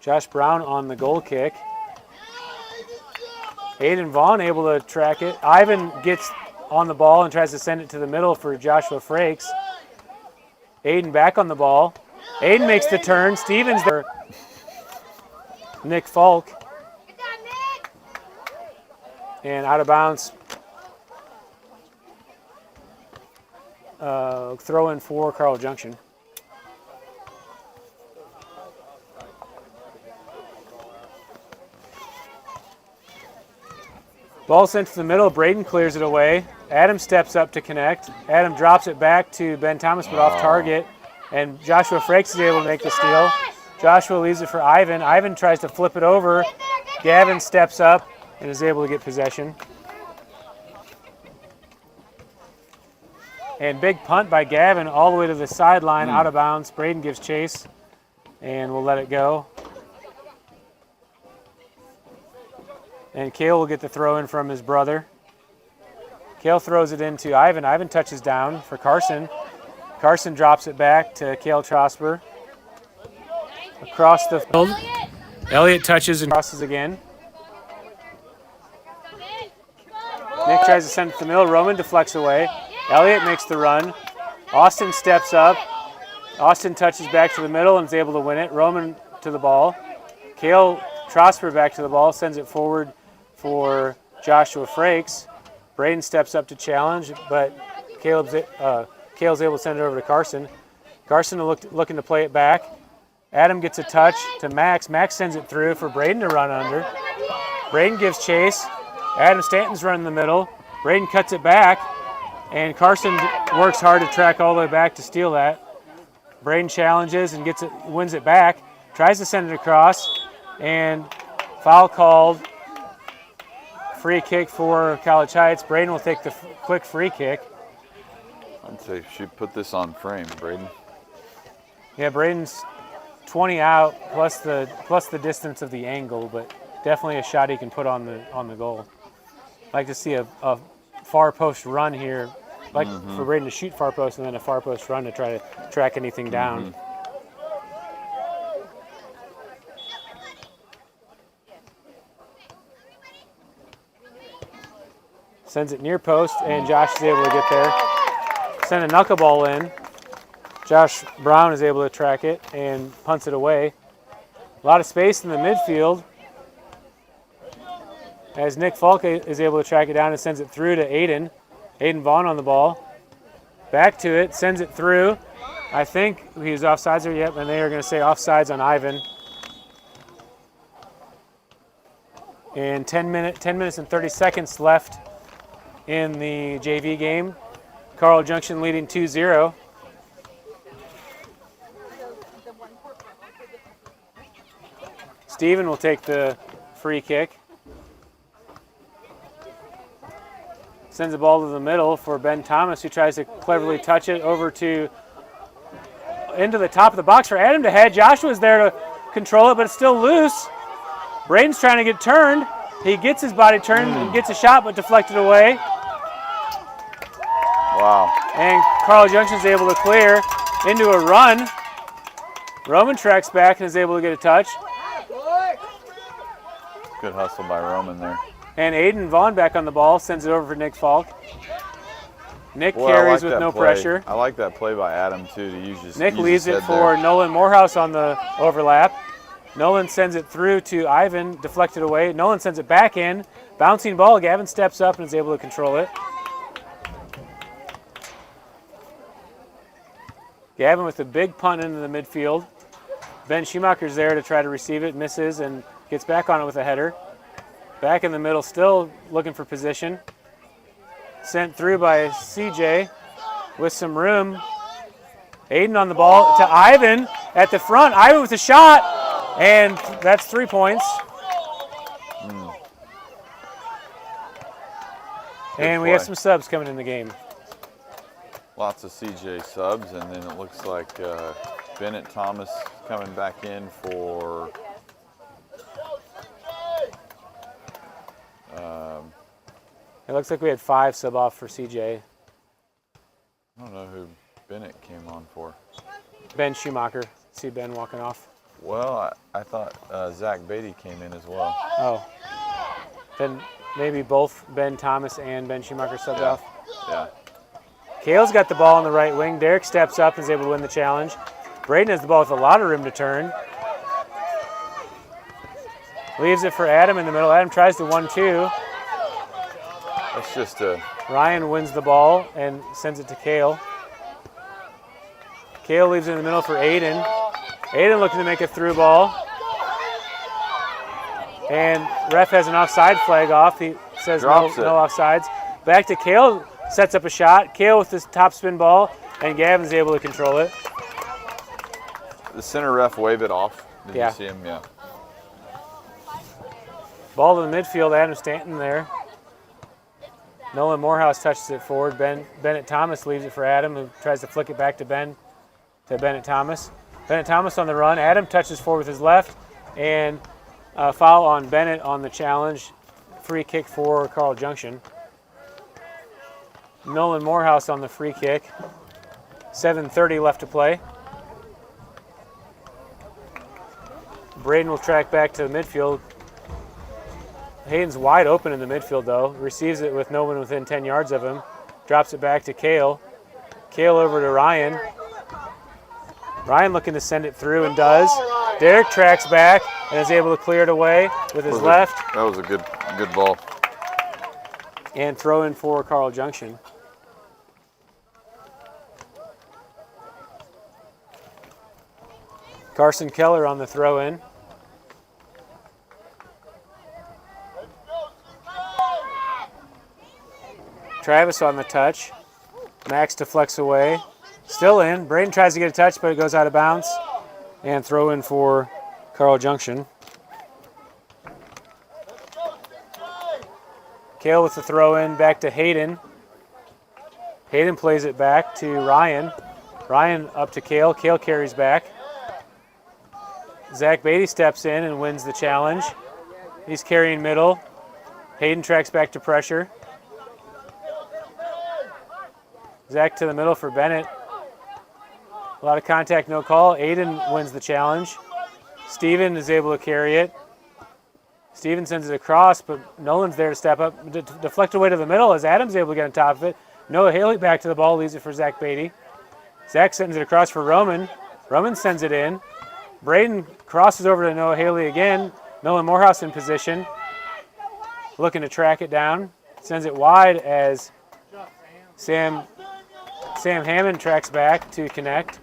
Josh Brown on the goal kick. Aiden Vaughn able to track it. Ivan gets on the ball and tries to send it to the middle for Joshua Frakes. Aiden back on the ball. Aiden makes the turn. Stevens there. Nick Falk. And out of bounds. Throw in for Carl Junction. Ball sent to the middle. Braden clears it away. Adam steps up to connect. Adam drops it back to Ben Thomas, but off target. And Joshua Frakes is able to make the steal. Joshua leaves it for Ivan. Ivan tries to flip it over. Gavin steps up and is able to get possession. And big punt by Gavin all the way to the sideline, out of bounds. Braden gives chase, and we'll let it go. And Kale will get the throw in from his brother. Kale throws it into Ivan. Ivan touches down for Carson. Carson drops it back to Kale Trosper. Across the field. Elliott touches and crosses again. Nick tries to send it to the middle. Roman deflects away. Elliott makes the run. Austin steps up. Austin touches back to the middle and is able to win it. Roman to the ball. Kale Trosper back to the ball, sends it forward for Joshua Frakes. Braden steps up to challenge, but Kale's able to send it over to Carson. Carson looking to play it back. Adam gets a touch to Max. Max sends it through for Braden to run under. Braden gives chase. Adam Stanton's running the middle. Braden cuts it back, and Carson works hard to track all the way back to steal that. Braden challenges and wins it back. Tries to send it across, and foul called. Free kick for College Heights. Braden will take the quick free kick. I'd say you should put this on frame, Braden. Yeah, Braden's 20 out plus the distance of the angle, but definitely a shot he can put on the goal. Like to see a far post run here, like for Braden to shoot far post and then a far post run to try to track anything down. Sends it near post, and Josh is able to get there. Send a knuckleball in. Josh Brown is able to track it and punts it away. A lot of space in the midfield as Nick Falk is able to track it down and sends it through to Aiden. Aiden Vaughn on the ball. Back to it, sends it through. I think he was offsides there, yep, and they are going to say offsides on Ivan. And 10 minutes and 30 seconds left in the JV game. Carl Junction leading 2-0. Steven will take the free kick. Sends the ball to the middle for Ben Thomas, who tries to cleverly touch it over to into the top of the box for Adam to head. Joshua's there to control it, but it's still loose. Braden's trying to get turned. He gets his body turned and gets a shot, but deflected away. Wow. And Carl Junction's able to clear into a run. Roman tracks back and is able to get a touch. Good hustle by Roman there. And Aiden Vaughn back on the ball, sends it over for Nick Falk. Nick Boy, carries I like with no play. pressure. I like that play by Adam too to use his. Nick use leaves his it head for there. Nolan Morehouse on the overlap. Nolan sends it through to Ivan, deflected away. Nolan sends it back in. Bouncing ball, Gavin steps up and is able to control it. Gavin with a big punt into the midfield. Ben Schumacher's there to try to receive it, misses, and gets back on it with a header. Back in the middle, still looking for position. Sent through by CJ with some room. Aiden on the ball to Ivan at the front. Ivan with a shot, and that's 3 points. And we have play. some subs coming in the game. Lots of CJ subs, and then it looks like Bennett Thomas coming back in for It looks like we had 5 sub off for CJ. I don't know who Bennett came on for. Ben Schumacher. See Ben walking off. Well, I thought Zach Beatty came in as well. Oh. Then maybe both Ben Thomas and Ben Schumacher subbed off. Yeah. Kale's got the ball on the right wing. Derek steps up and is able to win the challenge. Braden has the ball with a lot of room to turn. Leaves it for Adam in the middle. Adam tries the 1-2. That's just a. Ryan wins the ball and sends it to Kale. Kale leaves it in the middle for Aiden. Aiden looking to make a through ball. And ref has an offside flag off. He says no offsides. Back to Kale, sets up a shot. Kale with this top spin ball, and Gavin's able to control it. The center ref wave it off. Did Yeah. you see him? Yeah. Ball to the midfield, Adam Stanton there. Nolan Morehouse touches it forward. Bennett Thomas leaves it for Adam, who tries to flick it back to Bennett Thomas. Bennett Thomas on the run. Adam touches forward with his left, and a foul on Bennett on the challenge. Free kick for Carl Junction. Nolan Morehouse on the free kick. 7:30 left to play. Braden will track back to the midfield. Hayden's wide open in the midfield, though. Receives it with no one within 10 yards of him. Drops it back to Kale. Kale over to Ryan. Ryan looking to send it through and does. Derek tracks back and is able to clear it away with his left. That was a good ball. And throw in for Carl Junction. Carson Keller on the throw in. Travis on the touch. Max deflects away. Still in. Braden tries to get a touch, but it goes out of bounds. And throw in for Carl Junction. Kale with the throw in back to Hayden. Hayden plays it back to Ryan. Ryan up to Kale. Kale carries back. Zach Beatty steps in and wins the challenge. He's carrying middle. Hayden tracks back to pressure. Zach to the middle for Bennett. A lot of contact, no call. Aiden wins the challenge. Steven is able to carry it. Steven sends it across, but Nolan's there to step up. Deflect away to the middle as Adam's able to get on top of it. Noah Haley back to the ball, leaves it for Zach Beatty. Zach sends it across for Roman. Roman sends it in. Braden crosses over to Noah Haley again. Nolan Morehouse in position. Looking to track it down. Sends it wide as Sam Hammond tracks back to connect.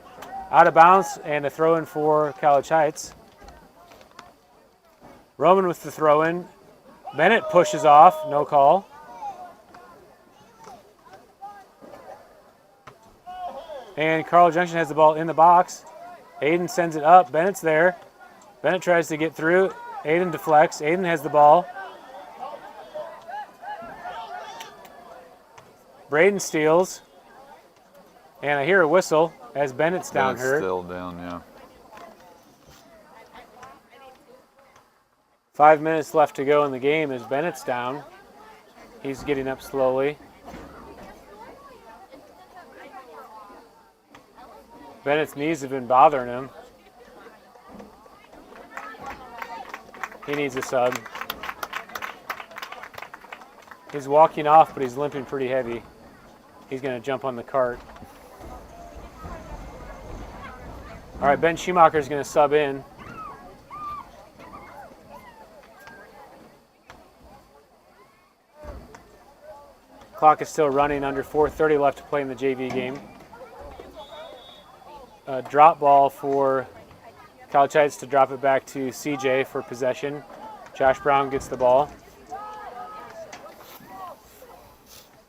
Out of bounds and a throw in for College Heights. Roman with the throw in. Bennett pushes off, no call. And Carl Junction has the ball in the box. Aiden sends it up. Bennett's there. Bennett tries to get through. Aiden deflects. Aiden has the ball. Braden steals. And I hear a whistle as Bennett's down Bennett's her. still down, yeah. 5 minutes left to go in the game as Bennett's down. He's getting up slowly. Bennett's knees have been bothering him. He needs a sub. He's walking off, but he's limping pretty heavy. He's going to jump on the cart. All right, Ben Schumacher's going to sub in. Clock is still running, under 4:30 left to play in the JV game. A drop ball for College Heights to drop it back to CJ for possession. Josh Brown gets the ball.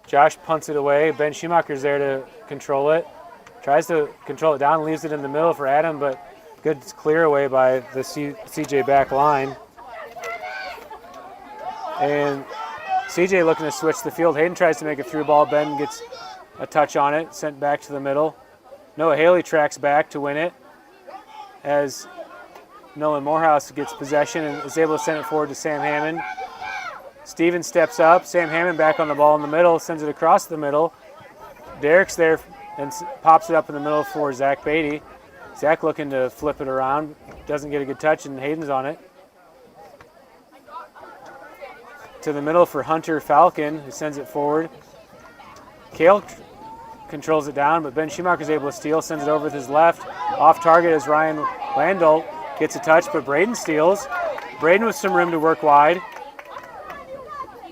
Josh punts it away. Ben Schumacher's there to control it. Tries to control it down, leaves it in the middle for Adam, but good clear away by the CJ back line. And CJ looking to switch the field. Hayden tries to make a through ball. Ben gets a touch on it, sent back to the middle. Noah Haley tracks back to win it as Nolan Morehouse gets possession and is able to send it forward to Sam Hammond. Steven steps up. Sam Hammond back on the ball in the middle, sends it across the middle. Derek's there and pops it up in the middle for Zach Beatty. Zach looking to flip it around. Doesn't get a good touch, and Hayden's on it. To the middle for Hunter Falcon, who sends it forward. Kale controls it down, but Ben Schumacher's able to steal, sends it over with his left. Off target as Ryan Landolt gets a touch, but Braden steals. Braden with some room to work wide.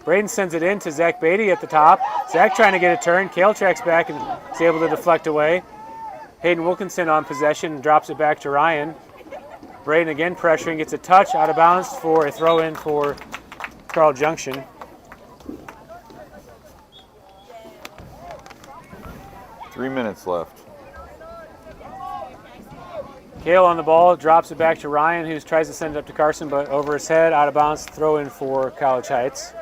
Braden sends it in to Zach Beatty at the top. Zach trying to get a turn. Kale tracks back and is able to deflect away. Hayden Wilkinson on possession and drops it back to Ryan. Braden again pressuring, gets a touch out of bounds for a throw in for Carl Junction. Three minutes left. Kale on the ball, drops it back to Ryan, who tries to send it up to Carson, but over his head, out of bounds, throw in for College Heights.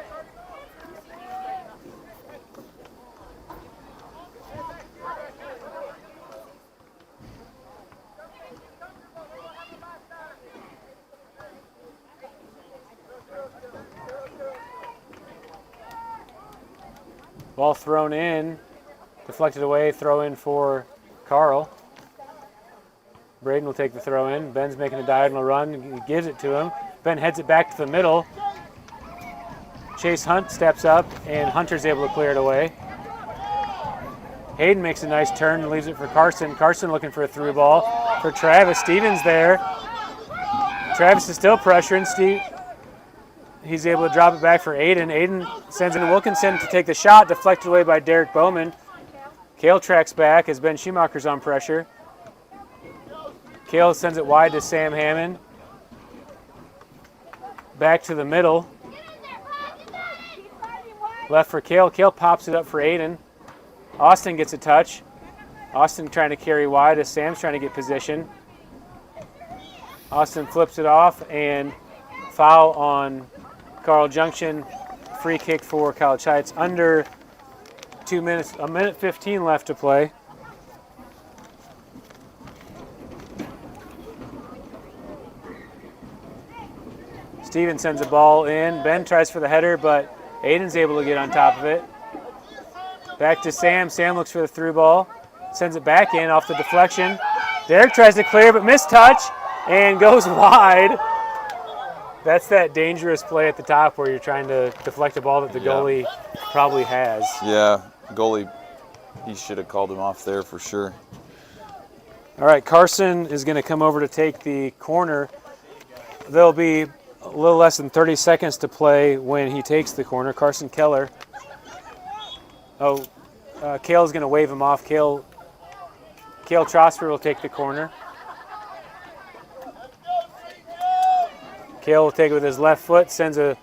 Ball thrown in, deflected away, throw in for Carl. Braden will take the throw in. Ben's making a diagonal run. He gives it to him. Ben heads it back to the middle. Chase Hunt steps up, and Hunter's able to clear it away. Hayden makes a nice turn and leaves it for Carson. Carson looking for a through ball for Travis. Stevens there. Travis is still pressuring. He's able to drop it back for Aiden. Aiden sends in Wilkinson to take the shot, deflected away by Derek Bowman. Kale tracks back as Ben Schumacher's on pressure. Kale sends it wide to Sam Hammond. Back to the middle. Left for Kale. Kale pops it up for Aiden. Austin gets a touch. Austin trying to carry wide as Sam's trying to get position. Austin flips it off and foul on Carl Junction. Free kick for College Heights. Under 2 minutes, a minute 15 left to play. Steven sends a ball in. Ben tries for the header, but Aiden's able to get on top of it. Back to Sam. Sam looks for the through ball. Sends it back in off the deflection. Derek tries to clear, but missed touch and goes wide. That's that dangerous play at the top where you're trying to deflect a ball that the goalie probably has. Yeah, goalie, he should have called him off there for sure. All right, Carson is going to come over to take the corner. There'll be a little less than 30 seconds to play when he takes the corner. Carson Keller. Kale's going to wave him off. Kale Trosper will take the corner. Kale will take it with his left foot, sends a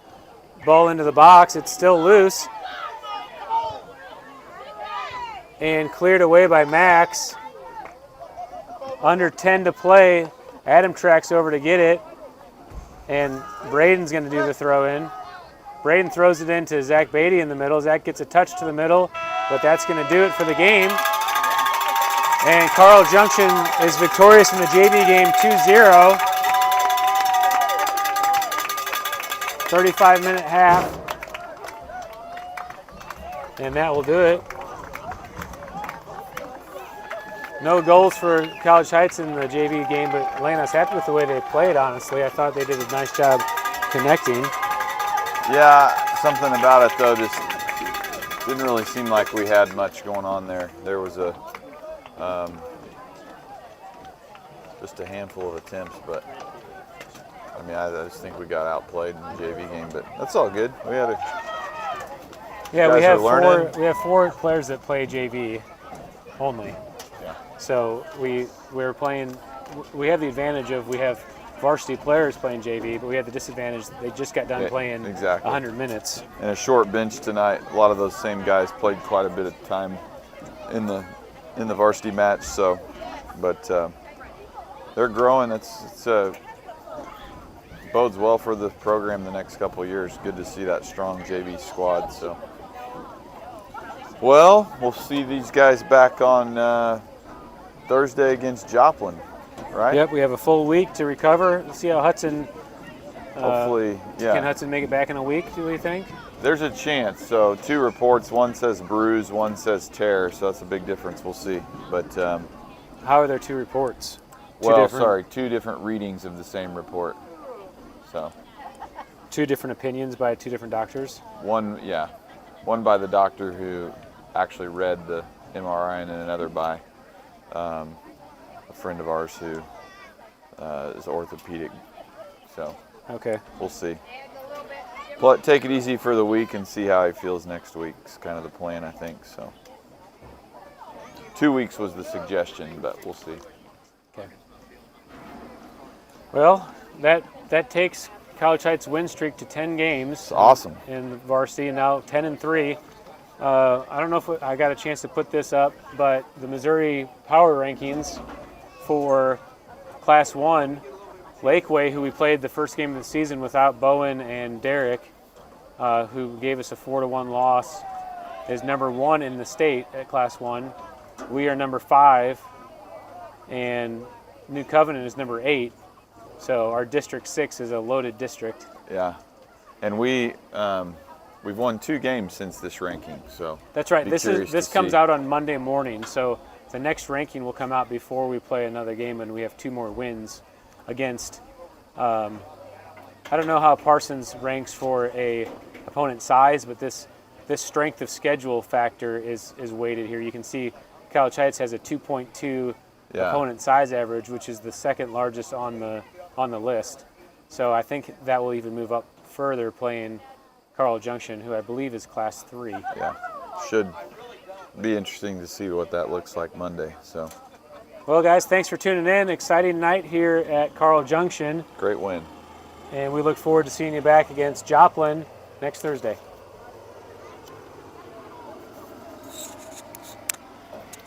ball into the box. It's still loose. And cleared away by Max. Under 10 to play. Adam tracks over to get it. and Braden's going to do the throw in. Braden throws it into Zach Beatty in the middle. Zach gets a touch to the middle, but that's going to do it for the game. And Carl Junction is victorious in the JV game 2-0. 35-minute half. And that will do it. No goals for College Heights in the JV game, but Lane, I was happy with the way they played, honestly. I thought they did a nice job connecting. Yeah, something about it though just didn't really seem like we had much going on there. There was a just a handful of attempts, but I mean, I just think we got outplayed in the JV game, but that's all good. We had a Yeah, we guys have are learning. we have 4 players that play JV only. Yeah. So we're playing. We have the advantage of we have varsity players playing JV, but we have the disadvantage that they just got done playing exactly 100 minutes. And a short bench tonight. A lot of those same guys played quite a bit of time in the varsity match. So, but they're growing. It's bodes well for the program the next couple of years. Good to see that strong JV squad. So, well, we'll see these guys back on Thursday against Joplin, right? Yep, we have a full week to recover. Let's see how Hudson. Hopefully, yeah. Can Hudson make it back in a week, do we think? There's a chance. So 2 reports. One says bruise, one says tear. So that's a big difference. We'll see. But How are there 2 reports? Two different readings of the same report. So 2 different opinions by 2 different doctors? one by the doctor who actually read the MRI, and then another by a friend of ours who is orthopedic. So Okay. we'll see. Take it easy for the week and see how he feels next week. It's kind of the plan, I think. So 2 weeks was the suggestion, but we'll see. Okay. Well, that takes College Heights' win streak to 10 games. It's awesome. In varsity, and now 10-3. I don't know if I got a chance to put this up, but the Missouri Power Rankings for Class 1, Lakeway, who we played the first game of the season without Bowen and Derek, who gave us a 4-1 loss, is number 1 in the state at Class 1. We are number 5, and New Covenant is number 8. So our District 6 is a loaded district. Yeah, and we've won 2 games since this ranking. So That's right. be This curious to comes see. out on Monday morning. So the next ranking will come out before we play another game, and we have 2 more wins against. I don't know how Parsons ranks for a opponent size, but this strength of schedule factor is weighted here. You can see College Heights has a 2.2 opponent size average, which is the second largest on the list. So I think that will even move up further playing Carl Junction, who I believe is Class 3. Yeah, should be interesting to see what that looks like Monday. So, Well, guys, thanks for tuning in. Exciting night here at Carl Junction, great win. and we look forward to seeing you back against Joplin next Thursday.